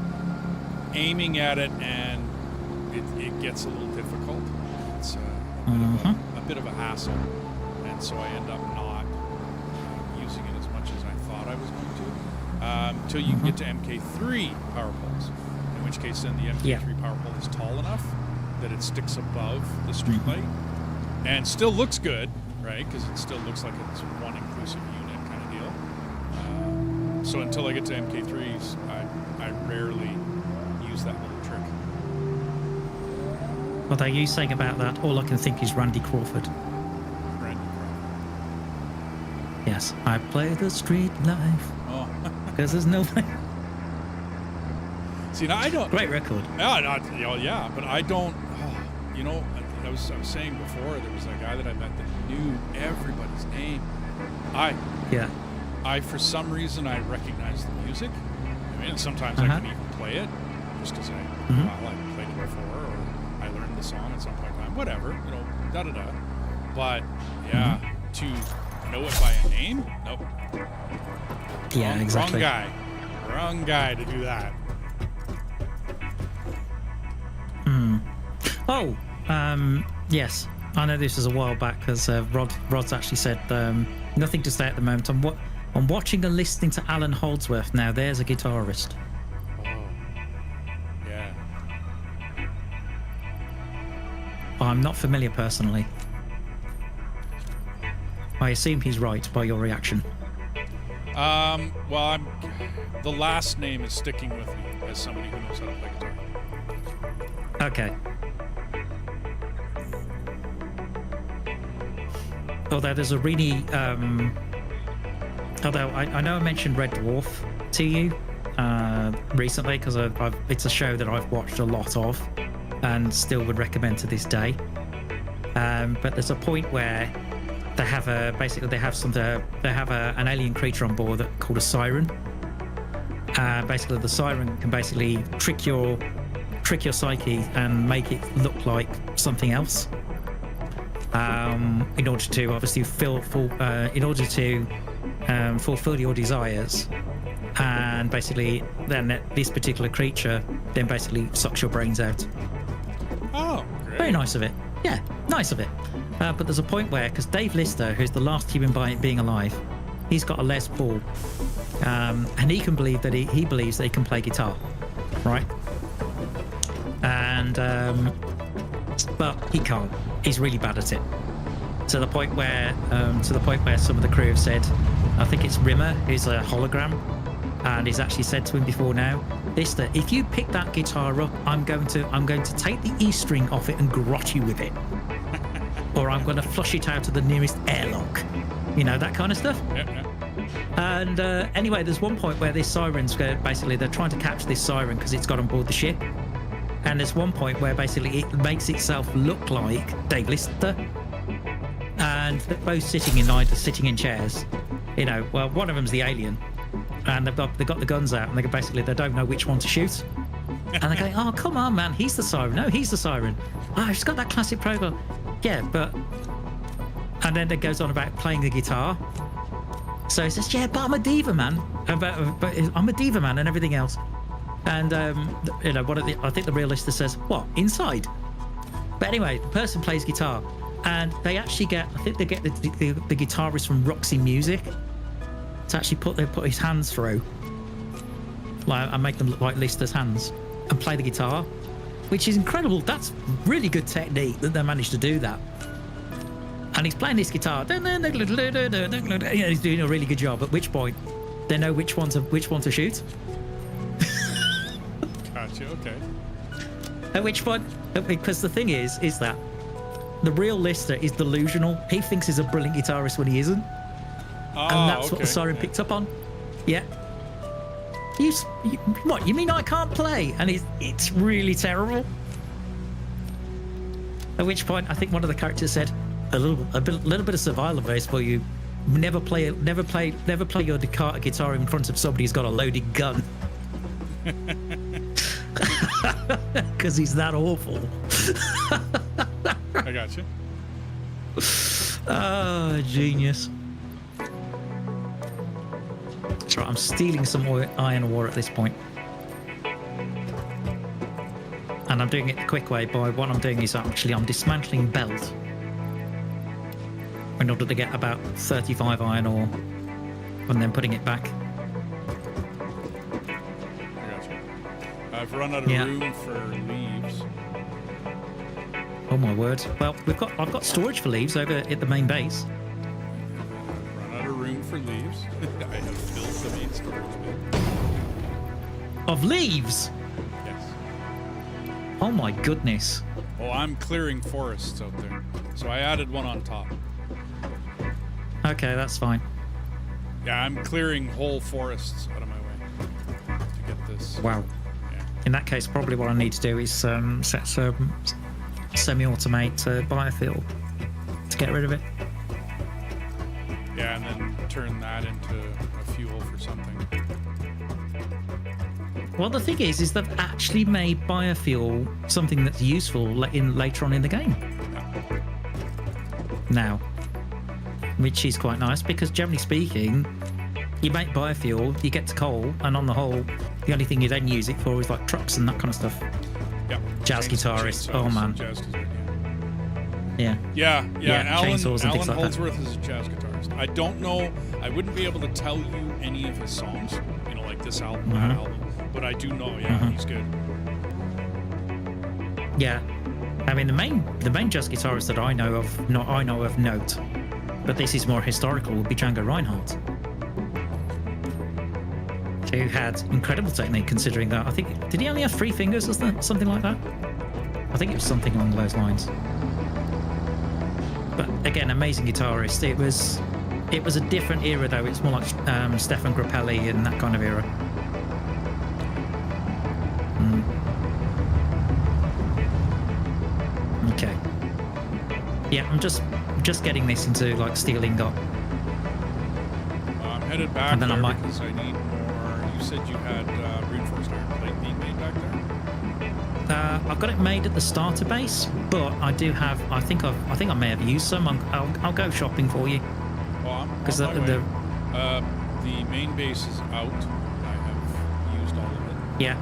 aiming at it and it gets a little difficult. It's a bit of a hassle. And so I end up not using it as much as I thought I was going to, until you get to MK3 power poles, in which case then the MK3 power pole is tall enough that it sticks above the street light and still looks good, right? Because it still looks like it's one inclusive unit kind of deal. So until I get to MK3s, I rarely use that little trick. What are you saying about that? All I can think is Randy Crawford. Yes, I play the street life. Oh, because there's no way. See, now I don't. Great record. Yeah, but I don't. I was saying before, there was a guy that I met that knew everybody's name. I for some reason I recognize the music. I mean, sometimes I can even play it just because I played it before, or I learned the song at some point in time. Whatever, da-da-da. But to know it by a name? Nope. Yeah, exactly. Wrong guy. Wrong guy to do that. Oh, yes. I know this was a while back because Rod's actually said nothing to say at the moment. I'm watching and listening to Alan Holdsworth now. There's a guitarist. Oh, yeah. I'm not familiar personally. I assume he's right by your reaction. Well, the last name is sticking with me as somebody who knows how to play guitar. Okay. Although there's a really, although I know I mentioned Red Dwarf to you recently because it's a show that I've watched a lot of and still would recommend to this day. But there's a point where they have an alien creature on board called a siren. Basically, the siren can basically trick your psyche and make it look like something else. In order to obviously fulfill your desires, and basically then this particular creature then basically sucks your brains out. Oh, great. Very nice of it. Yeah, nice of it. But there's a point where, because Dave Lister, who's the last human being alive, he's got a Les Paul, and he believes that he can play guitar, right? And but he can't. He's really bad at it. To the point where some of the crew have said, I think it's Rimmer, who's a hologram, and he's actually said to him before now, Lister, if you pick that guitar up, I'm going to take the E string off it and garrote you with it, or I'm going to flush it out of the nearest airlock. You know, that kind of stuff. Yep. And anyway, there's one point where this siren's basically they're trying to capture this siren because it's got on board the ship. And there's one point where basically it makes itself look like Dave Lister, and they're both sitting in chairs. You know, well, one of them's the alien, and they've got the guns out, and they don't know which one to shoot. And they're going, "Oh, come on, man, he's the siren. No, he's the siren. Oh, he's got that classic program. Yeah, but." And then it goes on about playing the guitar. So he says, "Yeah, but I'm a diva man. But I'm a diva man and everything else." And you know, I think the real Lister says, "What, inside?" But anyway, the person plays guitar, and they actually get the guitarist from Roxy Music to actually put his hands through, like, and make them look like Lister's hands, and play the guitar, which is incredible. That's really good technique that they managed to do that. And he's playing this guitar, you know, he's doing a really good job. At which point, they know which one to shoot. Gotcha. Okay. At which point, because the thing is that the real Lister is delusional. He thinks he's a brilliant guitarist when he isn't, and that's what the siren picked up on. Yeah. What? You mean I can't play? And it's really terrible. At which point, I think one of the characters said, a little bit of survival advice for you: never play your guitar in front of somebody who's got a loaded gun. Because he's that awful. I got you. Oh, genius. That's right, I'm stealing some more iron ore at this point. And I'm doing it the quick way by what I'm doing is I'm dismantling belt in order to get about 35 iron ore and then putting it back. I've run out of room for leaves. Oh my word! Well, I've got storage for leaves over at the main base. Run out of room for leaves. I have filled the main storage bin. Of leaves? Yes. Oh my goodness! Well, I'm clearing forests out there, so I added one on top. Okay, that's fine. Yeah, I'm clearing whole forests out of my way to get this. Wow. In that case, probably what I need to do is set some semi-automate biofuel to get rid of it. Yeah, and then turn that into a fuel for something. Well, the thing is they've actually made biofuel something that's useful later on in the game. Yeah. Now, which is quite nice because generally speaking, you make biofuel, you get to coal, and on the whole, the only thing you then use it for is like trucks and that kind of stuff. Yeah. Jazz guitarist. Oh man. Jazz guitarist, Yeah. Alan chainsaws and things like that. Holdsworth is a jazz guitarist. I don't know. I wouldn't be able to tell you any of his songs. You know, like this album, that album. But I do know. Yeah, he's good. Yeah. I mean, the main jazz guitarist that I know of note, but this is more historical, would be Django Reinhardt, who had incredible technique considering that. I think, did he only have 3 fingers or something like that? I think it was something along those lines. But again, amazing guitarist. It was a different era though. It's more like Stefan Grappelli and that kind of era. Okay. Yeah, I'm just getting this into like steel ingot. I'm headed back And then there I might- because I need more. You said you had reinforced iron plate being made back there. I've got it made at the starter base, but I do have. I think I may have used some. I'll go shopping for you. Well, I'm Because on my way. the The main base is out. I have used all of it. yeah.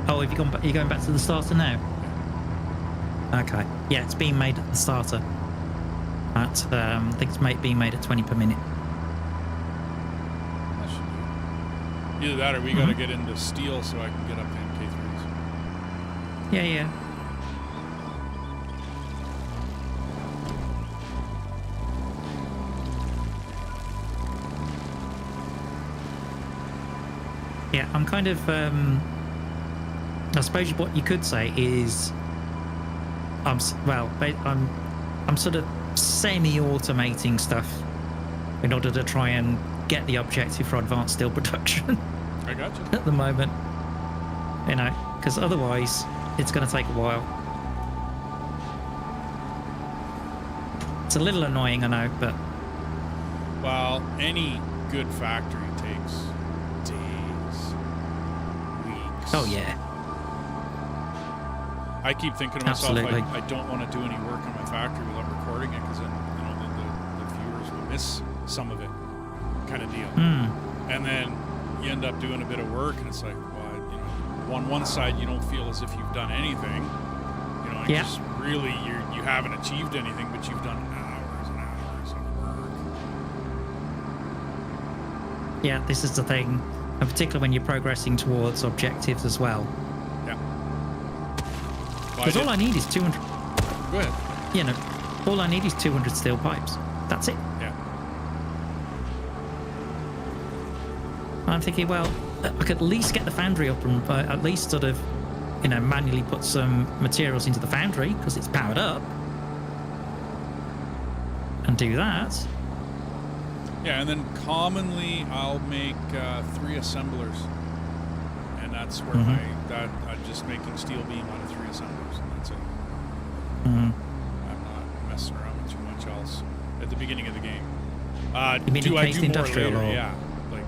Oh, have you gone? Are you going back to the starter now? Okay. Yeah, it's being made at the starter. At I think it's being made at 20 per minute. That should do. Either that or we got to get into steel so I can get up to MK3s. Yeah. Yeah, I'm kind of. I suppose what you could say is, I'm sort of semi-automating stuff in order to try and get the objective for advanced steel production I got you. at the moment. You know, because otherwise it's going to take a while. It's a little annoying, I know, but Well, any good factory takes days, weeks. oh yeah, I keep thinking to myself, Absolutely. I don't want to do any work on my factory without recording it because then the viewers will miss some of it, kind of deal. And then you end up doing a bit of work, and it's like, well, on one side you don't feel as if you've done anything, and Yeah. just really you haven't achieved anything, but you've done hours and hours of work. yeah. This is the thing, and particularly when you're progressing towards objectives as well. Yeah. Because all I need is 200. Go ahead. You know, all I need is 200 steel pipes. That's it. Yeah. I'm thinking, well, I could at least get the foundry up and at least sort of, manually put some materials into the foundry because it's powered up, and do that. Yeah, and then commonly I'll make 3 assemblers, and that's where I'm just making steel beam out of 3 assemblers, and that's it. I'm not messing around with too much else at the beginning of the game. You mean do I encased do more industrial later? or- Yeah, like,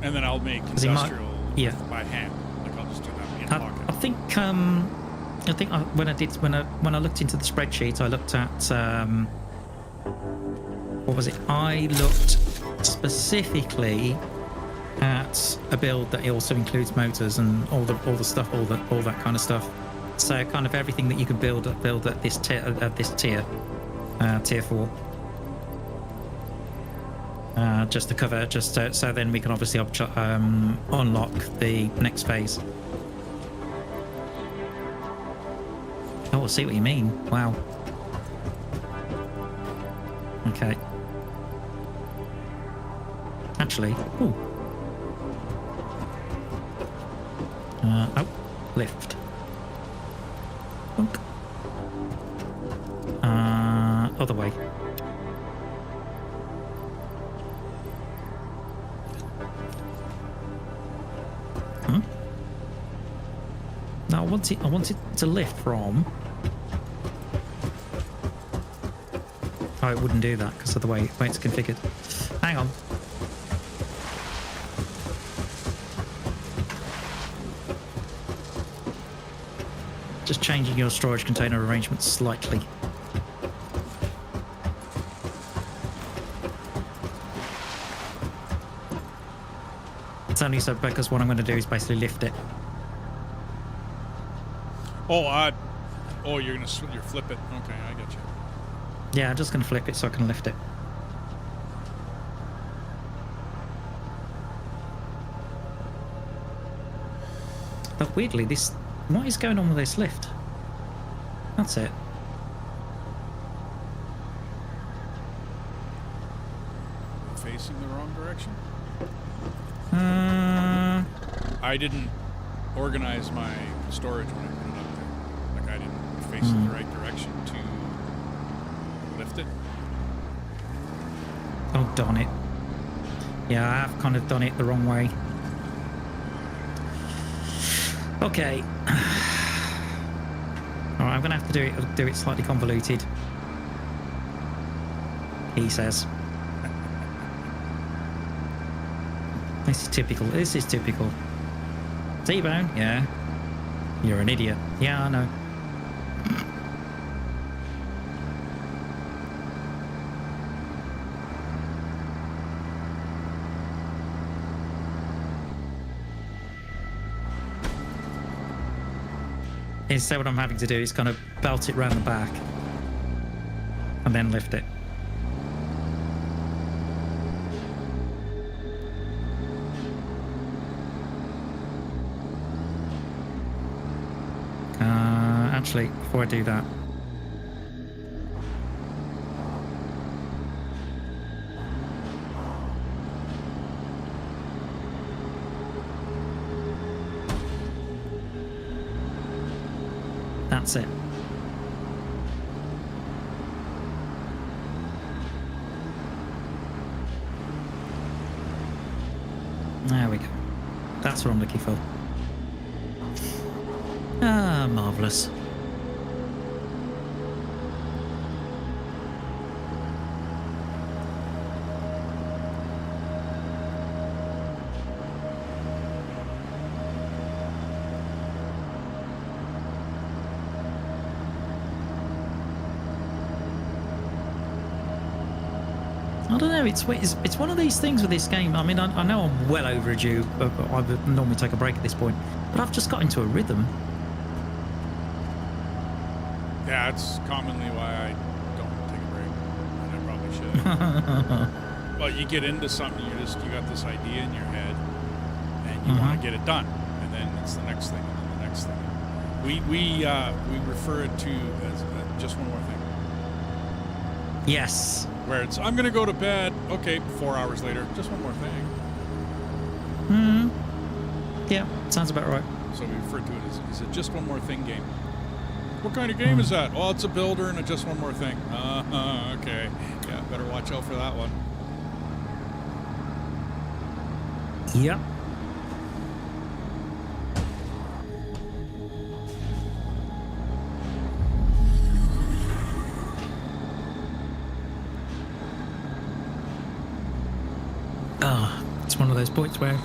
and then I'll make he might- industrial yeah. by hand. Like I'll just do that in I pocket. think when I looked into the spreadsheet, I looked at what was it? I looked specifically at a build that also includes motors and all the stuff, all that kind of stuff. So kind of everything that you could build at this tier 4. Just to cover, so then we can obviously unlock the next phase. Oh, I see what you mean. Wow. Okay. Actually, ooh. Oh, lift. Bonk. Other way. No, I want it to lift from. Oh, it wouldn't do that because of the way it's configured. Hang on. Just changing your storage container arrangement slightly. only so because what I'm going to do is basically lift it. Oh, you're gonna flip it. Okay, I got you. Yeah, I'm just going to flip it so I can lift it. But weirdly, what is going on with this lift? That's it. Facing the wrong direction? I I didn't organize my storage when I put it up there. Like I didn't face it the right direction to lift it. Oh, darn it. Yeah, I have kind of done it the wrong way. Okay. All right, I'm going to have to do it slightly convoluted. He says. This is typical. This is typical. Tbone, yeah. You're an idiot. Yeah, I know. Instead, what I'm having to do is kind of belt it round the back and then lift it. Actually, before I do that, that's it. There we go. That's what I'm looking for. Ah, marvellous. I don't know, it's one of these things with this game. I mean, I know I'm well overdue. I would normally take a break at this point, but I've just got into a rhythm. Yeah, it's commonly why I don't take a break, and I probably should. Well, you get into something, you got this idea in your head, and you want to get it done, and then it's the next thing, and then the next thing. We refer it to as just one more thing. Yes. Where it's, I'm going to go to bed. Okay, 4 hours later, just one more thing. Yeah, sounds about right. So we refer to it as a just one more thing game. What kind of game is that? Oh, it's a builder and a just one more thing. Okay. Yeah, better watch out for that one. Yep. It's one of those points where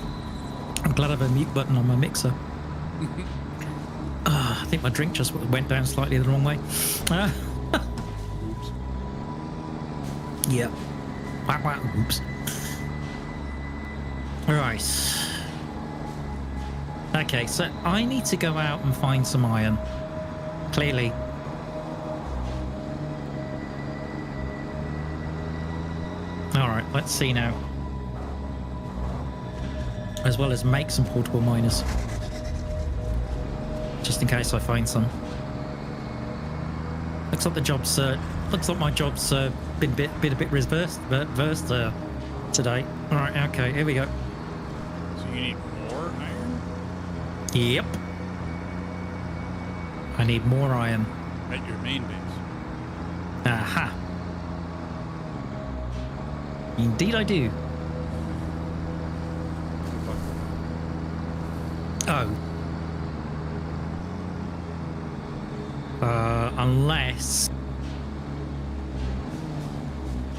I'm glad I have a mute button on my mixer. I think my drink just went down slightly the wrong way. Oops. Yeah. Oops. Right. Okay, so I need to go out and find some iron. Clearly. Alright, let's see now. As well as make some portable miners. Just in case I find some. Looks like the job's looks like my job's been a bit reversed today. Alright, okay, here we go. So you need more iron? Yep. I need more iron. At your main base. Aha. Indeed I do. Oh. Unless,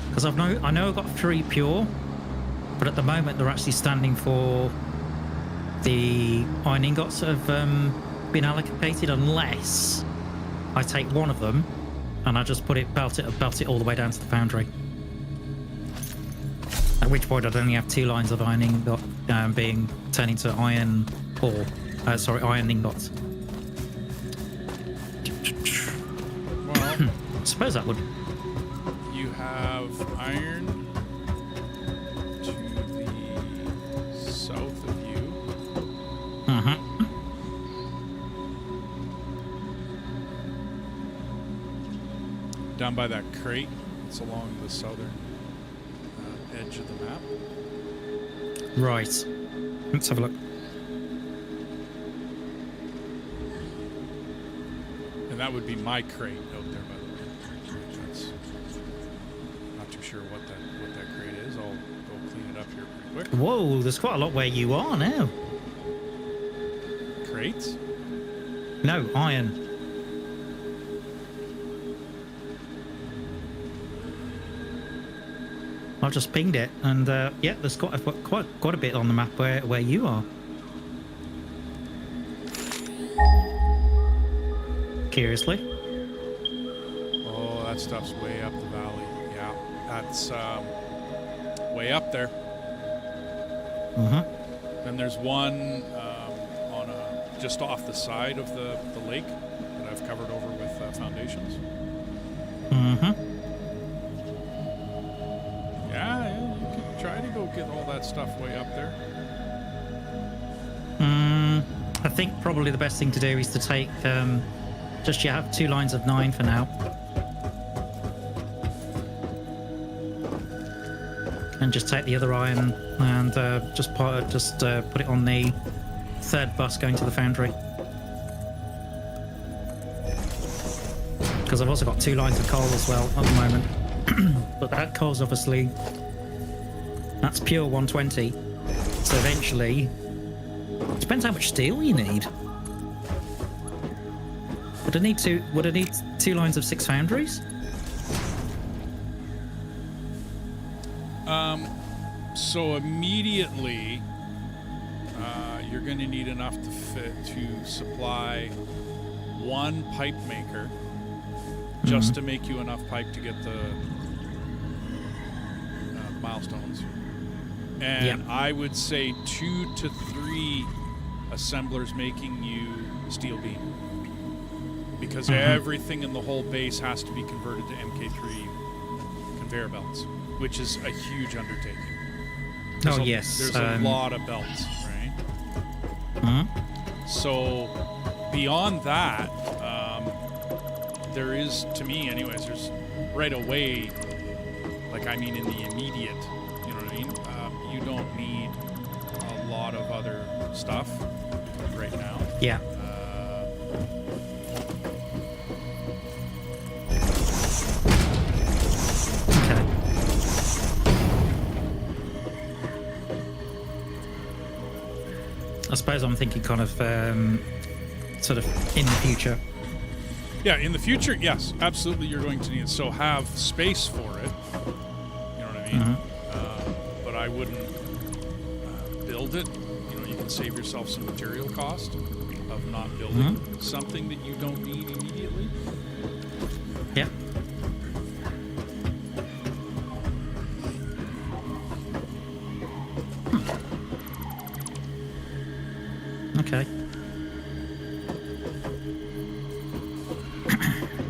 because I know I've got 3 pure, but at the moment they're actually standing for the iron ingots that have been allocated, unless I take one of them and I just belt it all the way down to the foundry. At which point I'd only have 2 lines of iron ingot being turn into iron ore. Sorry, iron ingots. Well, I suppose that would. you have iron to the south of you. Down by that crate. It's along the southern edge of the map. Right. Let's have a look. And that would be my crate out there, by the way. That's not too sure what that crate is. I'll go clean it up here pretty quick. Whoa, there's quite a lot where you are now. Crates? No, iron. I've just pinged it, and yeah, there's quite a bit on the map where you are. Curiously. Oh, that stuff's way up the valley. Yeah, that's way up there. And there's one on just off the side of the lake that I've covered over with foundations. Yeah, you could try to go get all that stuff way up there. I think probably the best thing to do is to take just you have 2 lines of 9 for now, and just take the other iron and just put it on the 3rd bus going to the foundry. Because I've also got 2 lines of coal as well at the moment. But that coal's obviously, that's pure 120. So eventually, depends how much steel you need. Would I need 2 lines of 6 foundries? So immediately, you're going to need enough to supply 1 pipe maker, just to make you enough pipe to get the milestones. And I would say 2 to 3 assemblers making you steel beam, because everything in the whole base has to be converted to MK3 conveyor belts, which is a huge undertaking. There's a lot of belts, right? So beyond that, there is, to me anyways, there's right away, like, I mean, in the immediate, you know what I mean? You don't need a lot of other stuff right now. Yeah. Okay. I suppose I'm thinking kind of sort of in the future. Yeah, in the future, yes, absolutely, you're going to need it. So have space for it. You know what I mean? But I wouldn't build it. You know, you can save yourself some material cost of not building something that you don't need immediately. Yeah. Okay.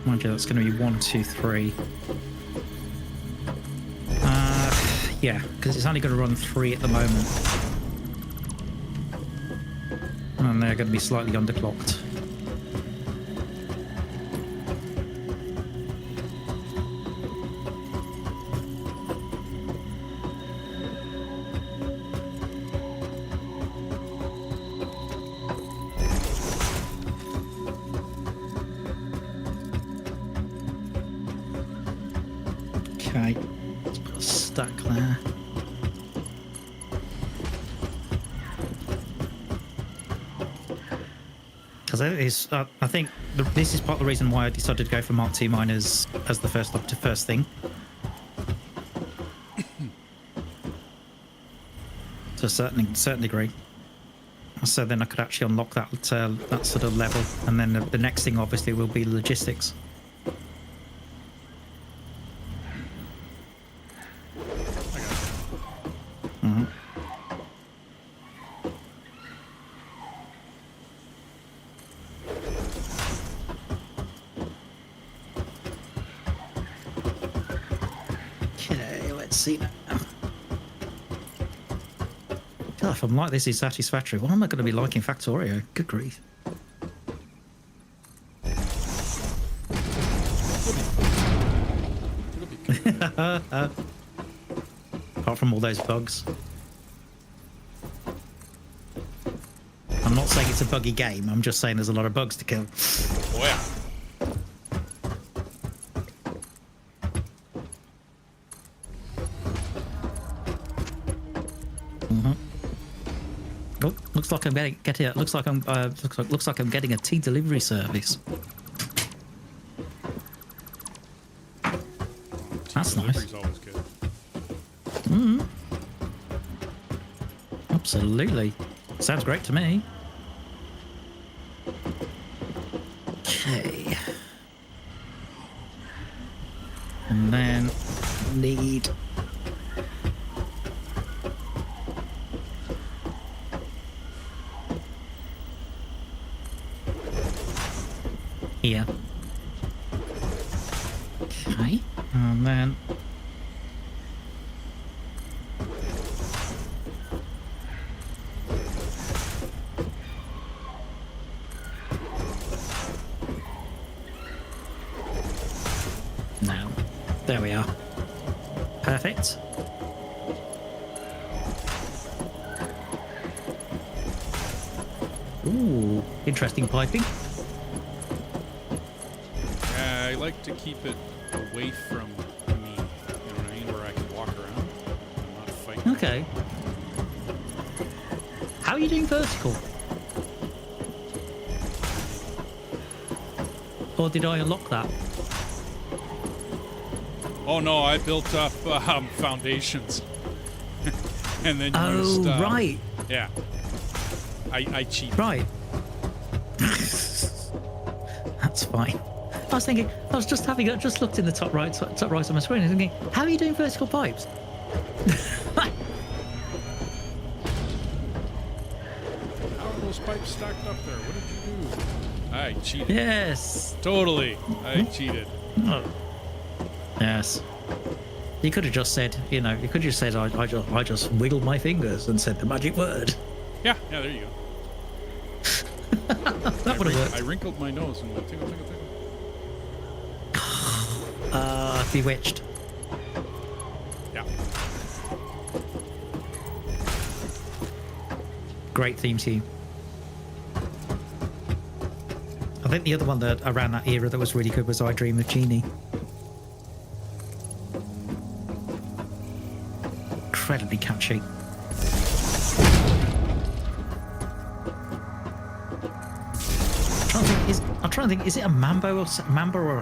Mind you, that's going to be 1, 2, 3. Yeah, because it's only going to run 3 at the moment. And they're going to be slightly underclocked. Okay, let's put a stack there. Because I think this is part of the reason why I decided to go for Mark II miners as the first thing. To a certain degree. So then I could actually unlock that sort of level, and then the next thing obviously will be logistics. casino. God, if I'm like this in Satisfactory, what am I going to be like in Factorio? Good grief. It'll be good. Apart from all those bugs. I'm not saying it's a buggy game, I'm just saying there's a lot of bugs to kill. Oh, yeah. Oh, looks like I'm getting. Looks like I'm getting a tea delivery service. That's nice. Delivery's always good. Absolutely. Sounds great to me. Okay. And then need. Here. Okay. And then. Now. There we are. Perfect. Ooh, interesting piping. I like to keep it away from me. You know what I mean? Where I can walk around. I'm not fighting. Okay. How are you doing vertical? Or did I unlock that? Oh no, I built up foundations. And then used... Oh, right. Yeah. I cheated. Right. That's fine. I was thinking, I was just looked in the top right on my screen and thinking, how are you doing vertical pipes? How are those pipes stacked up there? What did you do? I cheated. Yes. Totally. I cheated. Oh. Yes. You could have just said, you could have just said, I just wiggled my fingers and said the magic word. Yeah, there you go. That would have worked. I wrinkled my nose and went tickle, tickle, tickle. Bewitched. Yeah. Great theme tune. I think the other one that around that era that was really good was I Dream of Jeannie. Incredibly catchy. I'm trying to think, is it a mambo or a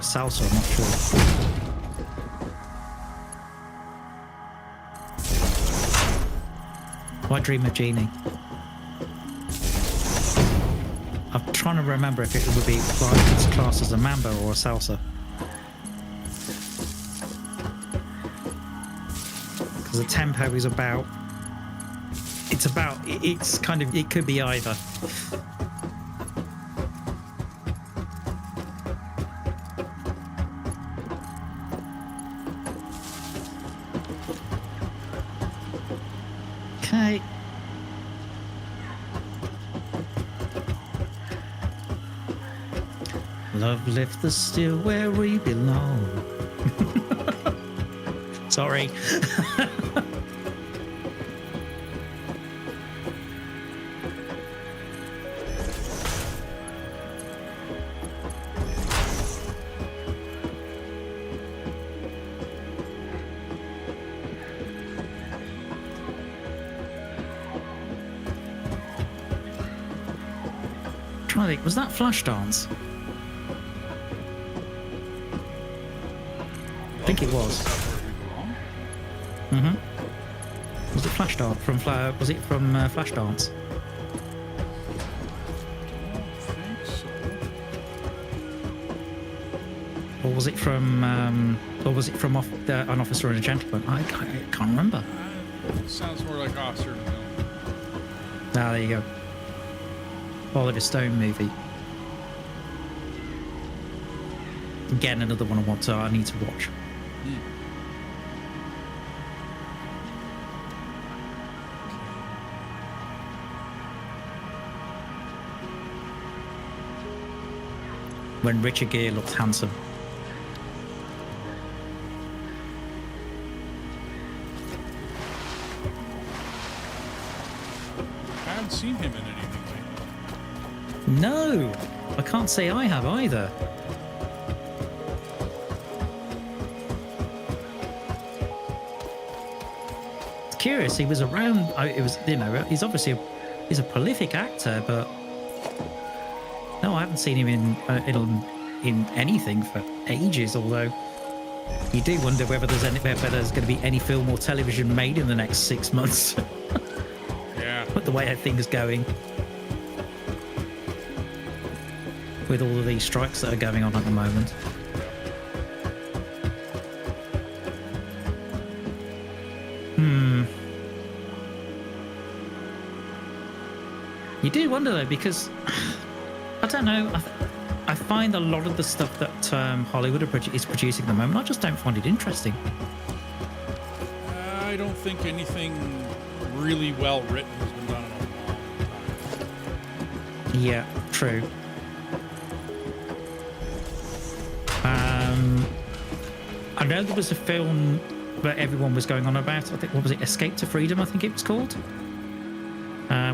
salsa? I'm not sure. I Dream of Jeannie. I'm trying to remember if it would be classed as a mambo or a salsa. Because the tempo is about... It could be either. Okay. Love left us still where we belong. Sorry. Trying to think, was that Flashdance? I think it was. Was it Flashdance from was it from Flashdance? I don't think so. Or was it from An Officer and a Gentleman? I can't remember. Sounds more like Officer and a Gentleman. Ah, there you go. Oliver Stone movie. Again, another one I need to watch. when Richard Gere looked handsome. I haven't seen him in anything lately. No, I can't say I have either. It's curious. He was around. It was, you know, he's obviously he's a prolific actor, but no, I haven't seen him in anything for ages. Although you do wonder whether there's going to be any film or television made in the next 6 months. Yeah. With the way things going, with all of these strikes that are going on at the moment. You do wonder though, because I don't know. I find a lot of the stuff that Hollywood is producing at the moment, I just don't find it interesting. I don't think anything really well written has been done in a long time. Yeah, true. I know there was a film that everyone was going on about. I think, what was it? Escape to Freedom, I think it was called.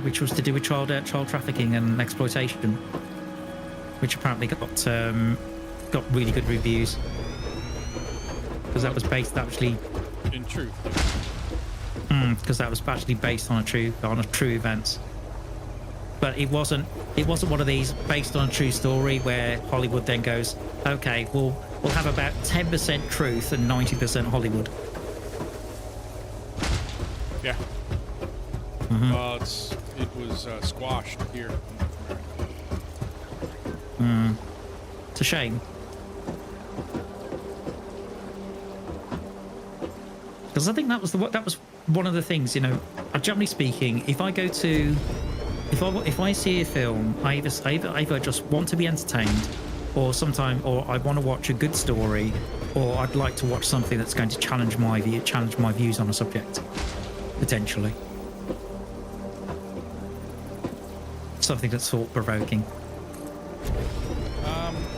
Which was to do with child trafficking and exploitation, which apparently got really good reviews because that was based actually In truth. because that was actually based on a true event. But it wasn't one of these based on a true story where Hollywood then goes, okay, we'll have about 10% truth and 90% Hollywood. Yeah. Mm-hmm. It was squashed here. It's a shame. Because I think that was one of the things, you know, generally speaking, if I see a film, I either just want to be entertained, or I want to watch a good story, or I'd like to watch something that's going to challenge my views on a subject, potentially. Something that's thought-provoking.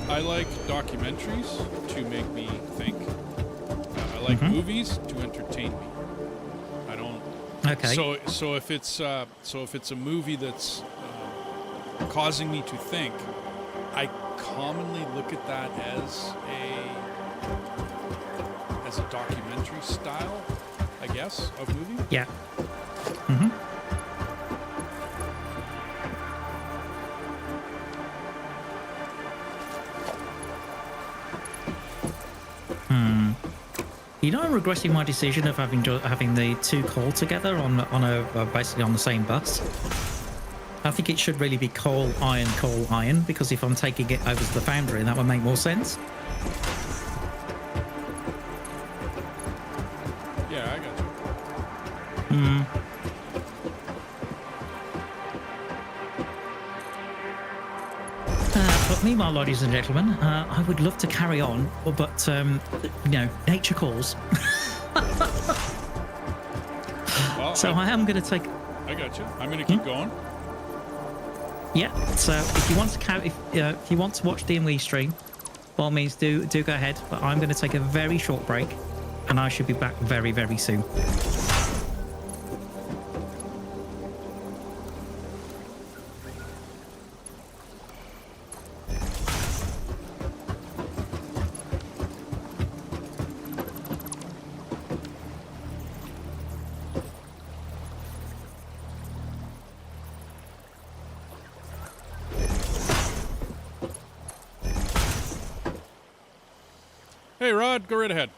I like documentaries to make me think. I like movies to entertain me. I don't. Okay. So if it's a movie that's causing me to think, I commonly look at that as a documentary style, I guess, of movie. Yeah. Mm-hmm. You know, I'm regretting my decision of having the two call together on basically on the same bus. I think it should really be coal iron, because if I'm taking it over to the foundry, that would make more sense. Yeah, I got you. But meanwhile, ladies and gentlemen, I would love to carry on, but you know, nature calls. Well, So I am going to take. I got you. I'm going to keep going. Yeah. So if you want to if you want to watch the MV stream, by all means do go ahead. But I'm going to take a very short break, and I should be back very, very soon. Hey, Rod, go right ahead.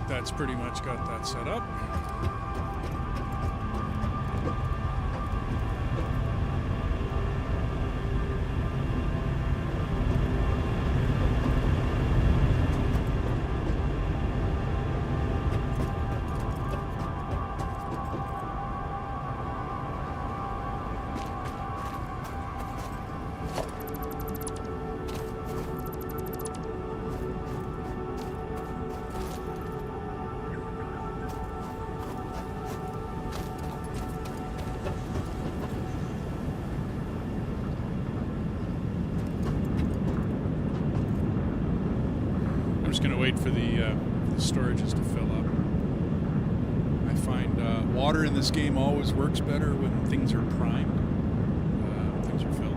think that's pretty much got that set up. I'm just going to wait for the storages to fill up. I find water in this game always works better when things are primed, things are filled.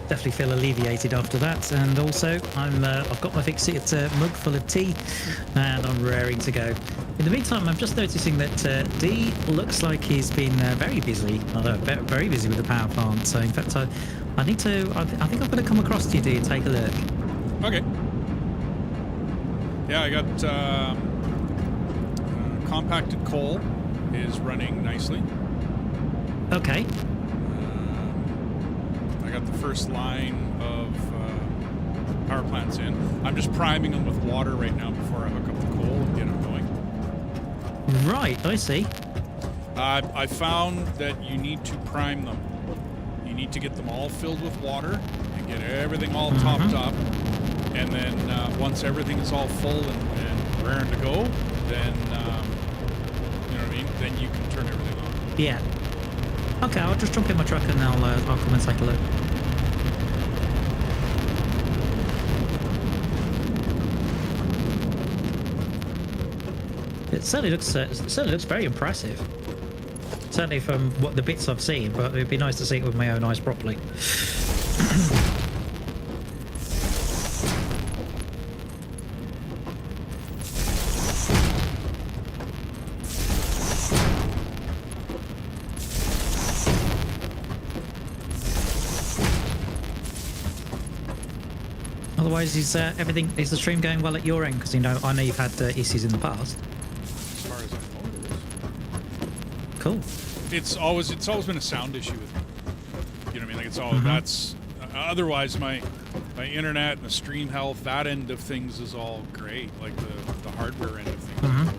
Definitely feel alleviated after that, and also I've got my fixed mug full of tea, and I'm raring to go. In the meantime, I'm just noticing that D looks like he's been very busy, very busy with the power plant. So in fact, I need to. I think I'm going to come across to you, D, and take a look. Okay. Yeah, I got compacted coal is running nicely. Okay. I got the first line of power plants in. I'm just priming them with water right now before I hook up the coal and get them going. Right, I see. I found that you need to prime them. You need to get them all filled with water and get everything all topped up. And then once everything is all full and raring to go, then, you know what I mean? Then you can turn everything on. Yeah. Okay, I'll just jump in my truck and I'll come and take a look. It certainly looks very impressive. Certainly from what the bits I've seen, but it'd be nice to see it with my own eyes properly. Otherwise, is the stream going well at your end? Because I know you've had issues in the past. As far as I know, it is. Cool. It's always been a sound issue with me. You know what I mean? Like it's all that's. Otherwise, my internet and the stream health, that end of things is all great. Like the hardware end of things. Is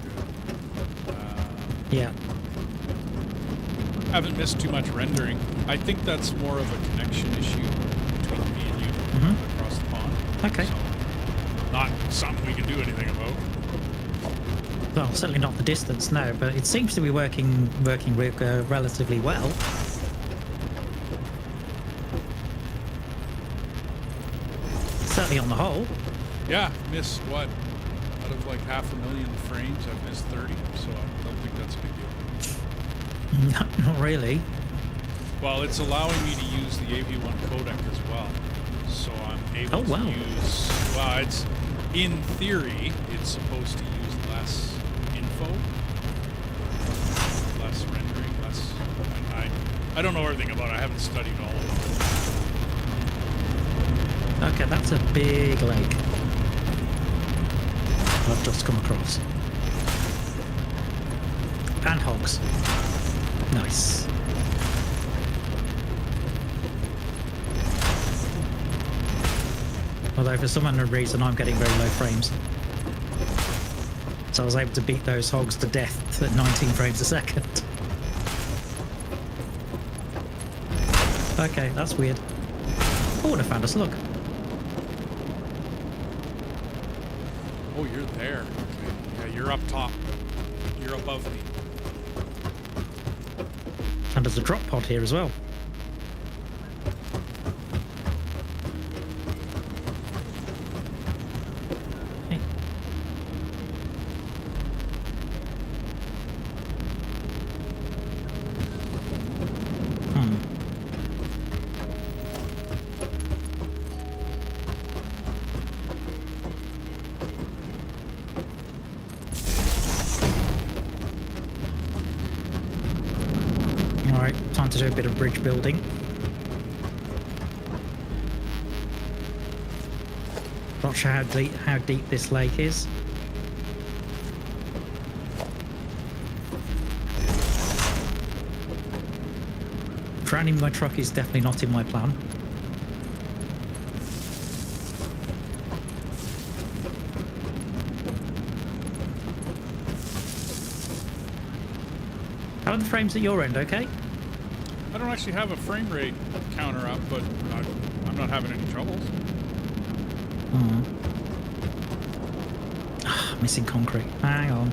good. Yeah. Haven't missed too much rendering. I think that's more of a connection issue between me and you across the pond. Okay. So, not something we can do anything about. Well, certainly not the distance, no, but it seems to be working relatively well. Certainly on the whole. Yeah, missed what? Out of like 500,000 frames, I've missed 30, so I don't think that's a big deal. Not really. Well, it's allowing me to use the AV1 codec as well, so I'm able to use. Well, it's in theory, it's supposed to use less info, less rendering, less. I don't know everything about it. I haven't studied all of it. Okay, that's a big lake I've just come across. And hogs. Nice. Although for some unknown reason I'm getting very low frames. So I was able to beat those hogs to death at 19 frames a second. Okay, that's weird. Oh, and I found us, look. Oh, you're there. Okay. Yeah, you're up top. You're above me. And there's a drop pod here as well. Hey. Alright, time to do a bit of bridge building. Not sure how deep this lake is. Drowning my truck is definitely not in my plan. How are the frames at your end, okay? I don't actually have a frame rate counter up, but I'm not having any troubles. Missing concrete. Hang on.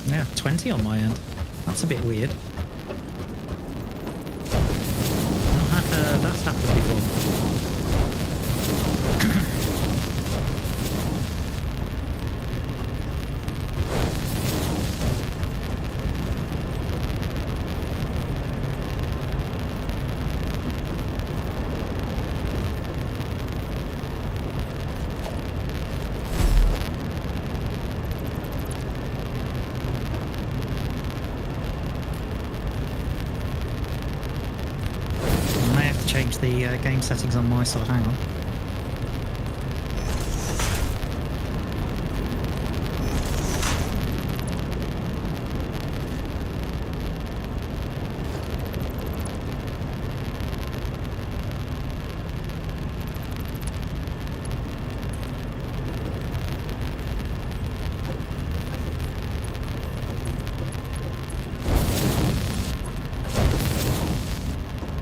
Yeah, 20 on my end. That's a bit weird. That's happened before. Change the game settings on my side. Hang on.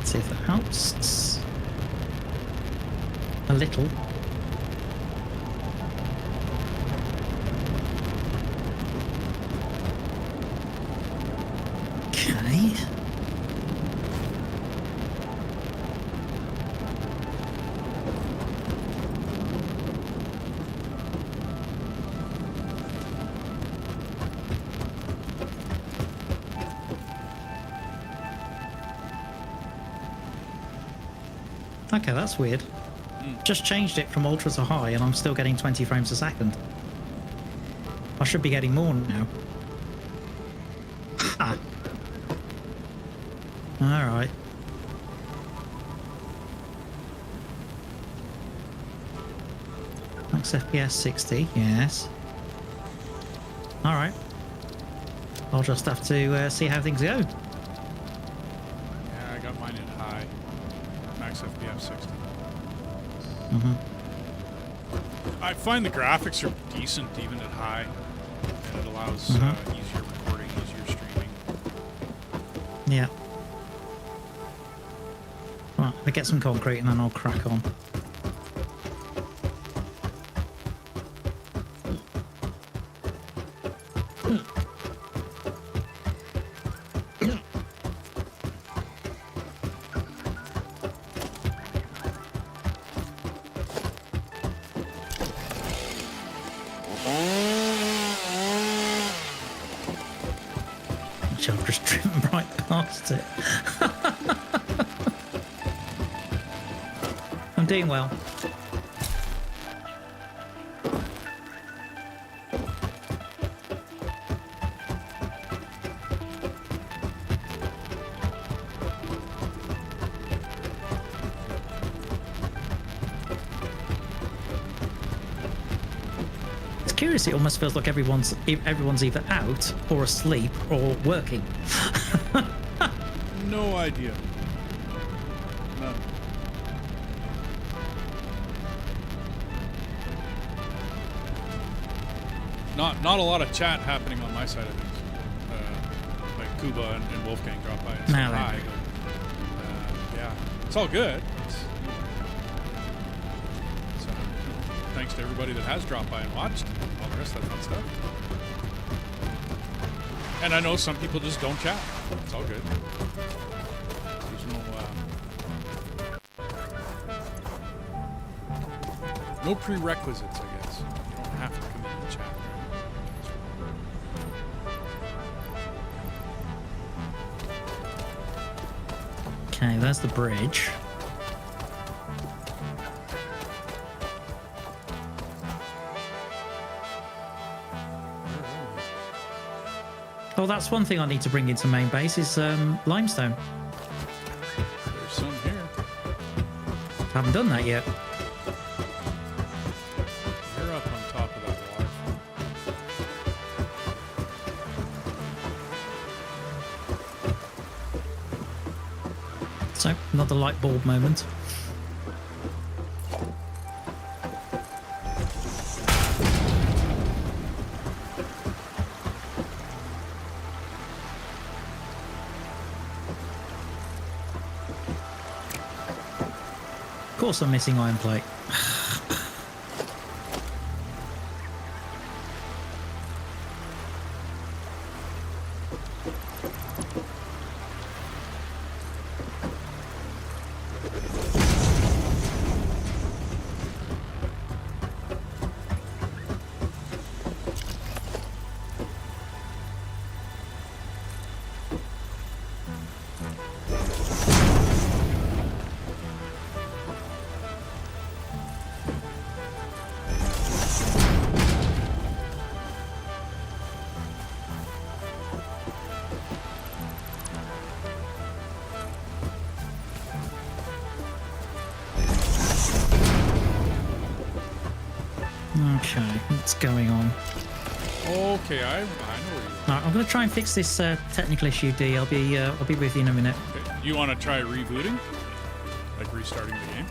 See if that helps. A little. Okay. Okay, that's weird. Just changed it from ultra to high and I'm still getting 20 frames a second. I should be getting more now. Ha! Alright. Max FPS 60, yes. Alright. I'll just have to see how things go. Yeah, I got mine at high. Max FPS 60. I find the graphics are decent even at high, and it allows easier recording, easier streaming. Yeah. I'll get some concrete and then I'll crack on. I've just driven right past it. I'm doing well. It's curious, it almost feels like everyone's either out or asleep or working. No idea. None. Not a lot of chat happening on my side of things. Like Kuba and Wolfgang drop by and say hi. But, yeah, it's all good. So, thanks to everybody that has dropped by and watched and all the rest of that fun stuff. And I know some people just don't chat. It's all good. There's no prerequisites, I guess. You don't have to come in and chat. Okay, there's the bridge. Oh, that's one thing I need to bring into main base is limestone. There's some here. Haven't done that yet. You're up on top of that water. So, another light bulb moment. Of course I'm missing iron plate. Okay, what's going on? Okay, I know where you are. Right, I'm going to try and fix this technical issue, D. I'll be with you in a minute. Okay. You want to try rebooting? Like restarting the game?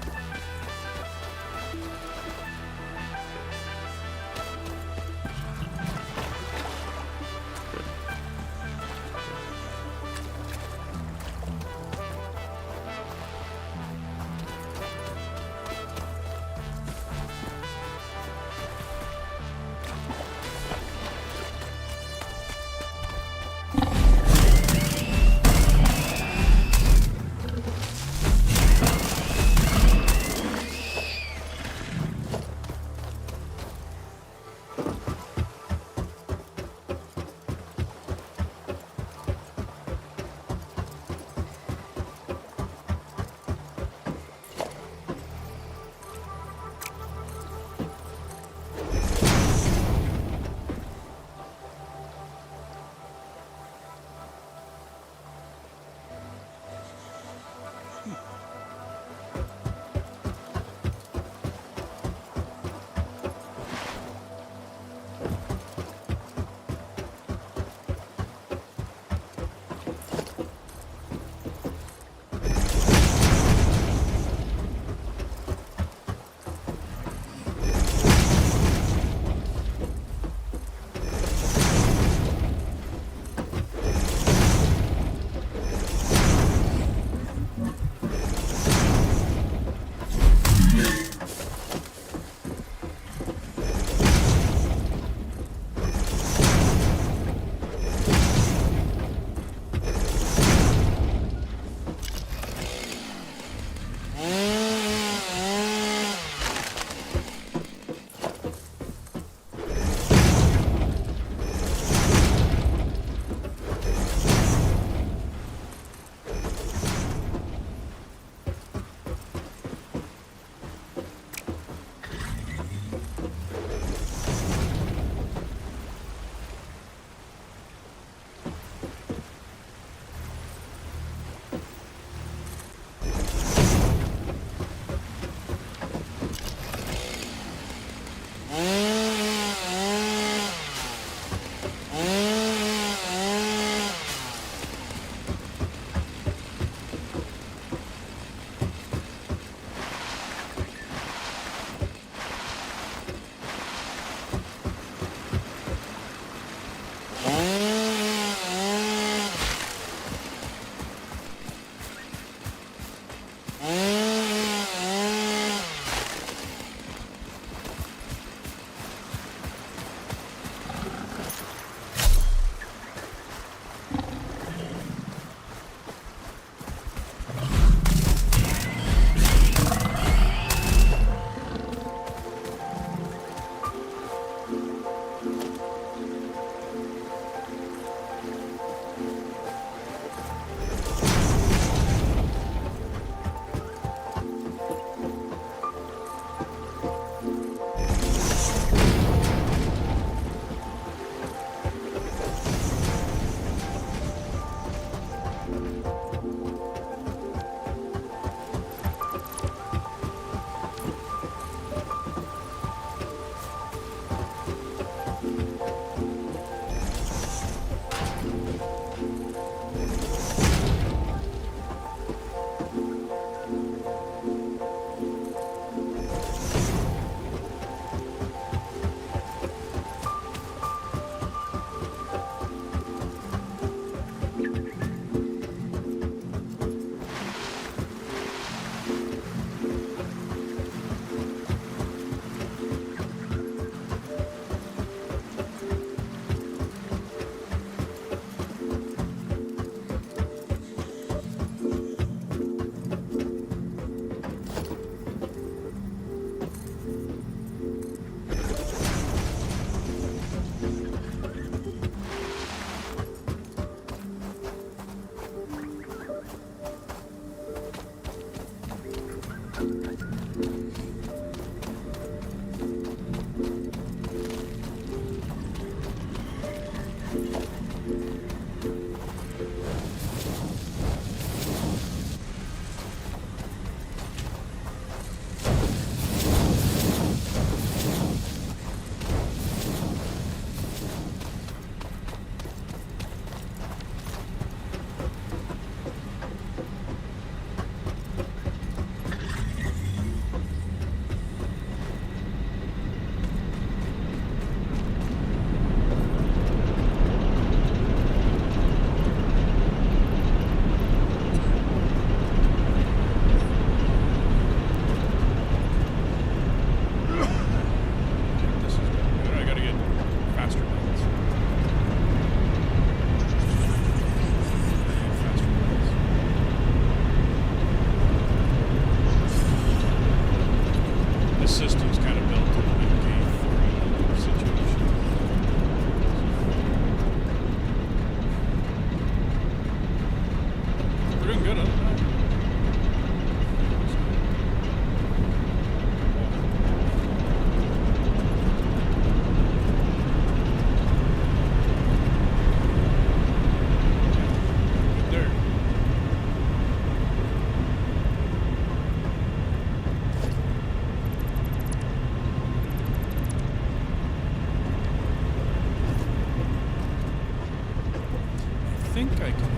think I can.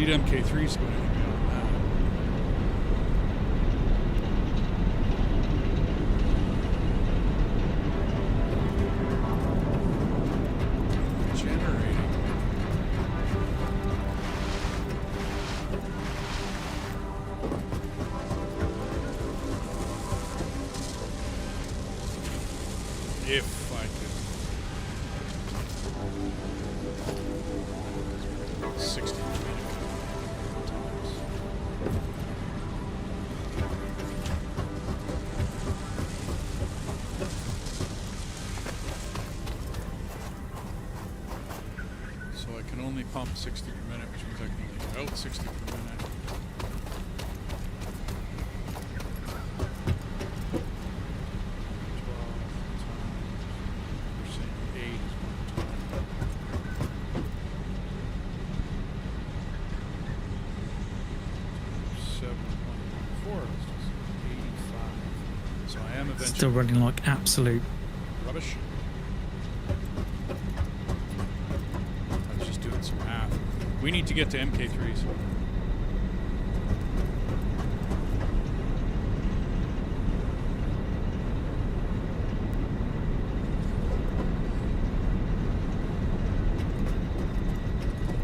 MK3's going to be on that. Generating. If I could. 60 minutes. Pump 60 per minute, which means I can only get out 60 per minute. So I am eventually still running like absolute rubbish. We need to get to MK3s.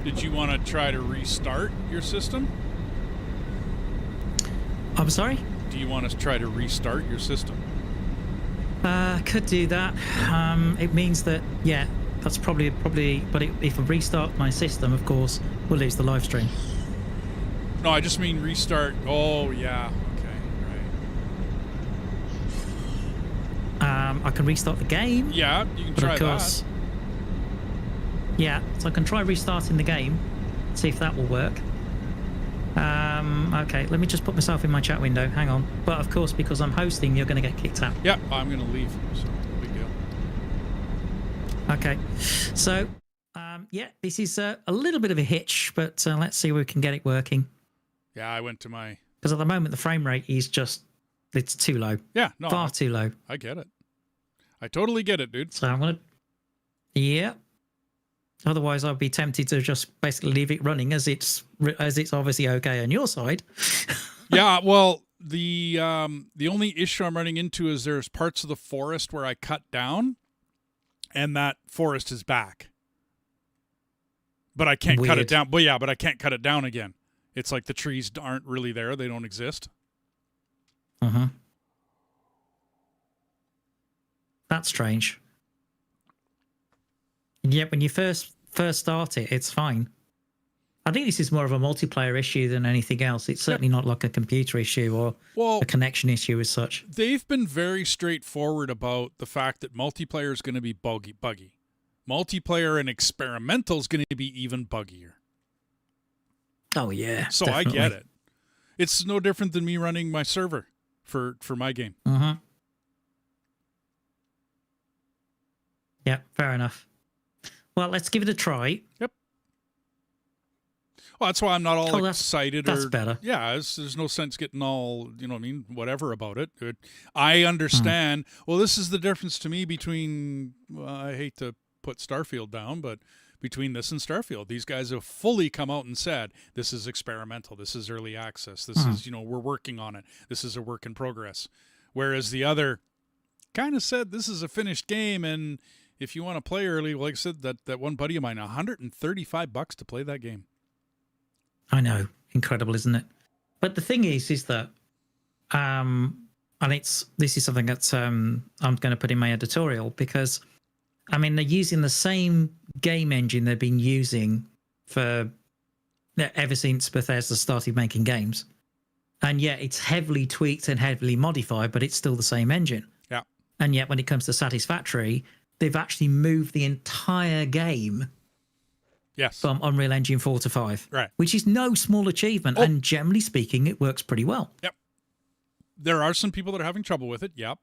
Did you want to try to restart your system? I'm sorry? Do you want to try to restart your system? Could do that. It means that, yeah, that's probably, but if I restart my system, of course, we'll lose the live stream. No, I just mean restart. Oh, yeah. Okay, right. I can restart the game. Yeah, you can try that. Yeah, so I can try restarting the game, see if that will work. Okay, let me just put myself in my chat window. Hang on. But of course, because I'm hosting, you're going to get kicked out. Yeah, I'm going to leave. So, big deal. Okay, so yeah, this is a little bit of a hitch, but let's see if we can get it working. Yeah, I went to my... Because at the moment, the frame rate is just, it's too low. Yeah, no. Far too low. I get it. I totally get it, dude. So I'm going to... Yeah. Otherwise, I'd be tempted to just basically leave it running as it's obviously okay on your side. Yeah, well, the only issue I'm running into is there's parts of the forest where I cut down, and that forest is back. But I can't cut it Weird. down. But yeah, but I can't cut it down again. It's like the trees aren't really there. They don't exist. Uh-huh. That's strange. And yet when you first start it, it's fine. I think this is more of a multiplayer issue than anything else. It's certainly not like a computer issue or a connection issue as such. They've been very straightforward about the fact that multiplayer is going to be buggy. Multiplayer and experimental is going to be even buggier. Oh, yeah. So definitely. I get it. It's no different than me running my server for my game. Uh-huh. Yeah, fair enough. Well, let's give it a try. Yep. Well, that's why I'm not all excited. That's better. Yeah, there's no sense getting all, you know what I mean, whatever about it. I understand. Well, this is the difference to me between, I hate to put Starfield down, but between this and Starfield, these guys have fully come out and said, this is experimental. This is early access. This is, we're working on it. This is a work in progress. Whereas the other kind of said, this is a finished game. And if you want to play early, like I said, that one buddy of mine, $135 to play that game. I know, incredible, isn't it? But the thing is that, and this is something that I'm going to put in my editorial because, I mean, they're using the same game engine they've been using for ever since Bethesda started making games, and yet it's heavily tweaked and heavily modified, but it's still the same engine. Yeah. And yet, when it comes to Satisfactory, they've actually moved the entire game. Yes. From Unreal Engine 4 to 5. Right. Which is no small achievement. Oh. And generally speaking, it works pretty well. Yep. There are some people that are having trouble with it. Yep.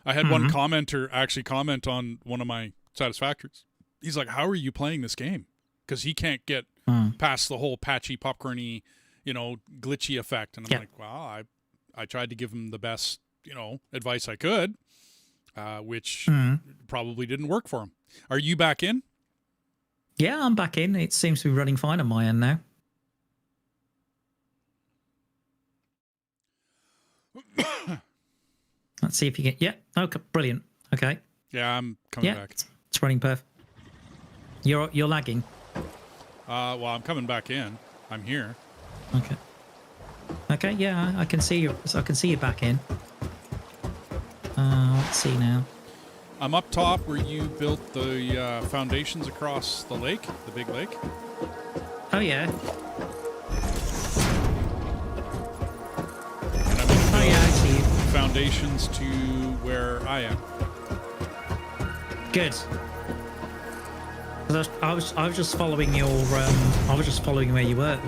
I had one commenter actually comment on one of my Satisfactories. He's like, how are you playing this game? Because he can't get past the whole patchy, popcorny, glitchy effect. And I'm like, wow, I tried to give him the best, advice I could, which probably didn't work for him. Are you back in? Yeah, I'm back in. It seems to be running fine on my end now. Let's see if you get... Yeah, okay, brilliant. Okay. Yeah, I'm coming back. It's running perfect. You're lagging. Well, I'm coming back in. I'm here. Okay. Okay, yeah, I can see you. I can see you back in. Let's see now. I'm up top where you built the foundations across the lake, the big lake. Oh, yeah. And I'm going to build I see you. foundations to where I am. Good. I was just following your I was just following where you are.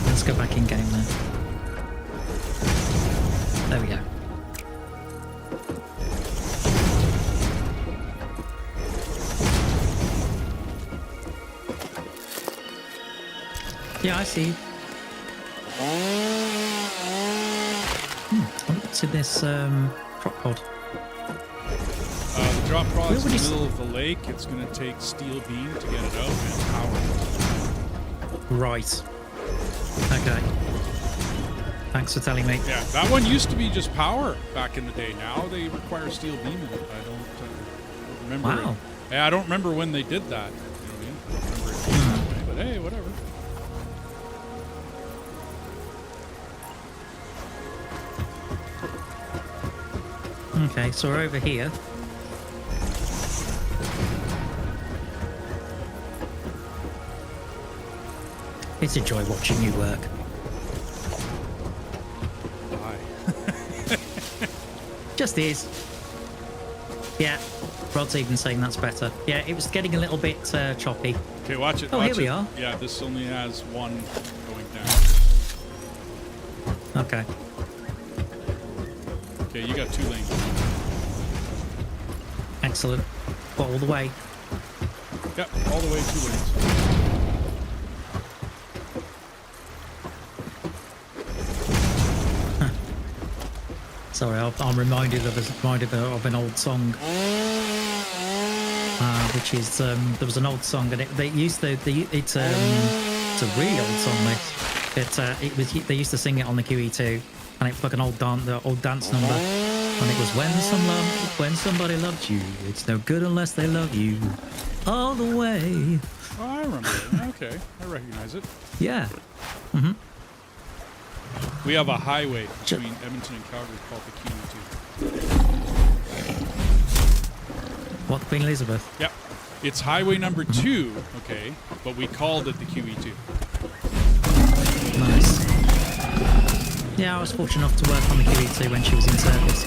Let's go back in game now. There we go. Yeah, I see. What's in this drop pod? The drop pod's in the middle of the lake. It's going to take steel beam to get it out and power. Right. Okay. Thanks for telling me. Yeah, that one used to be just power back in the day. Now they require steel beam in it. I don't remember. Wow. Yeah, I don't remember when they did that. You know what I mean? I don't remember it being that way, but hey, whatever. Okay, so we're over here. It's a joy watching you work. Why? Just is. Yeah, Rod's even saying that's better. Yeah, it was getting a little bit choppy. Okay, watch it. Oh, watch here we it. are. Yeah, this only has one going down. Okay. Okay, you got 2 lanes. Excellent. Got all the way. Yep, all the way 2 lanes. Sorry, I'm reminded of an old song, which is there was an old song, and it's a really old song. They used to sing it on the QE2, And it's like an old dance number. And it was when somebody loved you, it's no good unless they love you all the way. Oh, I remember it. Okay, I recognize it. Yeah. We have a highway between Edmonton and Calgary called the QE2. What, Queen Elizabeth? Yep. It's highway number 2, okay, but we called it the QE2. Nice. Yeah, I was fortunate enough to work on the QE2 when she was in service.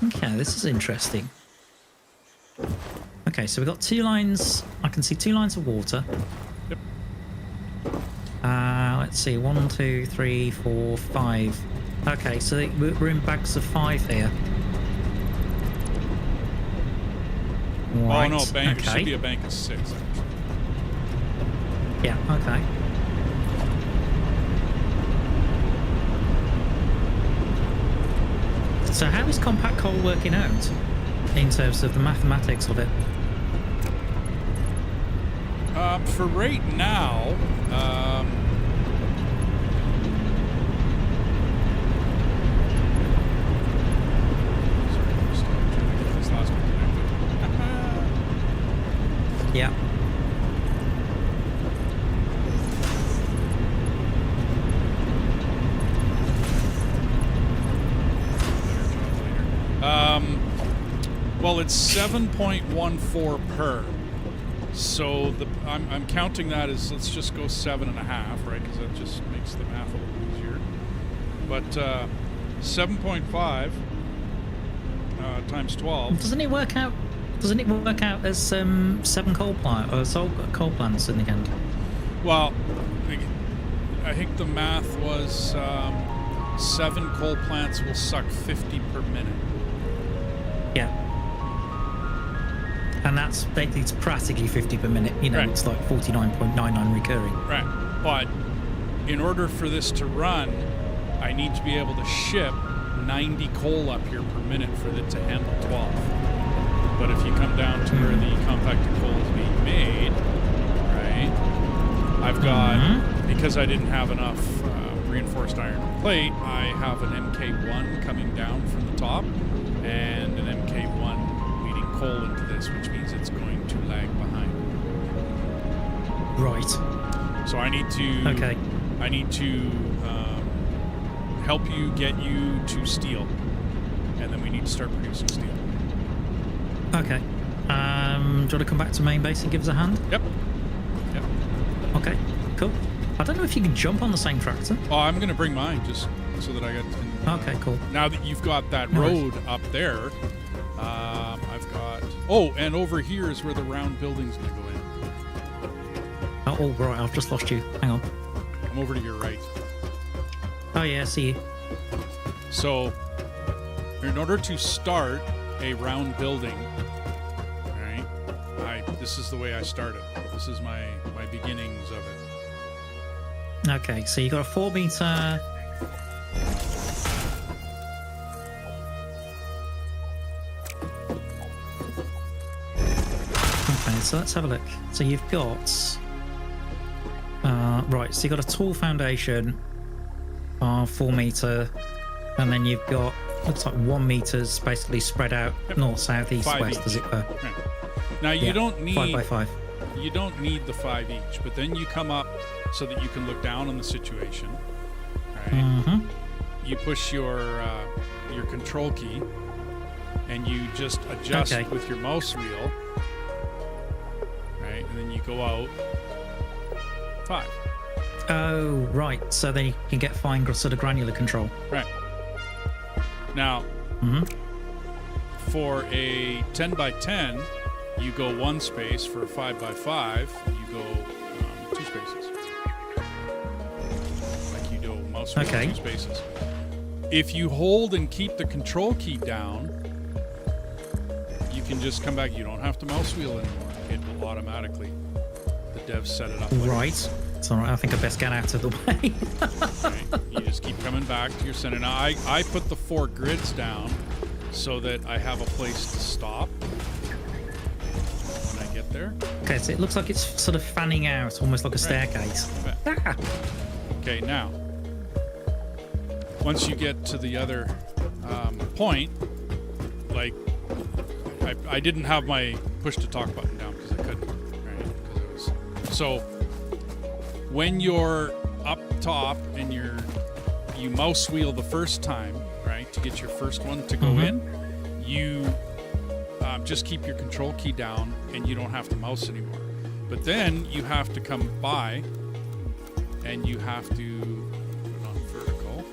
Okay, this is interesting. Okay, so we've got 2 lines. I can see 2 lines of water. Yep. Let's see, 1, 2, 3, 4, 5. Okay, so we're in banks of 5 here. Right. Oh no, bank. Okay. It should be a bank of 6. Actually. Yeah. Okay. So how is compact coal working out in terms of the mathematics of it? For right now, Yeah. well, it's 7.14 per. So I'm counting that as, let's just go 7.5, right? Because that just makes the math a little easier. But 7.5 times 12. Doesn't it work out? Doesn't it work out as 7 coal plants in the end? Well, I think the math was 7 coal plants will suck 50 per minute. Yeah. And it's practically 50 per minute. You know, Right. It's like 49.99 recurring. Right. But in order for this to run, I need to be able to ship 90 coal up here per minute for it to handle 12. But if you come down to where the compacted coal is being made, right, I've got, because I didn't have enough reinforced iron plate, I have an MK1 coming down from the top and an MK1 leading coal into this, which means it's going to lag behind. Right. So I need to... Okay. I need to help you get you to steel, and then we need to start producing steel. Okay. Do you want to come back to main base and give us a hand? Yep. Okay. Cool. I don't know if you can jump on the same tractor. Oh, I'm going to bring mine just so that I get... Okay, cool. Now that you've got that Nice. road up there, I've got... Oh, and over here is where the round building's going to go in. Oh, right. I've just lost you. Hang on. I'm over to your right. Oh, yeah. I see you. So, in order to start a round building, right, this is the way I started. This is my beginnings of it. Okay, so you got a 4 meter. Okay, so let's have a look. So you've got right. So you've got a tall foundation, 4 meter, and then you've got looks like 1 meters basically spread out north, south, east, 5 west, each. as it were. Right. Now you don't need 5 by 5. You don't need the 5 each, but then you come up so that you can look down on the situation. Right? You push your control key, and you just adjust with your mouse wheel. Right, and then you go out 5. Oh, right. So then you can get fine sort of granular control. Right. Now, for a 10 by 10, you go 1 space. For a 5 by 5, you go 2 spaces. Like you do mouse wheel 2 spaces. If you hold and keep the control key down, you can just come back. You don't have to mouse wheel anymore. It will automatically. The devs set it up. Right. It's all right. I think I best get out of the way. Right. You just keep coming back to your center. Now, I put the 4 grids down so that I have a place to stop when I get there. Okay, so it looks like it's sort of fanning out, almost like a staircase. Okay, now, once you get to the other point, like I didn't have my push to talk button down because I couldn't, right? Because it was so when you're up top and you mouse wheel the first time, right, to get your first one to go in, you just keep your control key down and you don't have to mouse anymore. But then you have to come by and you have to put it on vertical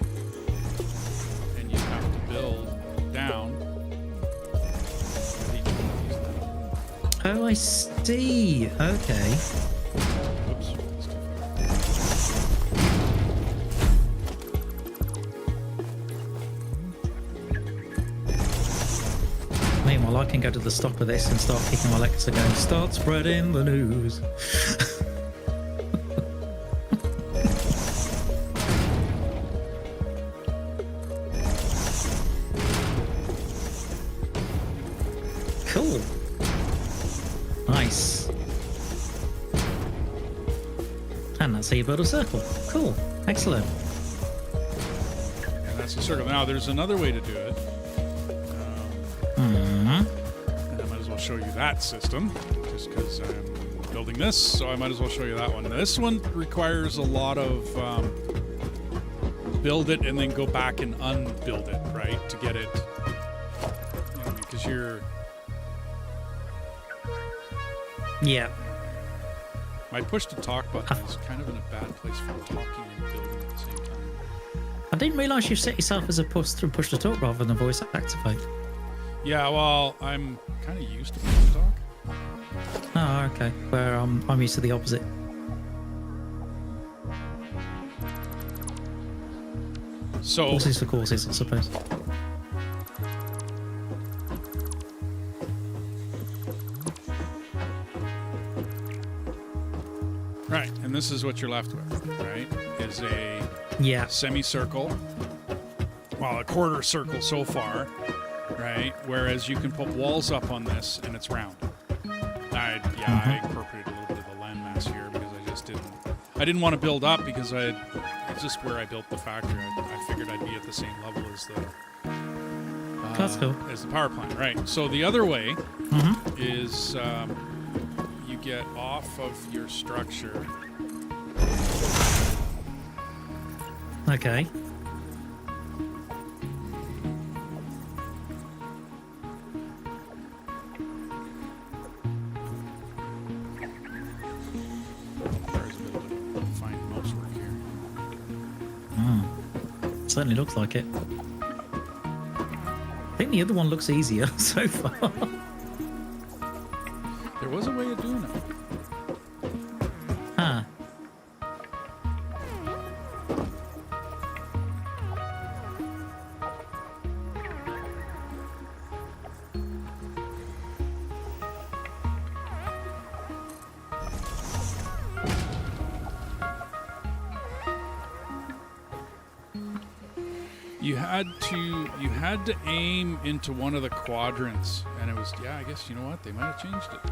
and you have to build down. Oh, I see. Okay. Oops. Meanwhile, I can go to the stop of this and start kicking my legs and going, start spreading the news. Cool. Nice. And that's how you build a circle. Cool. Excellent. And that's the circle. Now, there's another way to do it. And I might as well show you that system, just because I'm building this, so I might as well show you that one. This one requires a lot of build it and then go back and unbuild it, right, to get it, because you're... Yeah. My push to talk button is kind of in a bad place for talking and building at the same time. I didn't realise you set yourself as a push to talk rather than a voice activate. Yeah, well, I'm kind of used to push to talk. Oh, okay. Where I'm used to the opposite. So Horses for courses, I suppose. right, and this is what you're left with, right? Is a semicircle, well, a quarter circle so far, right? Whereas you can put walls up on this and it's round. I incorporated a little bit of the landmass here because I didn't want to build up because it's just where I built the factory. I figured I'd be at the same level as the That's cool. as the power plant, right? So the other way is you get off of your structure. Okay. Certainly looks like it. I think the other one looks easier so far. There was a way of doing it. Ah. You had to aim into one of the quadrants, and it was, I guess, you know what, they might have changed it.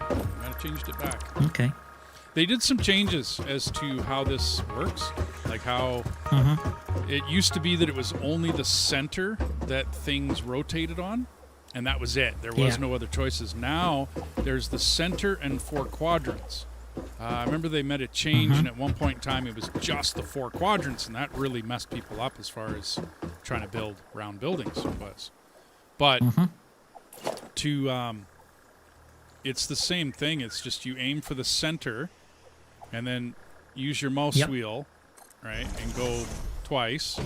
They might have changed it back. Okay. They did some changes as to how this works, like how it used to be that it was only the center that things rotated on, and that was it. There was no other choices. Now there's the center and 4 quadrants. I remember they made a change, and at one point in time it was just the 4 quadrants, and that really messed people up as far as trying to build round buildings was. But it's the same thing. It's just you aim for the center, and then use your mouse wheel, right, and go twice,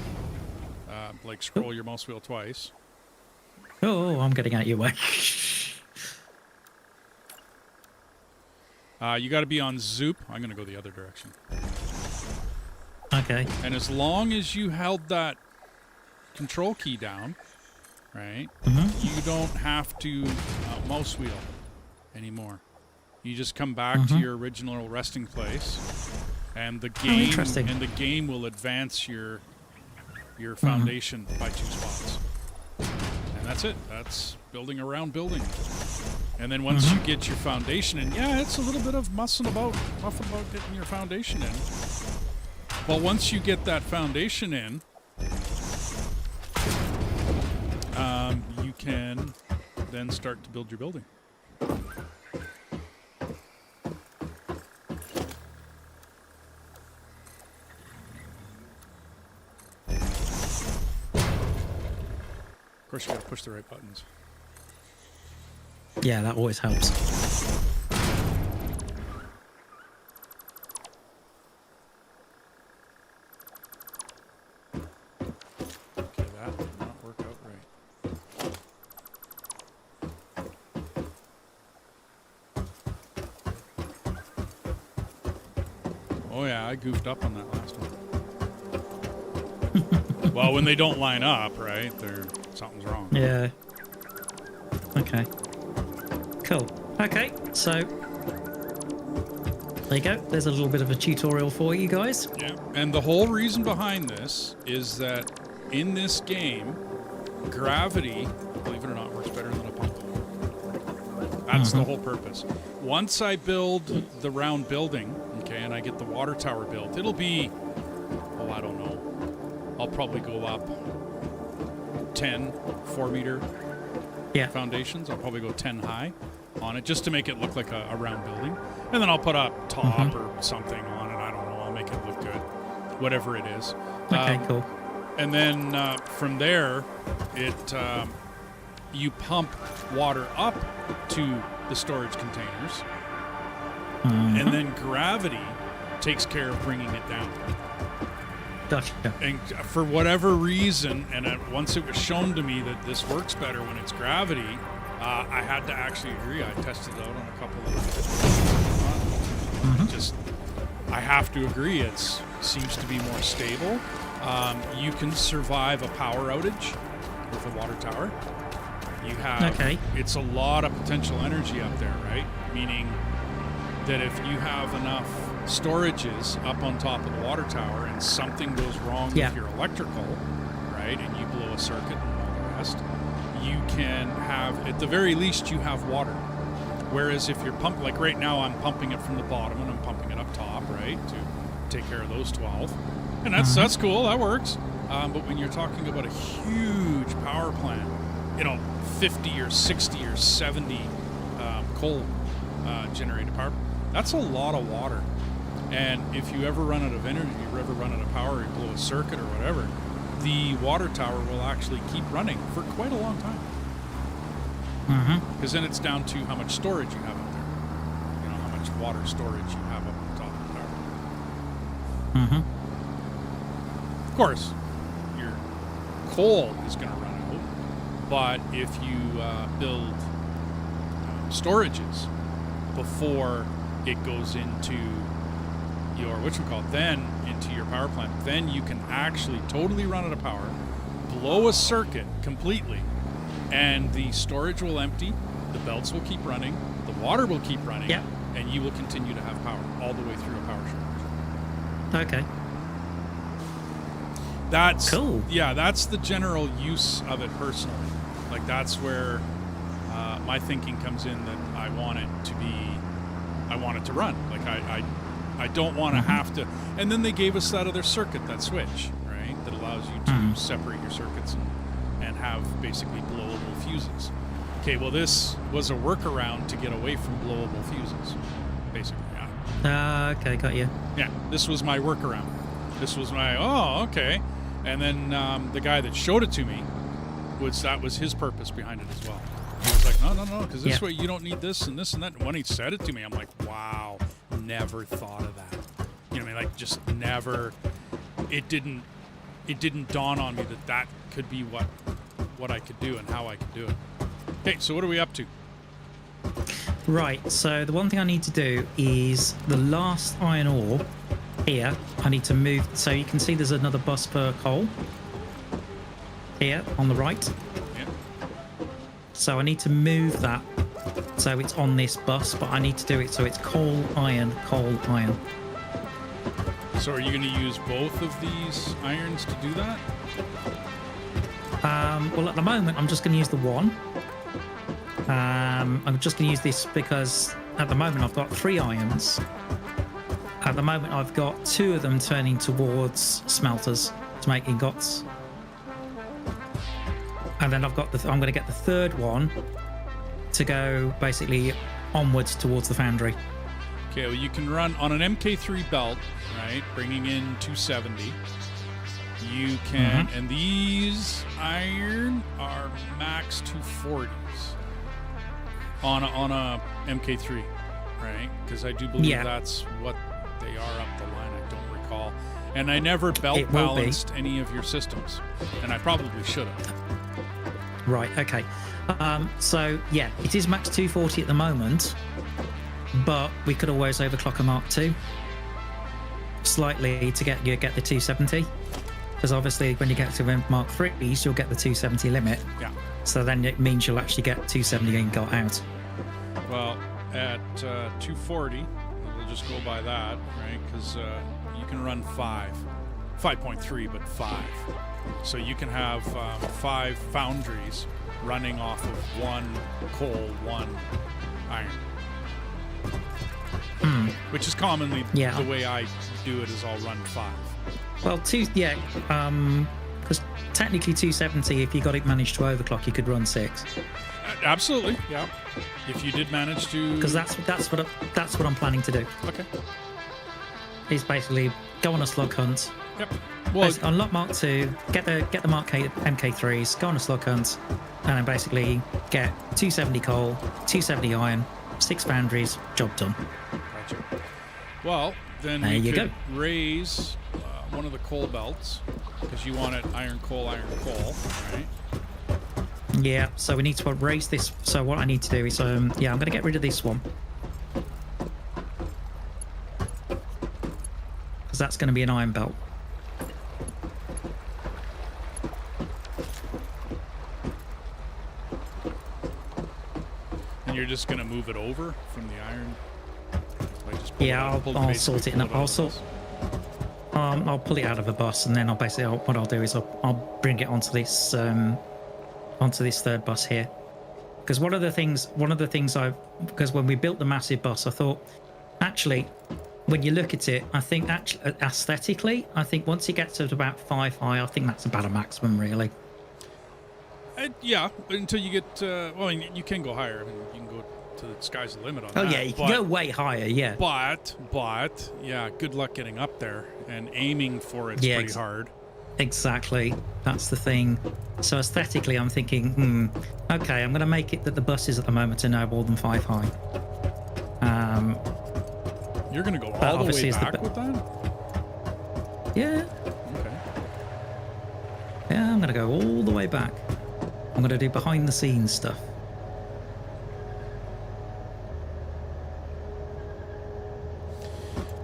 like scroll your mouse wheel twice. Oh, I'm getting out of your way. You got to be on Zoop. I'm going to go the other direction. Okay. And as long as you held that control key down, right, you don't have to mouse wheel anymore. You just come back to your original resting place, and the game will advance your foundation by 2 spots. And that's it. That's building around building. And then once you get your foundation in, it's a little bit of muff about getting your foundation in. But once you get that foundation in, can then start to build your building. Of course, you got to push the right buttons. Yeah, that always helps. Okay, that did not work out right. Oh yeah, I goofed up on that last one. Well, when they don't line up, right? Something's wrong. Yeah. Okay. Cool. Okay, so there you go. There's a little bit of a tutorial for you guys. Yeah, and the whole reason behind this is that in this game, gravity, believe it or not, works better than a pump. That's the whole purpose. Once I build the round building, okay, and I get the water tower built, it'll be, oh, I don't know, I'll probably go up 10 4-meter foundations. I'll probably go 10 high on it just to make it look like a round building. And then I'll put up top or something on it. I don't know. I'll make it look good. Whatever it is. Okay, cool. And then from there, you pump water up to the storage containers. And then gravity takes care of bringing it down. Gotcha. And for whatever reason, and once it was shown to me that this works better when it's gravity, I had to actually agree. I tested it out on a couple of I have to agree. It seems to be more stable. You can survive a power outage with a water tower. You have it's a lot of potential energy up there, right? Meaning that if you have enough storages up on top of the water tower and something goes wrong with your electrical, right, and you blow a circuit and all the rest, you can have, at the very least, you have water. Whereas if you're pumping, like right now I'm pumping it from the bottom and I'm pumping it up top, right, to take care of those 12. And that's cool, that works. But when you're talking about a huge power plant, 50 or 60 or 70 coal generated power, that's a lot of water. And if you ever run out of energy, you ever run out of power, you blow a circuit or whatever, the water tower will actually keep running for quite a long time. Because then it's down to how much storage you have up there. How much water storage you have up on top of the tower. Of course, your coal is going to run out, but if you build storages before it goes into your then into your power plant, then you can actually totally run out of power, blow a circuit completely, and the storage will empty, the belts will keep running, the water will keep running, and you will continue to have power all the way through a power shortage. Okay. That's cool. Yeah, that's the general use of it personally. Like that's where my thinking comes in, that I want it to run. Like I don't want to have to. And then they gave us that other circuit, that switch, right, that allows you to separate your circuits and have basically blowable fuses. Okay, well, this was a workaround to get away from blowable fuses, basically. Okay, got you. Yeah, this was my workaround. This was my, okay. And then the guy that showed it to me, that was his purpose behind it as well. He was like, no, because this way you don't need this and this and that. And when he said it to me, I'm like, wow, never thought of that. You know what I mean? Like, just never. It didn't dawn on me that could be what I could do and how I could do it. Okay, so what are we up to? Right, so the one thing I need to do is the last iron ore here, I need to move. So you can see there's another bus for coal here on the right. Yeah. So I need to move that so it's on this bus, but I need to do it so it's coal, iron, coal, iron. So are you going to use both of these irons to do that? Well, at the moment, I'm just going to use the one. I'm just going to use this because at the moment I've got 3 irons. At the moment I've got 2 of them turning towards smelters to make ingots. And then I'm going to get the third one to go basically onwards towards the foundry. Okay, well, you can run on an MK3 belt, right? Bringing in 270. You can, and these iron are max 240s on a MK3, right? Because I do believe that's what they are up the line. I don't recall. And I never belt balanced any of your systems, and I probably should have. Right. Okay. So yeah, it is max 240 at the moment, but we could always overclock a Mark II slightly to get the 270. Because obviously, when you get to Mark IIIs, you'll get the 270 limit. Yeah. So then it means you'll actually get 270 and got out. Well, at 240, we'll just go by that, right? Because you can run 5.3, but 5. So you can have 5 foundries running off of 1 coal, 1 iron. Which is commonly the way I do it is I'll run 5. Well, because technically 270, if you got it managed to overclock, you could run 6. Absolutely, yeah. If you did manage to, because that's what I'm planning to do. Okay. Is basically go on a slug hunt. Yep. Well, unlock Mark II, get the Mark MK3s, go on a slug hunt, and then basically get 270 coal, 270 iron, 6 foundries, job done. Gotcha. Well, then we could raise one of the coal belts because you want it iron, coal, right? Yeah, so we need to raise this. So what I need to do is, I'm going to get rid of this one. Because that's going to be an iron belt. And you're just going to move it over from the iron? I'll sort it. I'll pull it out of the bus, and then what I'll do is I'll bring it onto this third bus here. Because one of the things because when we built the massive bus, I thought actually when you look at it, I think actually aesthetically, I think once it gets to about 5 high, I think that's about a maximum really. Yeah, until you get well, you can go higher. I mean, you can go to the sky's the limit on that. Oh yeah, you can go way higher, yeah. But yeah, good luck getting up there and aiming for it's pretty hard. Exactly, that's the thing. So aesthetically, I'm thinking, okay, I'm going to make it that the buses at the moment are no more than 5 high. You're going to go all the way back with that? Yeah. Okay. Yeah, I'm going to go all the way back. I'm going to do behind the scenes stuff.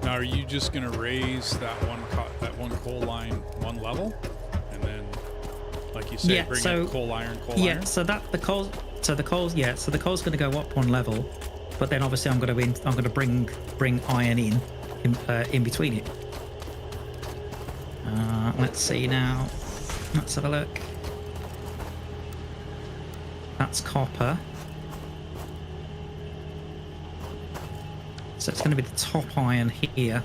Now, are you just going to raise that one coal line 1 level, and then, like you said, bring in coal iron? Yeah. So the coal's going to go up 1 level, but then obviously I'm going to bring iron in between it. Let's see now. Let's have a look. That's copper. So it's going to be the top iron here.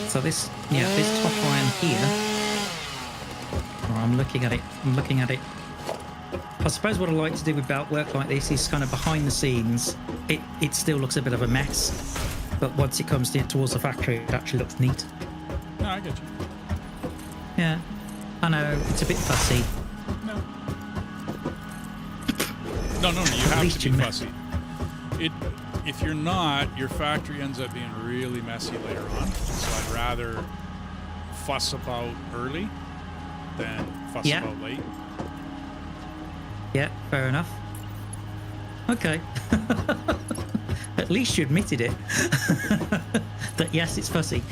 So this top iron here. I'm looking at it. I suppose what I like to do with belt work like this is kind of behind the scenes. It still looks a bit of a mess, but once it comes towards the factory, it actually looks neat. No, I get you. Yeah, I know it's a bit fussy. No, you have to be fussy. If you're not, your factory ends up being really messy later on. So I'd rather fuss about early than fuss about late. Yeah, fair enough. Okay. At least you admitted it. That yes, it's fussy.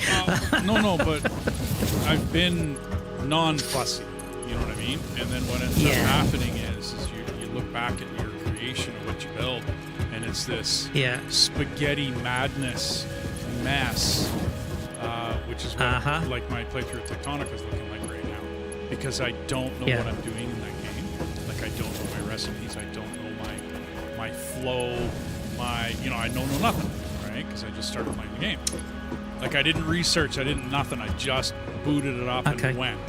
No, but I've been non-fussy. You know what I mean? And then what ends up happening is you look back at your creation of what you build, and it's this spaghetti madness mess, which is what like my playthrough of Tectonica is looking like right now, because I don't know what I'm doing in that game. Like I don't know my recipes. I don't know my flow I know nothing, right? Because I just started playing the game. Like, I didn't research, I didn't nothing. I just booted it up and went.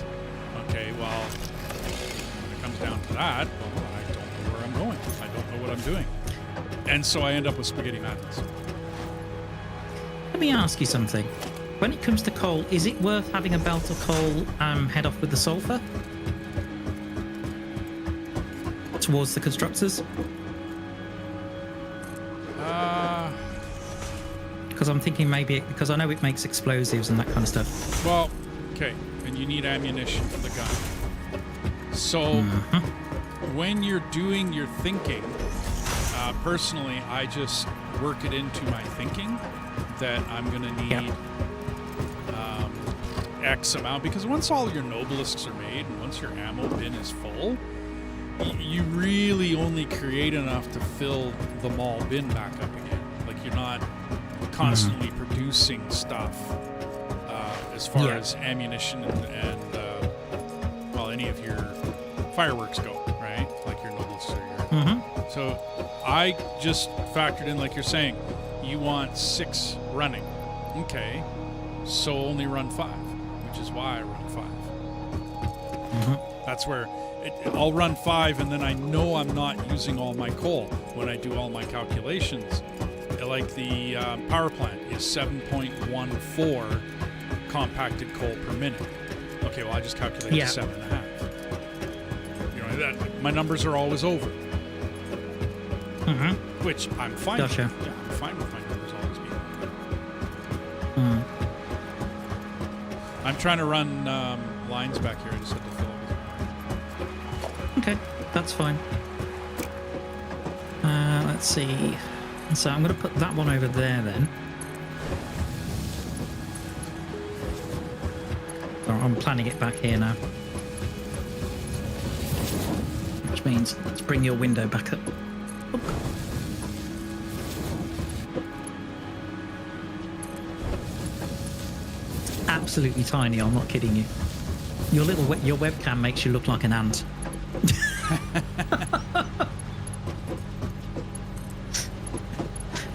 Okay, well, when it comes down to that, well, I don't know where I'm going. I don't know what I'm doing. And so I end up with spaghetti madness. Let me ask you something. When it comes to coal, is it worth having a belt of coal head off with the sulfur towards the constructors? Because I'm thinking maybe because I know it makes explosives and that kind of stuff. Well, okay, and you need ammunition for the gun. So when you're doing your thinking, personally, I just work it into my thinking that I'm going to need X amount, because once all your nobelisks are made and once your ammo bin is full, you really only create enough to fill the mall bin back up again. Like, you're not constantly producing stuff as far as ammunition and well, any of your fireworks go, right? Like your nobles or your... So I just factored in, like you're saying, you want 6 running. Okay, so only run 5, which is why I run 5. That's where I'll run 5, and then I know I'm not using all my coal when I do all my calculations. Like the power plant is 7.14 compacted coal per minute. Okay, well, I just calculated 7.5. That my numbers are always over. Which I'm fine with. Yeah, I'm fine with my numbers always being over. I'm trying to run lines back here. I just had to fill up. Okay, that's fine. Let's see. So I'm going to put that one over there then. I'm planning it back here now. Which means let's bring your window back up. It's absolutely tiny, I'm not kidding you. Your webcam makes you look like an ant.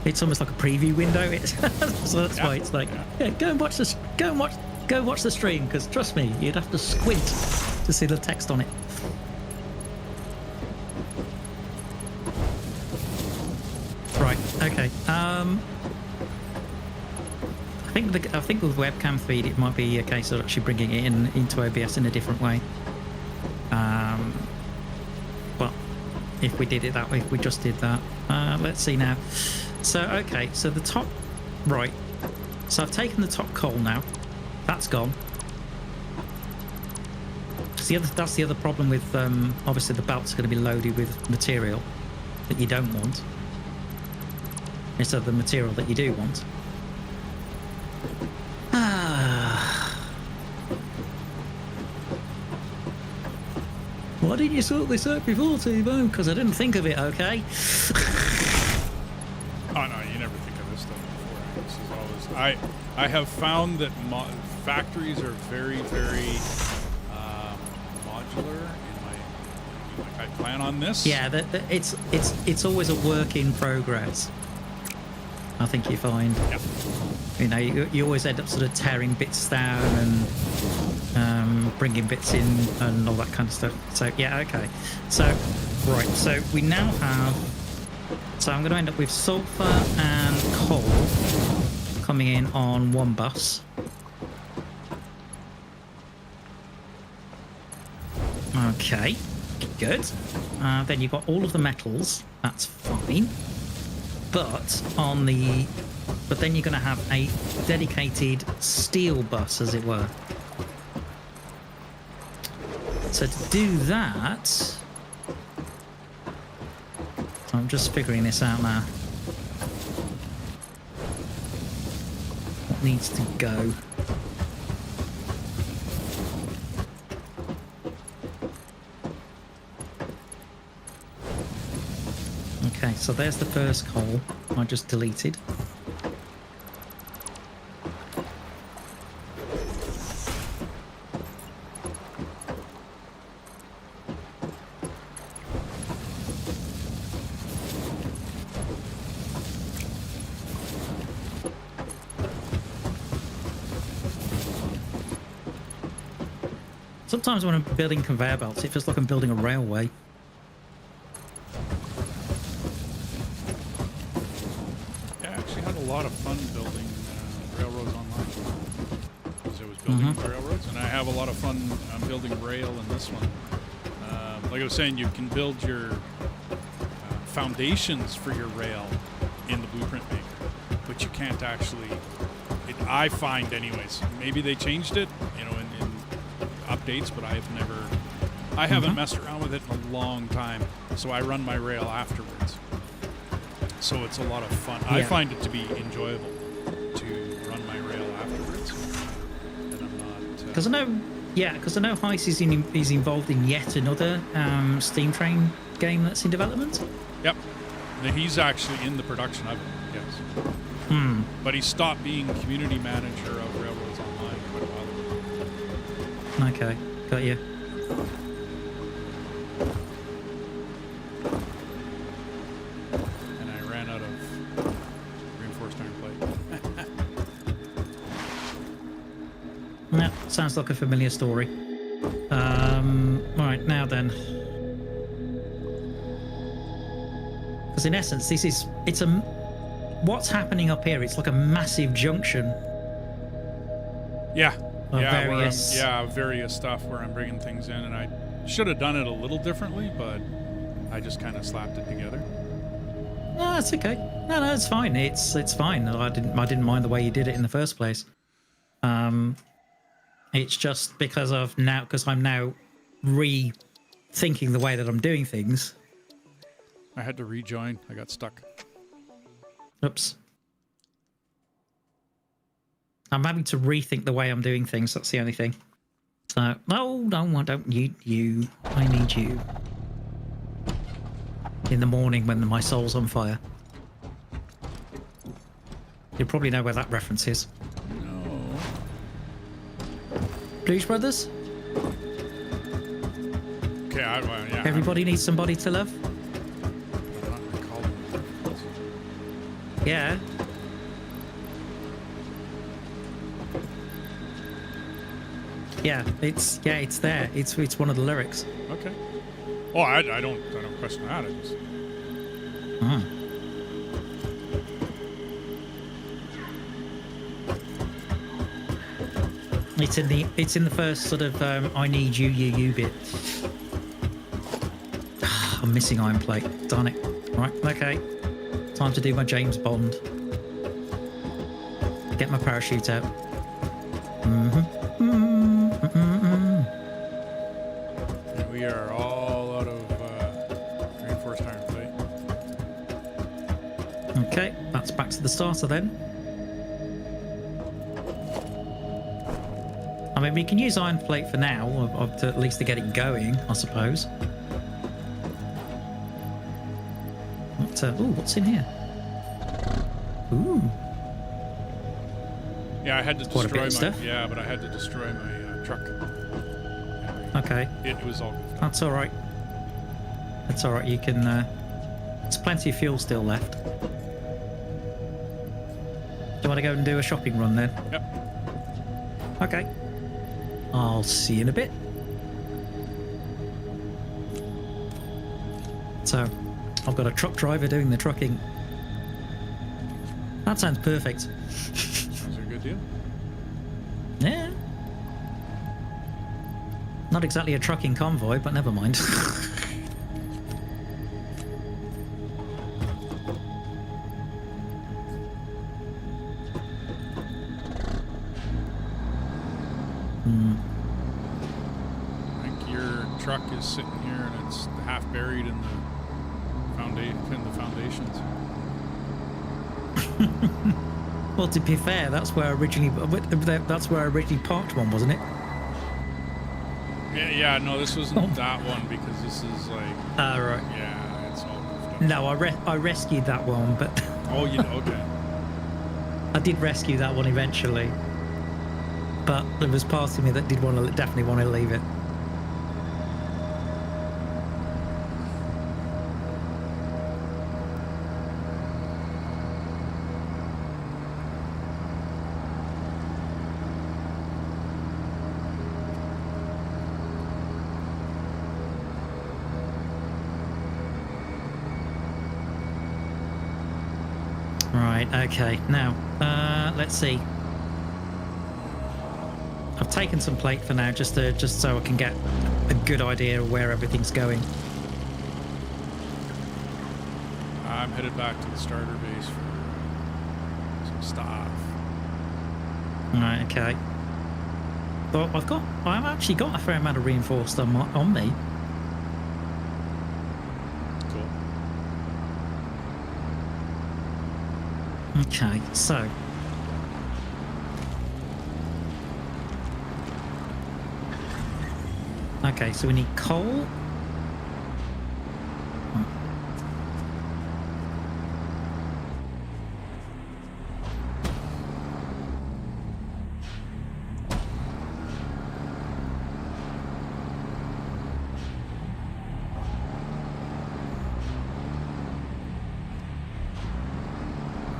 It's almost like a preview window. So that's why it's like, go watch the stream, because trust me, you'd have to squint to see the text on it. Right. Okay. I think with webcam feed, it might be a case of actually bringing it into OBS in a different way. Well, if we did it that way, if we just did that, let's see now. So, okay, so the top, right. So I've taken the top coal now. That's gone. That's the other problem with, obviously the belt's going to be loaded with material that you don't want, instead of the material that you do want. Why didn't you sort this out before, Tbone? Because I didn't think of it, okay? Oh no, you never think of this stuff before. This is always... I have found that factories are very, very modular. I plan on this. Yeah, it's always a work in progress. I think you find. Yep. You know, you always end up sort of tearing bits down and bringing bits in and all that kind of stuff. So yeah, okay. So right, so we now have. So I'm going to end up with sulfur and coal coming in on one bus. Okay, good. Then you've got all of the metals. That's fine. But then you're going to have a dedicated steel bus, as it were. So to do that, so I'm just figuring this out now. What needs to go? Okay, so there's the first coal I just deleted. Sometimes when I'm building conveyor belts, it feels like I'm building a railway. Yeah, I actually had a lot of fun building railroads online. Because I was building railroads, and I have a lot of fun building rail in this one. Like I was saying, you can build your foundations for your rail in the Blueprint Maker, but you can't actually. I find, anyways. Maybe they changed it, in updates, but I haven't messed around with it in a long time. So I run my rail afterwards. So it's a lot of fun. Yeah. I find it to be enjoyable to run my rail afterwards, and I'm not. Because I know Heist is involved in yet another Steam Train game that's in development. Yep. He's actually in the production of it, yes. But he stopped being community manager of Railroads Online quite a while ago. Okay, got you. And I ran out of reinforced iron plate. Yeah, sounds like a familiar story. Right, now then. Because in essence, what's happening up here? It's like a massive junction. Yeah. Various various stuff where I'm bringing things in, and I should have done it a little differently, but I just kind of slapped it together. No, it's okay. No, it's fine. It's fine. I didn't mind the way you did it in the first place. It's just because I'm now rethinking the way that I'm doing things. I had to rejoin. I got stuck. Oops. I'm having to rethink the way I'm doing things. That's the only thing. So, no, I don't need you. I need you. In the morning when my soul's on fire. You probably know where that reference is. No. Blues Brothers? Okay, yeah. Everybody needs somebody to love? I'm not recalling the reference. Yeah. It's there. It's one of the lyrics. Okay. Oh, I don't question that. I just. It's in the first sort of I need you bit. I'm missing iron plate. Darn it. Right. Okay. Time to do my James Bond. Get my parachute out. We are all out of reinforced iron plate. Okay, that's back to the starter then. I mean, we can use iron plate for now, or to at least to get it going, I suppose. What's in here? Ooh. Yeah, I had to Quite a bit destroy of stuff. Yeah, but I had to destroy my truck. Okay. It was all. That's all right. That's all right. You can. There's plenty of fuel still left. Do you want to go and do a shopping run then? Yep. Okay. I'll see you in a bit. So, I've got a truck driver doing the trucking. That sounds perfect. Sounds a good deal. Yeah. Not exactly a trucking convoy, but never mind. I think your truck is sitting here and it's half buried in the foundations. Well, to be fair, that's where I originally parked one, wasn't it? Yeah, no, this wasn't that one because this is like. Right. Yeah, it's all moved up. No, I rescued that one, but. Oh, okay. I did rescue that one eventually, but there was part of me that did definitely want to leave it. Right, okay. Now, let's see. I've taken some plate for now, just so I can get a good idea of where everything's going. I'm headed back to the starter base for some stuff. Right, okay. But I've actually got a fair amount of reinforced on me. Cool. Okay, so. Okay, so we need coal.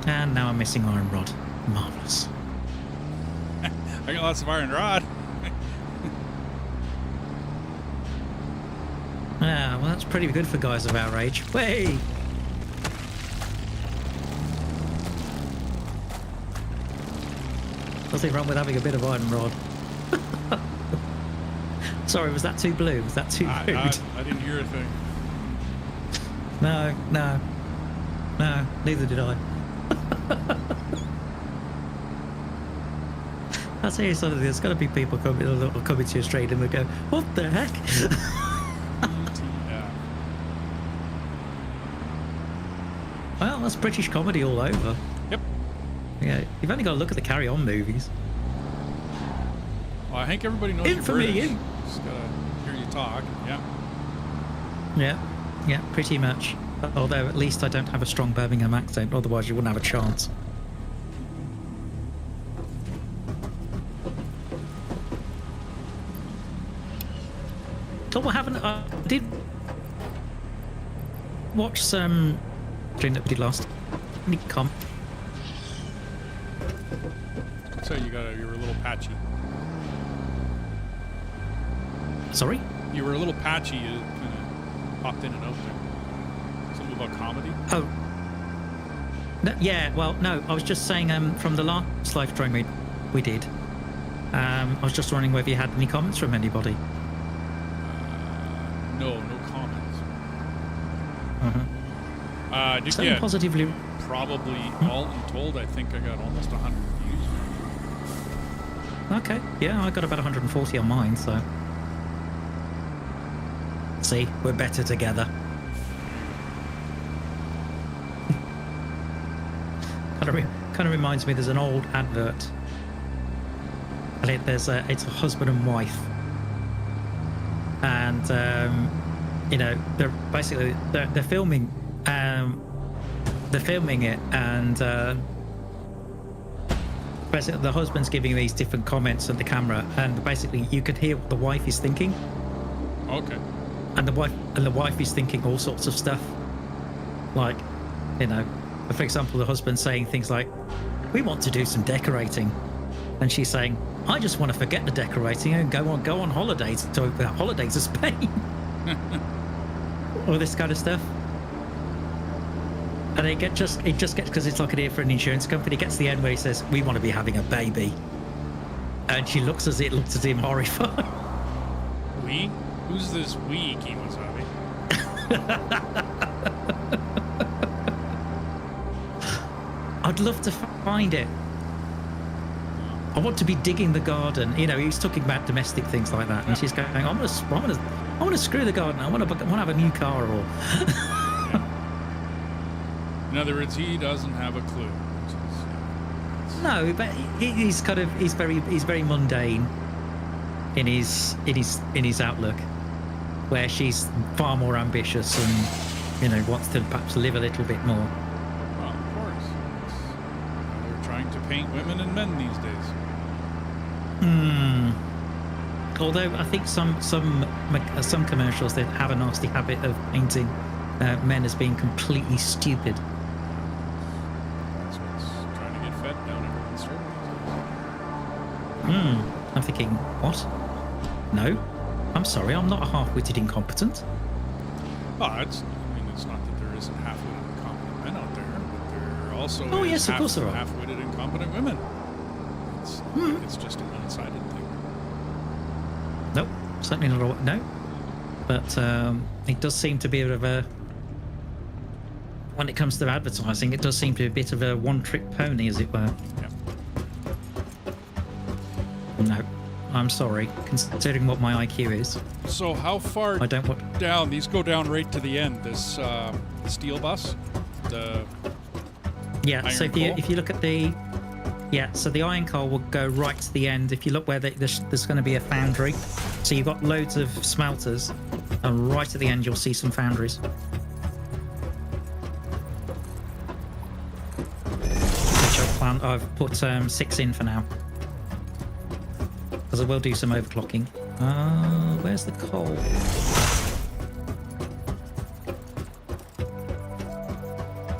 And now I'm missing iron rod. Marvellous. I got lots of iron rod. Yeah, well, that's pretty good for guys of our age. Way! Nothing wrong with having a bit of iron rod. Sorry, was that too blue? Was that too rude? I didn't hear a thing. No, neither did I. I'll tell you something, there's got to be people coming to your street and they go, what the heck? Yeah. Well, that's British comedy all over. Yep. Yeah, you've only got to look at the Carry On movies. Well, I think everybody knows Infamy, you're British. you. Just gotta hear you talk. Yeah. Yeah, pretty much. Although at least I don't have a strong Birmingham accent, otherwise you wouldn't have a chance. So what happened? I did watch some stream that we did last. Any comp? I'd say you were a little patchy. Sorry? You were a little patchy. You kind of popped in and out there. Something about comedy? Oh. No, yeah, well, no, I was just saying from the last live stream we did, I was just wondering whether you had any comments from anybody. No comments. Uh-huh. Did Something get positively... probably all in told, I think I got almost 100 views. Okay, yeah, I got about 140 on mine, so... See, we're better together. Kind of reminds me, there's an old advert. And it's a husband and wife. And, you know, they're filming... they're filming it, and basically the husband's giving these different comments at the camera, and basically you could hear what the wife is thinking. Okay. And the wife is thinking all sorts of stuff, like, you know, for example, the husband's saying things like, "We want to do some decorating," and she's saying, "I just want to forget the decorating and go on holidays to Spain," all this kind of stuff. And it just gets, because it's like an ear for an insurance company, it gets to the end where he says, "We want to be having a baby," and she looks at him horrified. We? Who's this we, Kimasabi? I'd love to find it. I want to be digging the garden. You know, he was talking about domestic things like that, and she's going, "I want to screw the garden. I want to have a new car," or. In other words, he doesn't have a clue. No, but he's very mundane in his outlook, where she's far more ambitious and, you know, wants to perhaps live a little bit more. Well, of course. They're trying to paint women and men these days. Although I think some commercials, they have a nasty habit of painting men as being completely stupid. That's what's trying to get fed down everyone's throat. I'm thinking, what? No, I'm sorry, I'm not a half-witted incompetent. Oh, it's not that there isn't half-witted incompetent men out there, but they're also Oh, is yes, of course there are. half-witted, incompetent women. It's just a one-sided thing. Nope, certainly not a no. But it does seem to be a bit of a, when it comes to advertising, it does seem to be a bit of a one-trick pony, as it were. Yeah. No, I'm sorry, considering what my IQ is. So how far I don't want... down? These go down right to the end. This steel bus, the Yeah, iron so coal? if you look at the... Yeah, so the iron coal will go right to the end. If you look where there's going to be a foundry. So you've got loads of smelters, and right at the end you'll see some foundries. Which I've put 6 in for now. Because I will do some overclocking. Where's the coal?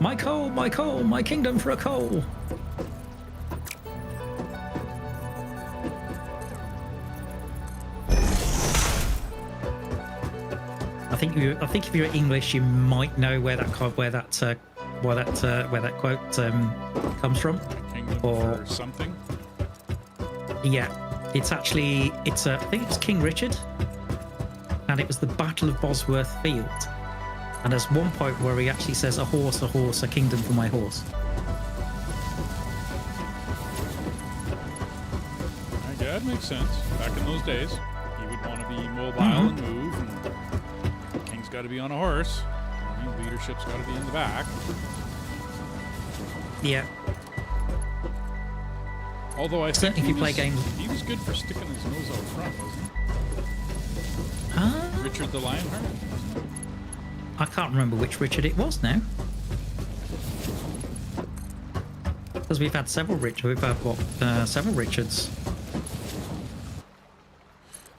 My coal, my kingdom for a coal. I think if you're English, you might know where that quote comes from. kingdom Or- for something. Yeah, I think it's King Richard, and it was the Battle of Bosworth Field. And there's one point where he actually says, a horse, a kingdom for my horse. Yeah, it makes sense. Back in those days, he would want to be mobile and move, and the king's got to be on a horse. Leadership's got to be in the back. Yeah. Although I think Certainly if you play games... he was good for sticking his nose out front, wasn't he? Ah, Richard the Lionheart. I can't remember which Richard it was now. Because we've had several Richards. We've had, several Richards.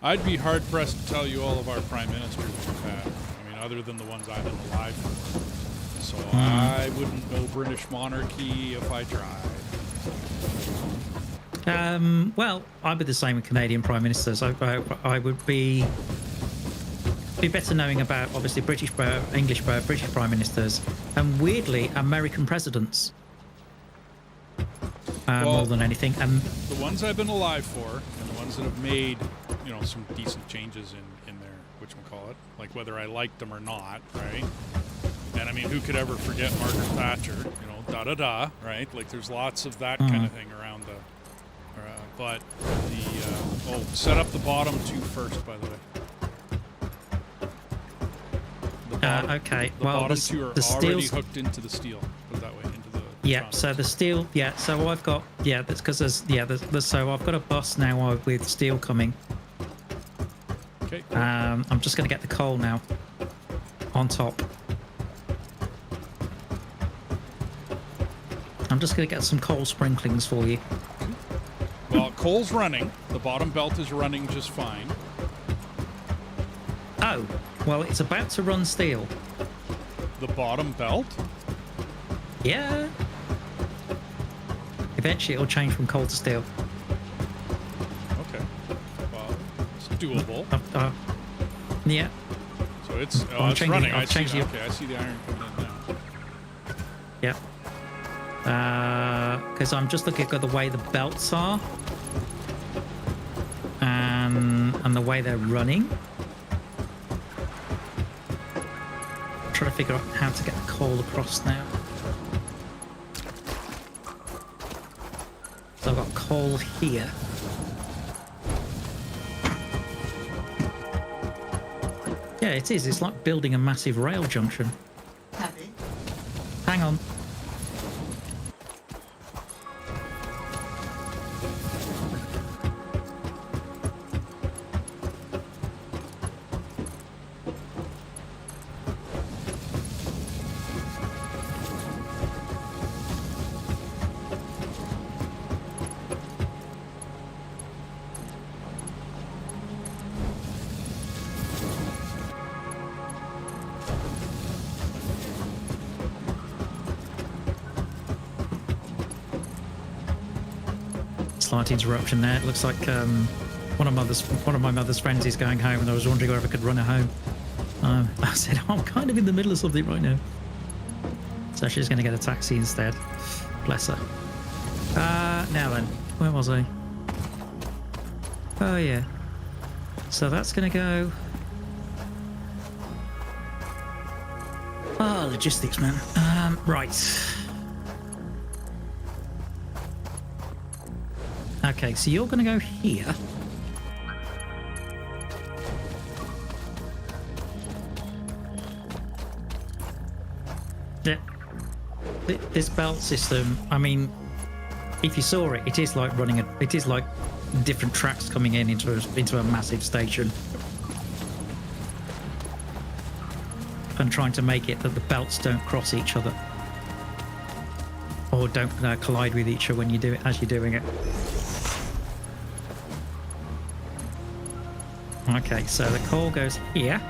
I'd be hard pressed to tell you all of our prime ministers we've had. I mean, other than the ones I've been alive for. So I wouldn't know British monarchy if I tried. Well, I'd be the same with Canadian prime ministers. I would be better knowing about obviously British prime ministers, and weirdly American presidents more than anything. And The ones I've been alive for, and the ones that have made, some decent changes in their whatchamacallit, like whether I liked them or not, right? And I mean, who could ever forget Margaret Thatcher? Right? Like, there's lots of that kind of thing around the. But the set up the bottom two first, by the way. The bottom, okay. The Well, bottom two are the already steel's... hooked into the steel. Put it that way, into the. Yeah. front. So the steel. Yeah. So I've got. Yeah. That's because so I've got a bus now with steel coming. Okay. Cool. I'm just going to get the coal now on top. I'm just going to get some coal sprinklings for you. Well, coal's running. The bottom belt is running just fine. Oh, well, it's about to run steel. The bottom belt? Yeah. Eventually, it'll change from coal to steel. Okay. Well, it's doable. Yeah. So it's I'm it's changing running. it. I've changed it. Okay, I see the iron coming in now. Yeah. Because I'm just looking at the way the belts are and the way they're running. I'm trying to figure out how to get the coal across now. So I've got coal here. Yeah, it is. It's like building a massive rail junction. Hang on. Slight interruption there. It looks like one of my mother's friends is going home, and I was wondering whether I could run her home. I said, I'm kind of in the middle of something right now. So she's going to get a taxi instead. Bless her. Now then, where was I? Oh yeah. So that's going to go. Oh, logistics, man. Right. Okay, so you're going to go here. This belt system, I mean, if you saw it, it is like it is like different tracks coming into a massive station. And trying to make it that the belts don't cross each other. Or don't collide with each other when you do it, as you're doing it. Okay, so the coal goes here.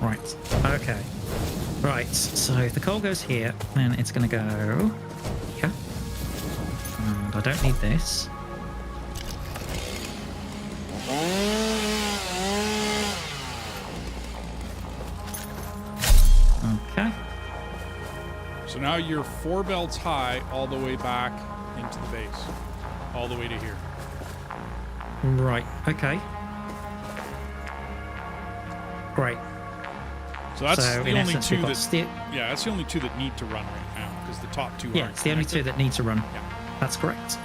Right, okay. Right, so if the coal goes here, then it's going to go here. And I don't need this. Okay. So now you're 4 belts high all the way back into the base. All the way to here. Right, okay. Great. So that's So the in only essence, two we've got that... Yeah, that's the only 2 that need to run right now, because the top 2 Yeah, aren't it's the only 2 connected. that need to run. Yeah. That's correct.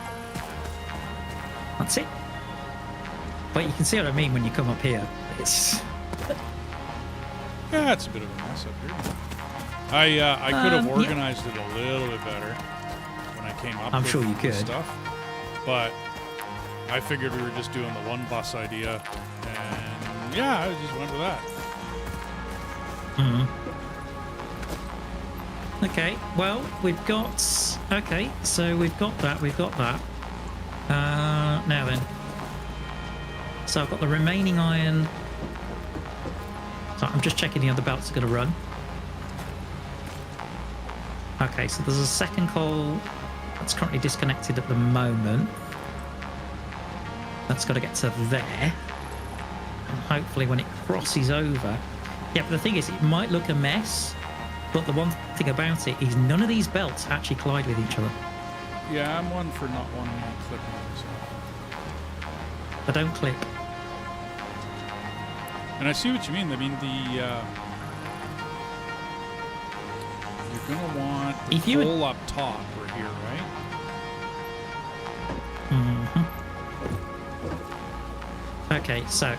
That's it. But you can see what I mean when you come up here. It's... Yeah, it's a bit of a mess up here. I could have yeah. organized it a little bit better when I came up I'm with sure you the could. stuff. But I figured we were just doing the 1 bus idea. And yeah, I just went with that. Okay, well, we've got... Okay, so we've got that. Now then. So I've got the remaining iron. So I'm just checking the other belts are going to run. Okay, so there's a second coal that's currently disconnected at the moment. That's got to get to there. And hopefully when it crosses over... Yeah, but the thing is, it might look a mess, but the one thing about it is none of these belts actually collide with each other. Yeah, I'm one for not wanting to clip on myself. They don't clip. And I see what you mean. I mean, you're going to want the If you full up top right here, right? Okay, so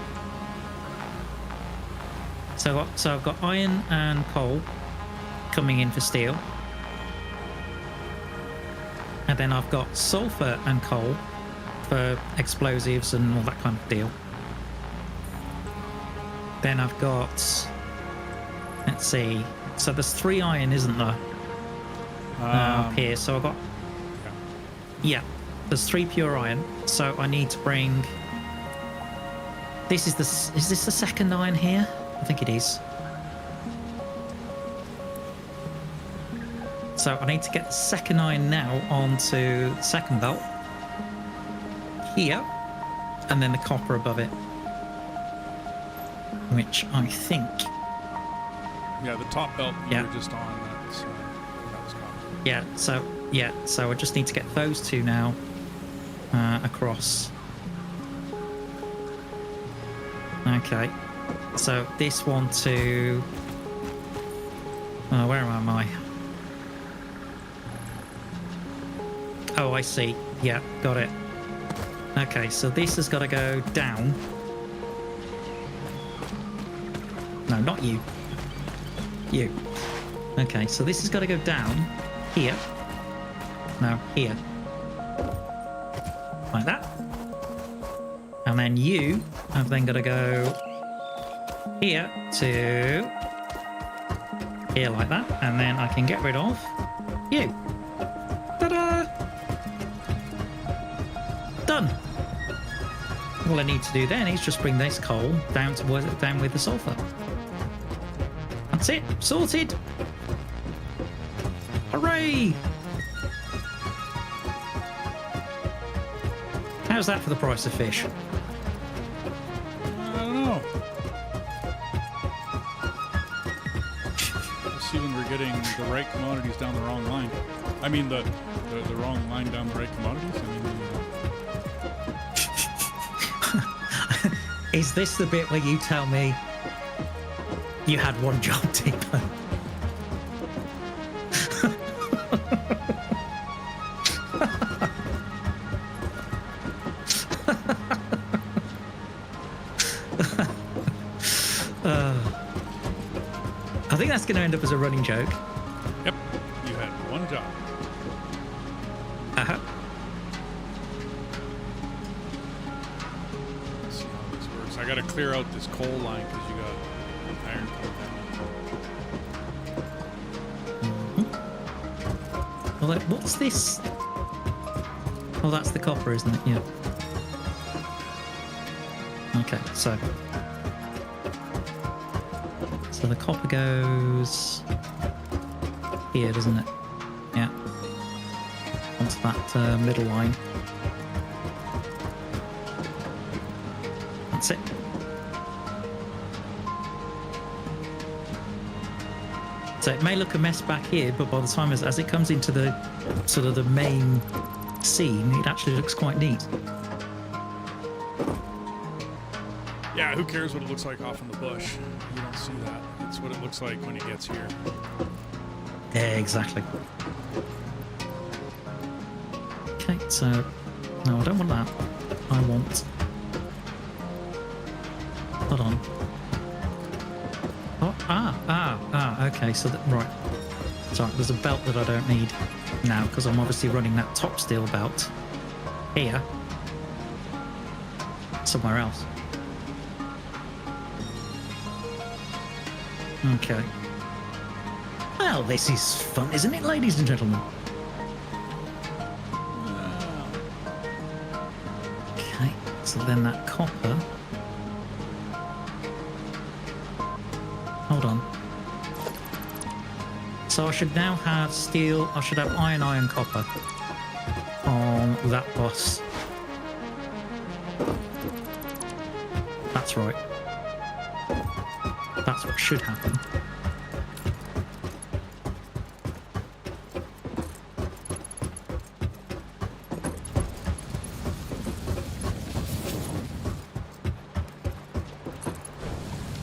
I've got iron and coal coming in for steel, and then I've got sulfur and coal for explosives and all that kind of deal. Then I've got, let's see, so there's 3 iron, isn't there? Up here, so I've got, yeah, there's 3 pure iron, so I need to bring, is this the second iron here? I think it is. So I need to get the second iron now onto the second belt. Here. And then the copper above it. Which I think... Yeah, the top belt you Yeah. were just on. That was copper. So I just need to get those 2 now across. Okay. So this one to... where am I? Oh, I see. Yeah, got it. Okay, so this has got to go down. No, not you. You. Okay, so this has got to go down here. No, here. Like that. And then you have then got to go here to here like that, and then I can get rid of you. Ta-da! Done. All I need to do then is just bring this coal down with the sulfur. That's it. Sorted. Hooray! How's that for the price of fish? I don't know. hitting the right commodities down the wrong line. I mean the wrong line down the right commodities. I mean. Is this the bit where you tell me you had one job, Tbone? I think that's going to end up as a running joke. Yep, you had one job. Uh-huh. Let's see how this works. I got to clear out this coal line because you got iron coming down. Well, what's this? Oh, that's the copper, isn't it? Yeah. Okay, so the copper goes here, doesn't it? Yeah. Onto that middle line. That's it. So it may look a mess back here, but by the time as it comes into the sort of the main scene, it actually looks quite neat. Yeah, who cares what it looks like off in the bush? You don't see that. It's what it looks like when he gets here. Yeah, exactly. Okay, so no, I don't want that. I want. Hold on. Oh, okay, so that, right. Sorry, there's a belt that I don't need now because I'm obviously running that top steel belt here somewhere else. Okay. Well, this is fun, isn't it, ladies and gentlemen? Okay, so then that copper. Hold on. So I should now have steel, I should have iron, copper on that bus. That's right. That's what should happen.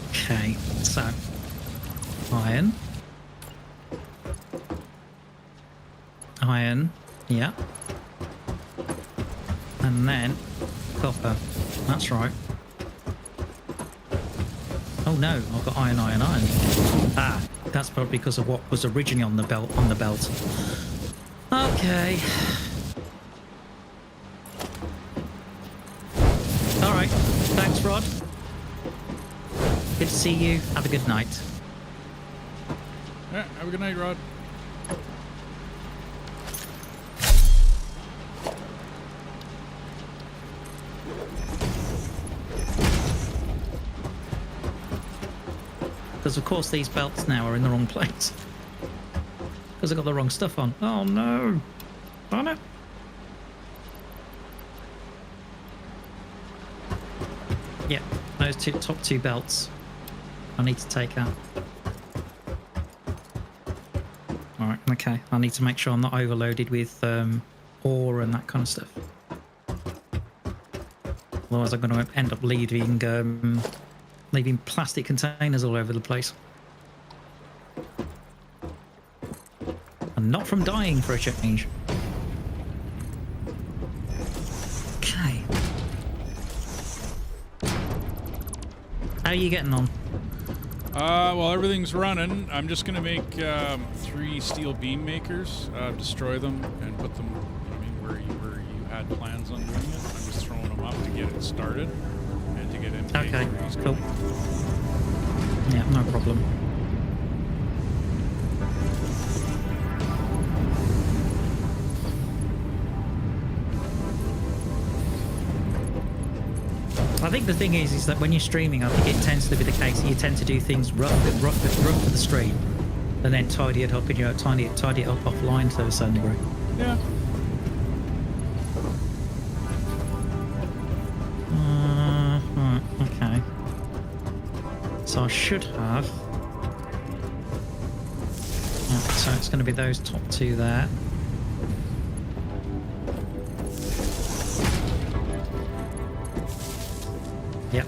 Okay, so iron, yeah, and then copper. That's right. Oh no, I've got iron. Ah, that's probably because of what was originally on the belt. Okay. All right. Thanks, Rod. Good to see you. Have a good night. Yeah, have a good night, Rod. Because of course these belts now are in the wrong place. Because I got the wrong stuff on. Oh no! Darn it! Yeah, those top two belts I need to take out. Alright, okay. I need to make sure I'm not overloaded with ore and that kind of stuff. Otherwise I'm going to end up leaving plastic containers all over the place. And not from dying for a change. Okay. How are you getting on? Well, everything's running. I'm just going to make 3 steel beam makers, destroy them, and put them, where you had plans on doing it. I'm just throwing them up to get it started and to get MK3s Okay, cool. going. Yeah, no problem. I think the thing is that when you're streaming, I think it tends to be the case that you tend to do things rough for the stream, and then tidy it up in your tidy it up offline to a certain degree. Yeah. Right, okay. So I should have. So it's going to be those top two there. Yep.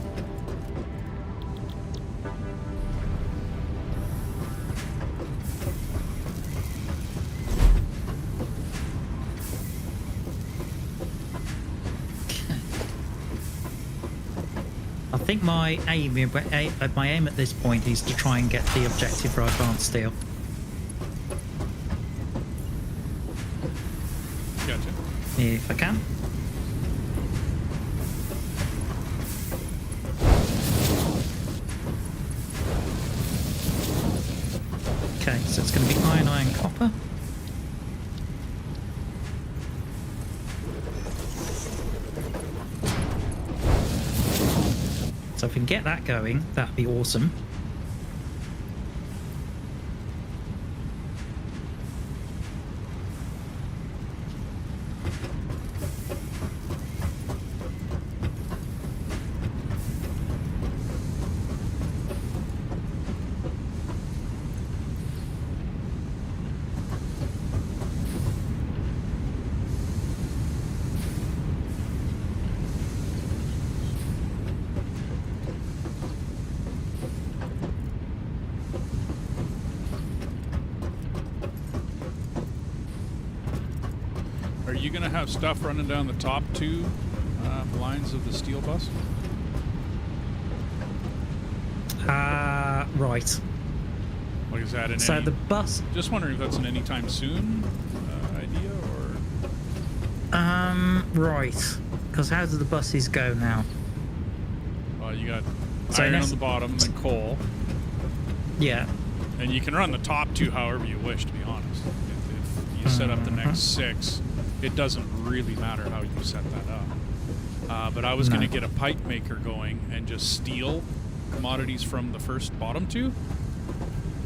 I think my aim at this point is to try and get the objective for advanced steel. Gotcha. If I can. Okay, so it's going to be iron, copper. So if we can get that going, that'd be awesome. Are you going to have stuff running down the top two lines of the steel bus? Right. Like, is that an So the bus... Just wondering if that's an anytime soon idea, or... Right. Because how do the buses go now? Well, you got So iron next- on the bottom and then coal. Yeah. And you can run the top two however you wish, to be honest. If you set up the next 6, it doesn't really matter how you set that up. But I was going to get a pipe maker going and just steal commodities from the first bottom two.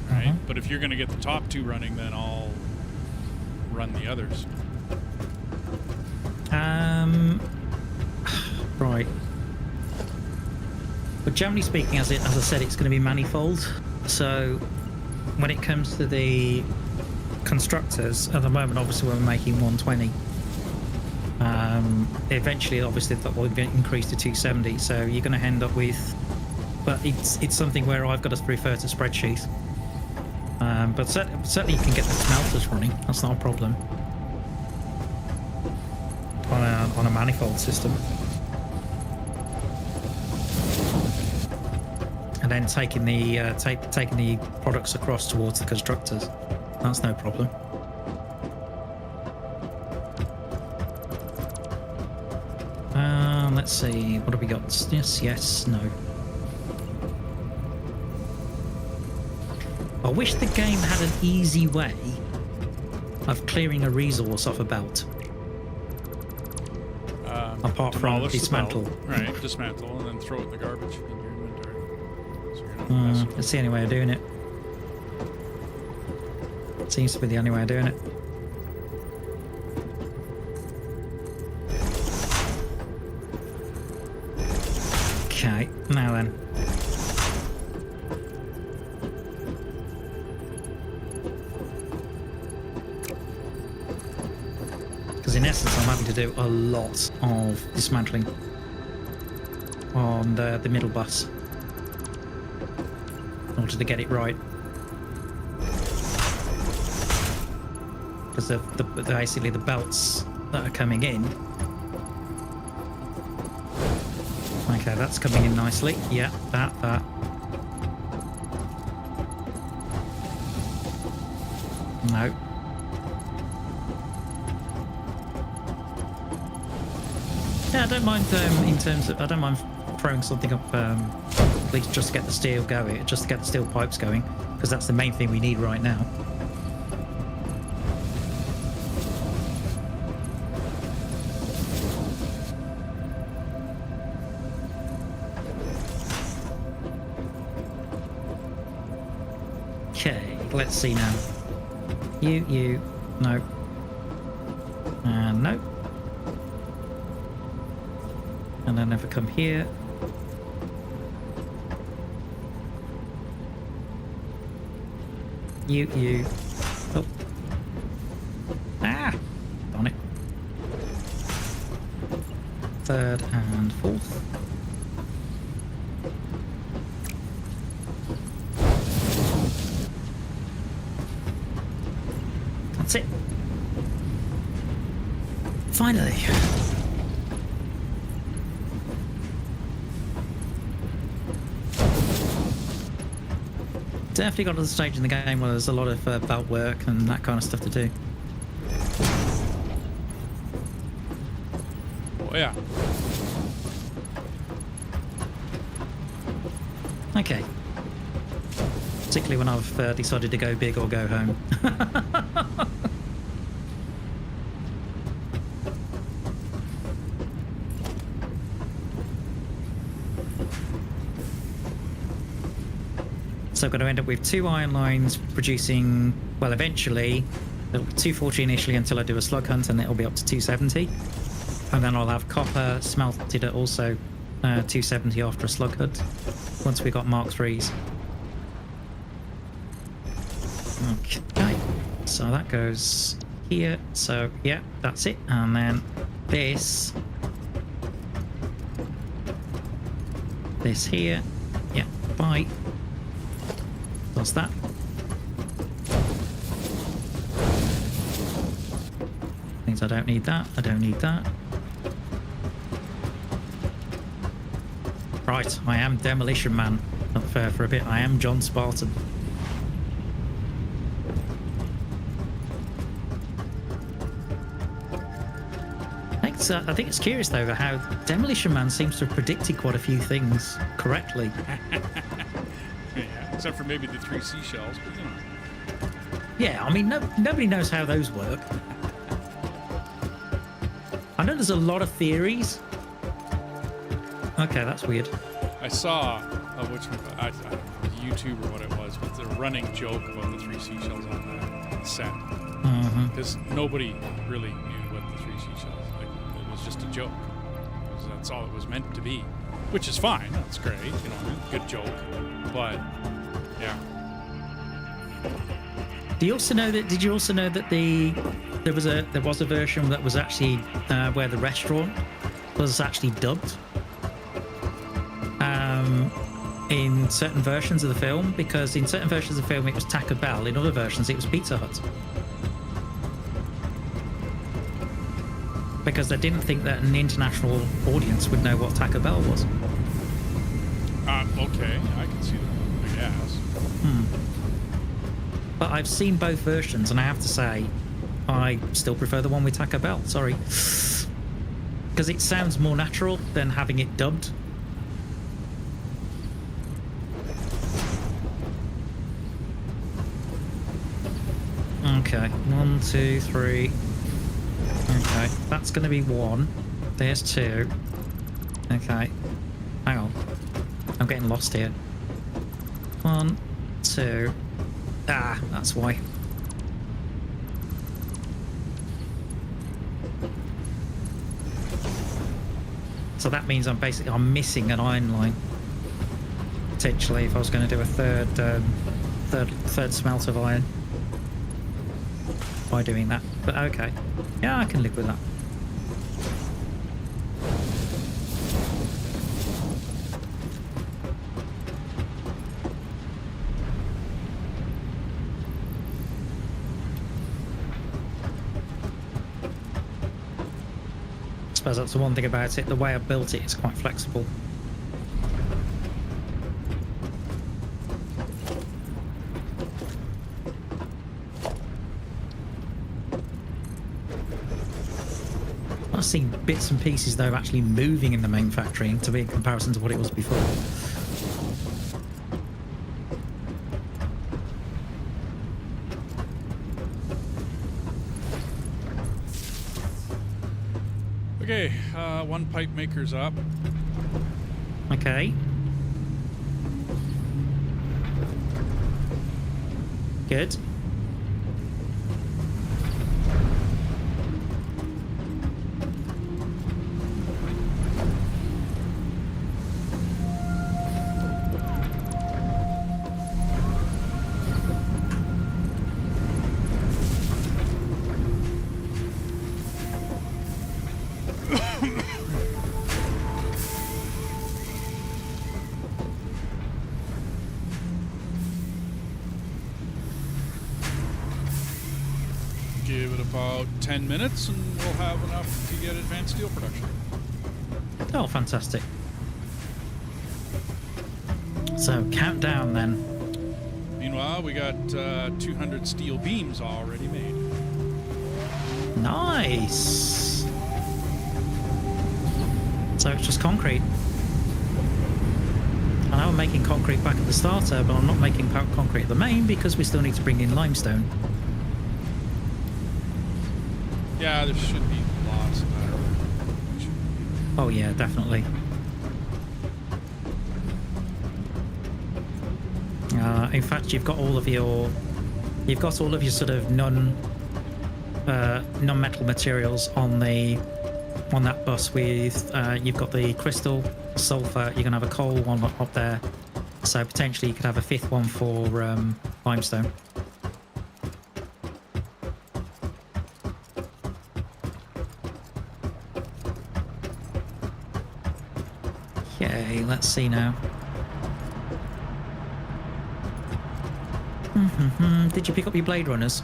Right? But if you're going to get the top two running, then I'll run the others. Right. But generally speaking, as I said, it's going to be manifold. So when it comes to the constructors, at the moment, obviously we're making 120. Eventually, obviously, that will increase to 270. So you're going to end up with, but it's something where I've got to refer to spreadsheets. But certainly you can get the smelters running. That's not a problem on a manifold system. And then taking the products across towards the constructors. That's no problem. Let's see, what have we got? Yes, no. I wish the game had an easy way of clearing a resource off a belt. Apart from Demolish the dismantle. belt, right, dismantle and then throw it in the garbage in your inventory. So you're not messing with That's the only way of doing it. Seems to be the only way of doing it. Okay, now then. Because in essence, I'm having to do a lot of dismantling on the middle bus in order to get it right. Because basically the belts that are coming in. Okay, that's coming in nicely. Yeah, that. No. Yeah, I don't mind in terms of, I don't mind throwing something up at least just to get the steel going, just to get the steel pipes going, because that's the main thing we need right now. Okay, let's see now. You, no. And no. And then if I come here. You. Oh, third and fourth. That's it. Finally. Definitely got to the stage in the game where there's a lot of belt work and that kind of stuff to do. Oh yeah. Okay. Particularly when I've decided to go big or go home. So I'm going to end up with 2 iron lines producing, well, eventually, it'll be 240 initially until I do a slug hunt, and it'll be up to 270. And then I'll have copper smelted at also 270 after a slug hunt, once we got Mark 3s. Okay, so that goes here. So, yeah, that's it. And then this here. Yeah, bye. What's that? Means I don't need that. I don't need that. Right, I am Demolition Man. Not fair for a bit. I am John Spartan. I think it's curious though how Demolition Man seems to have predicted quite a few things correctly. Yeah, except for maybe the 3 seashells, but you know. Yeah, I mean, nobody knows how those work. I know there's a lot of theories. Okay, that's weird. I saw I don't know, YouTube or what it was, but the running joke about the 3 seashells on the set. Because nobody really knew what the 3 seashells like. It was just a joke. That's all it was meant to be, which is fine. That's great, you know, good joke. But yeah. Did you also know that there was a version that was actually where the restaurant was actually dubbed in certain versions of the film, because in certain versions of the film it was Taco Bell, in other versions it was Pizza Hut. Because they didn't think that an international audience would know what Taco Bell was. Okay, I can see that, I guess. But I've seen both versions, and I have to say, I still prefer the one with Taco Bell, sorry. Because it sounds more natural than having it dubbed. Okay, 1, 2, 3. Okay, that's going to be 1. There's 2. Okay, hang on. I'm getting lost here. 1, 2. Ah, that's why. So that means I'm missing an iron line. Potentially, if I was going to do a third smelt of iron by doing that. But okay, yeah, I can live with that. I suppose that's the one thing about it. The way I built it is quite flexible. I've seen bits and pieces though actually moving in the main factory to be in comparison to what it was before. Okay, 1 pipe maker's up. Okay. Good. give it about 10 minutes and we'll have enough to get advanced steel production. Oh, fantastic. So, countdown then. Meanwhile, we got 200 steel beams already made. Nice. So it's just concrete. I know I'm making concrete back at the starter, but I'm not making concrete at the main because we still need to bring in limestone. Yeah, there should be lots of that. Oh yeah, definitely. In fact, you've got all of your sort of non-metal materials on that bus. With you've got the crystal, sulfur. You're gonna have a coal one up there, so potentially you could have a fifth one for limestone. Okay, let's see now. Did you pick up your Blade Runners?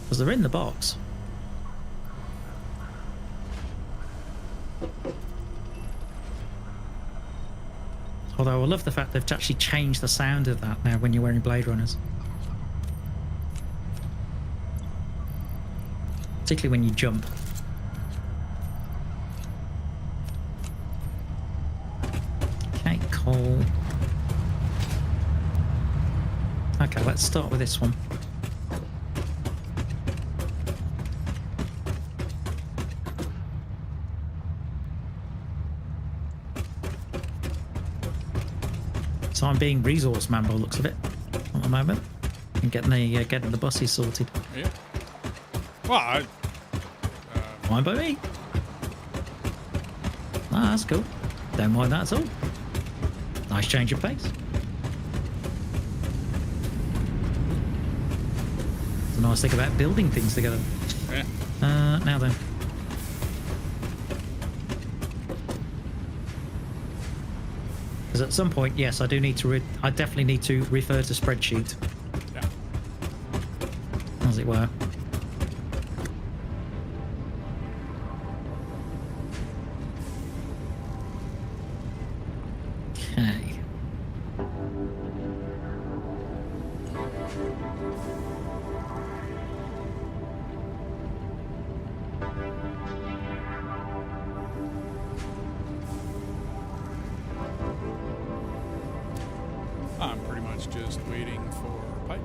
Because they're in the box. Although I love the fact they've actually changed the sound of that now when you're wearing Blade Runners. Particularly when you jump. Okay, coal. Okay, let's start with this one. So I'm being resource man by the looks of it at the moment, and getting the buses sorted. Yeah. Well, Fine by me. Ah, that's cool. Don't mind that at all. Nice change of pace. It's a nice thing about building things together. yeah. Now then. Because at some point, yes, I do need to. I definitely need to refer to spreadsheet, Yeah. as it were. Okay. I'm pretty much just waiting for pipe.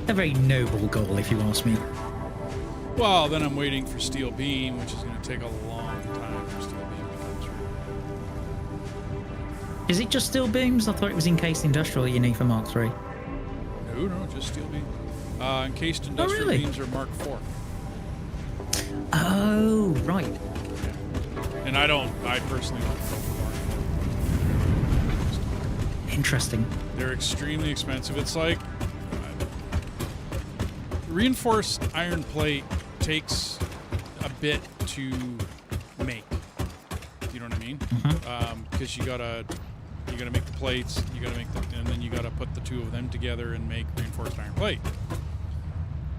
A very noble goal, if you ask me. Well, then I'm waiting for steel beam, which is going to take a long time for steel beam to come through. Is it just steel beams? I thought it was encased industrial you need for Mark III. No, just steel beam. Encased industrial really? beams are Mark IV. Oh, right. And I personally don't go for Mark IV. Interesting. They're extremely expensive. It's like reinforced iron plate takes a bit to make. You know what I mean? Because you gotta make the plates, and then you gotta put the two of them together and make reinforced iron plate.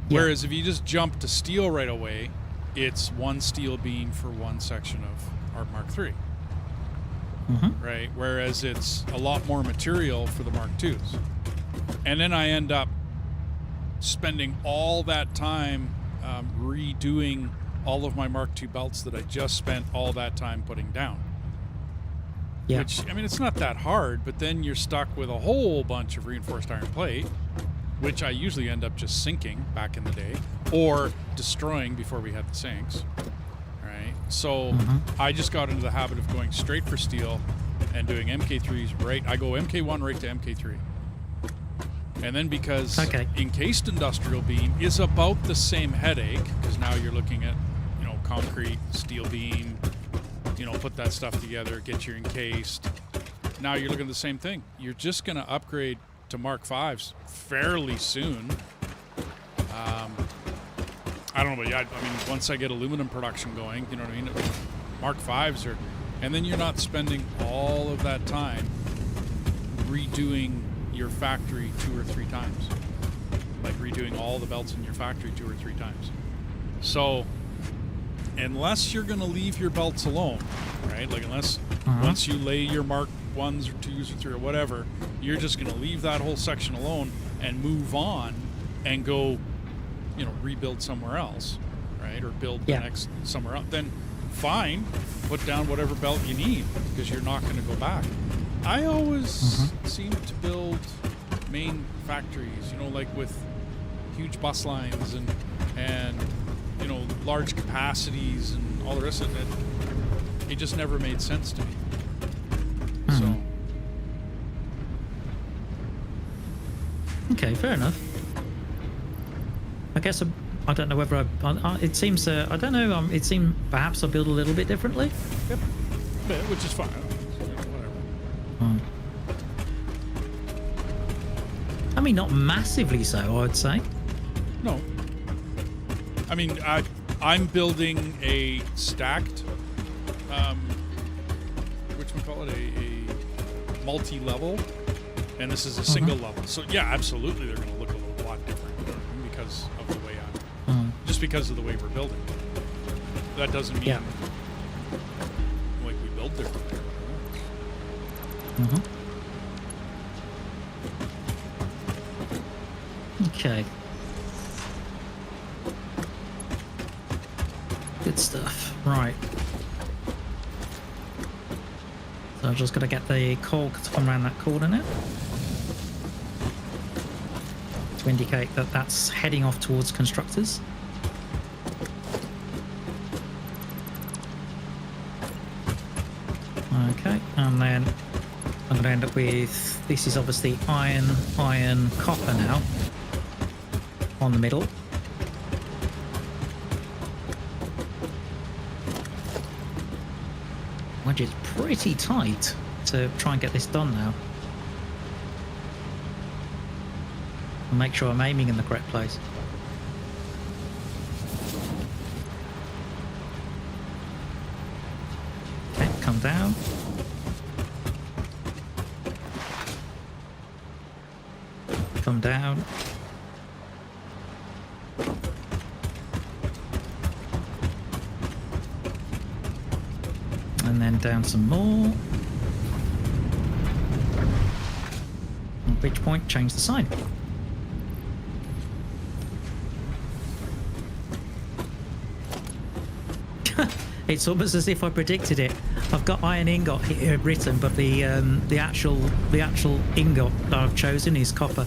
Yeah. Whereas if you just jump to steel right away, it's one steel beam for one section of our Mark III. Right? Whereas it's a lot more material for the Mark IIs. And then I end up spending all that time redoing all of my Mark II belts that I just spent all that time putting down. Yeah. Which, I mean, it's not that hard, but then you're stuck with a whole bunch of reinforced iron plate, which I usually end up just sinking back in the day, or destroying before we had the sinks. Right? So I just got into the habit of going straight for steel and doing MK3s right. I go MK1 right to MK3. And then because encased industrial beam is about the same headache, because now you're looking at, concrete, steel beam, put that stuff together, get your encased. Now you're looking at the same thing. You're just going to upgrade to Mark Vs fairly soon. I don't know, but yeah, I mean, once I get aluminum production going, you know what I mean? Mark Vs are, And then you're not spending all of that time redoing your factory 2 or 3 times. Like redoing all the belts in your factory 2 or 3 times. So, unless you're going to leave your belts alone, right? Like unless once you lay your Mark 1s or 2s or 3 or whatever, you're just going to leave that whole section alone and move on and go, you know, rebuild somewhere else, right? Or build the next somewhere else. Then fine, put down whatever belt you need because you're not going to go back. I always seem to build main factories, you know, like with huge bus lines and you know, large capacities and all the rest of it. It just never made sense to me. So. Okay, fair enough. I guess I don't know whether it seems I don't know. It seems perhaps I build a little bit differently. Yep. Yeah, which is fine. Whatever. I mean, not massively so, I'd say. No. I mean, I'm building a stacked, whatchamacallit, a multi-level, and this is a single level. So yeah, absolutely, they're going to look a lot different because of the way just because of the way we're building. That doesn't mean like we build differently. Okay. Good stuff. Right. So I'm just going to get the cog to come around that corner now. To indicate that that's heading off towards constructors. Okay, and then I'm going to end up with, this is obviously iron, copper now on the middle. Which is pretty tight to try and get this done now. And make sure I'm aiming in the correct place. Okay, come down. Come down. And then down some more. At which point, change the sign. It's almost as if I predicted it. I've got iron ingot here written, but the actual ingot that I've chosen is copper.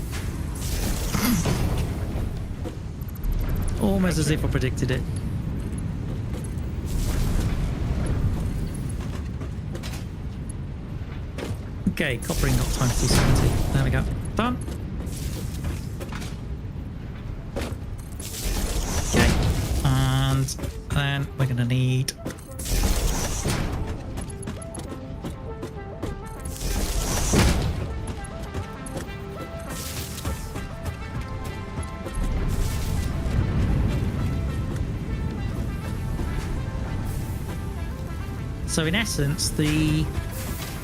Almost as if I predicted it. Okay, copper ingot times 270. There we go. Done. Okay, and then we're going to need so in essence the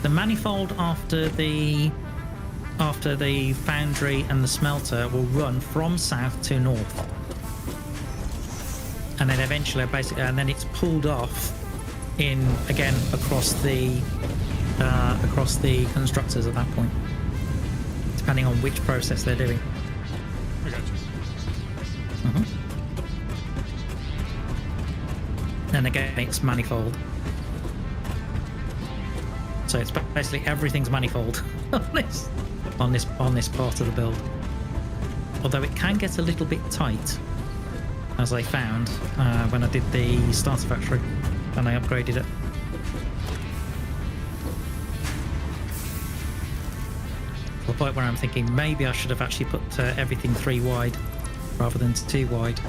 manifold after the foundry and the smelter will run from south to north, and then eventually and then it's pulled off in again across the constructors at that point, depending on which process they're doing. I got you. And again it's manifold. So it's basically everything's manifold on this part of the build. Although it can get a little bit tight, as I found when I did the starter factory and I upgraded it. To the point where I'm thinking maybe I should have actually put everything 3 wide rather than 2 wide.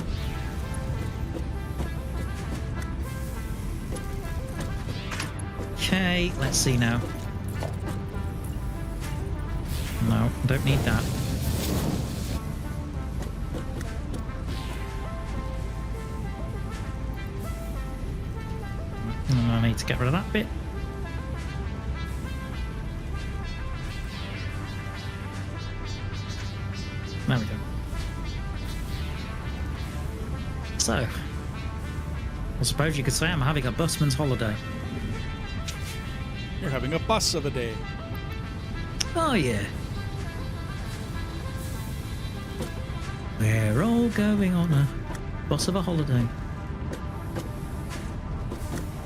Okay, let's see now. No, I don't need that. And I need to get rid of that bit. There we go. So, I suppose you could say I'm having a busman's holiday. You're having a bus of a day. Oh, yeah. We're all going on a bus of a holiday.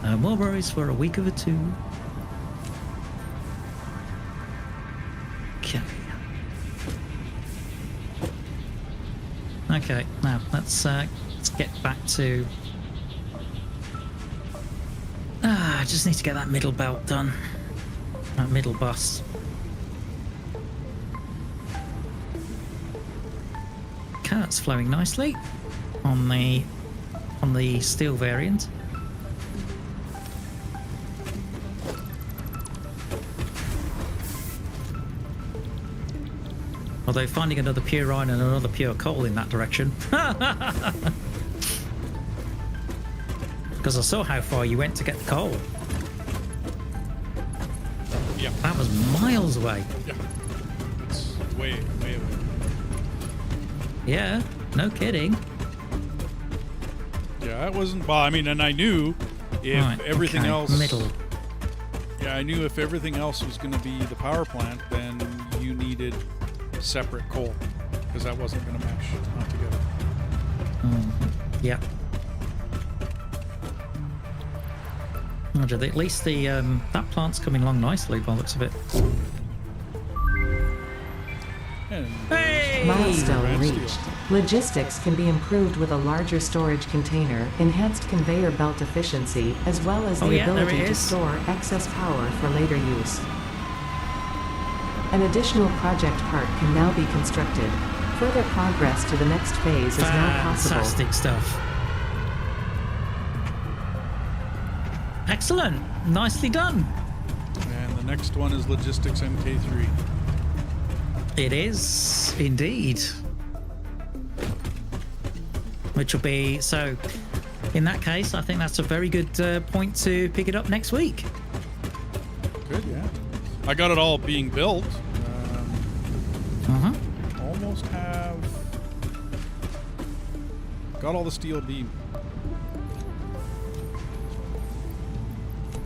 No more worries for a week or two. Okay. Okay, now let's get back to... I just need to get that middle belt done. That middle bus. Okay, that's flowing nicely on the steel variant. Although finding another pure iron and another pure coal in that direction. Because I saw how far you went to get the coal. Yeah. That was miles away. Yeah. It's way away. Yeah, no kidding. Yeah, it wasn't... Well, I mean, and I knew if Right, everything okay, else... middle. Yeah, I knew if everything else was going to be the power plant, then you needed separate coal. Because that wasn't going to mesh not together. Yeah. Roger, at least the that plant's coming along nicely by the looks of it. And Hey! Milestone Grand reached. steel. Logistics can be improved with a larger storage container, enhanced conveyor belt efficiency, as well as the Oh, yeah, there ability it to is. store excess power for later use. An additional project part can now be constructed. Further progress to the next phase is now possible. Fantastic stuff. Excellent. Nicely done. And the next one is Logistics MK3. It is indeed. Which will be so. In that case, I think that's a very good point to pick it up next week. Good, yeah. I got it all being built. Almost have... Got all the steel beam.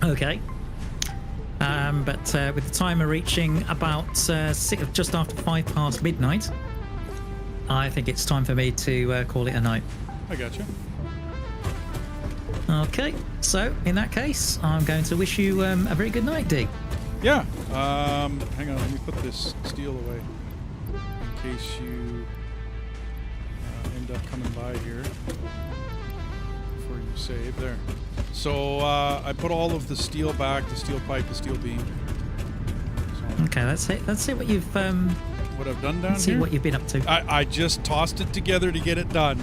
Okay. But with the timer reaching about just after 5 past midnight, I think it's time for me to call it a night. I got you. Okay, so in that case, I'm going to wish you a very good night, D. Yeah. Hang on, let me put this steel away in case you end up coming by here before you save. There. So I put all of the steel back, the steel pipe, the steel beam. So Okay, let's see what you've what I've done down see here. what you've been up to. I just tossed it together to get it done.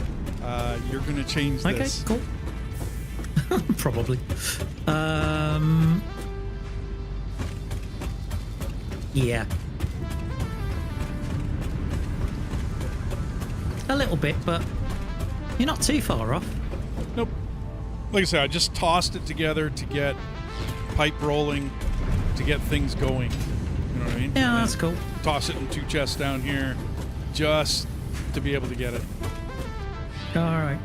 You're going to change Okay, this. cool. Probably. Yeah. A little bit, but you're not too far off. Nope. Like I said, I just tossed it together to get pipe rolling, to get things going. You know what I mean? Yeah, And that's then cool. Toss it in 2 chests down here, just to be able to get it. All right.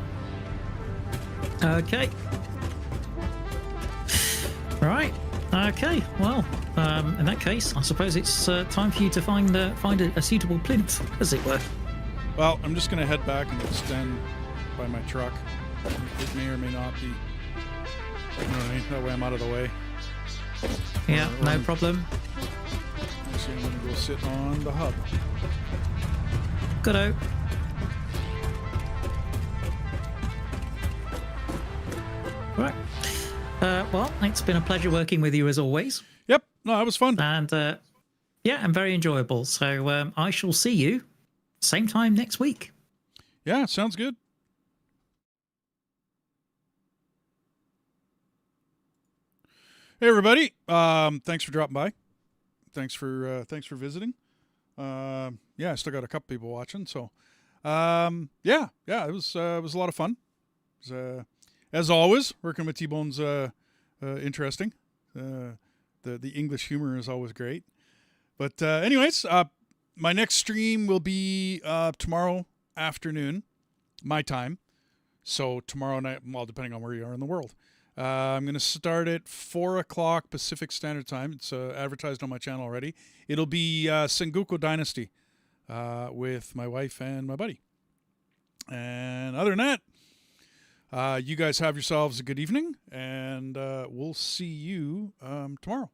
Okay. Right. Okay. Well, in that case, I suppose it's time for you to find a suitable plinth, as it were. Well, I'm just going to head back and stand by my truck. It may or may not be. You know what I mean? That way I'm out of the way. Yeah, no Run. problem. Actually, I'm going to go sit on the hub. Good-o. Right. Well, it's been a pleasure working with you as always. Yep. No, that was fun. And yeah, and very enjoyable. So I shall see you same time next week. Yeah, sounds good. Hey everybody! Thanks for dropping by. Thanks for visiting. Yeah, I still got a couple people watching. So, yeah, it was a lot of fun. It was, as always, working with Tbone's interesting. The English humor is always great. But anyways, my next stream will be tomorrow afternoon, my time. So tomorrow night, well, depending on where you are in the world. I'm going to start at 4 o'clock Pacific Standard Time. It's advertised on my channel already. It'll be Sengoku Dynasty with my wife and my buddy. And other than that, you guys have yourselves a good evening, and we'll see you tomorrow.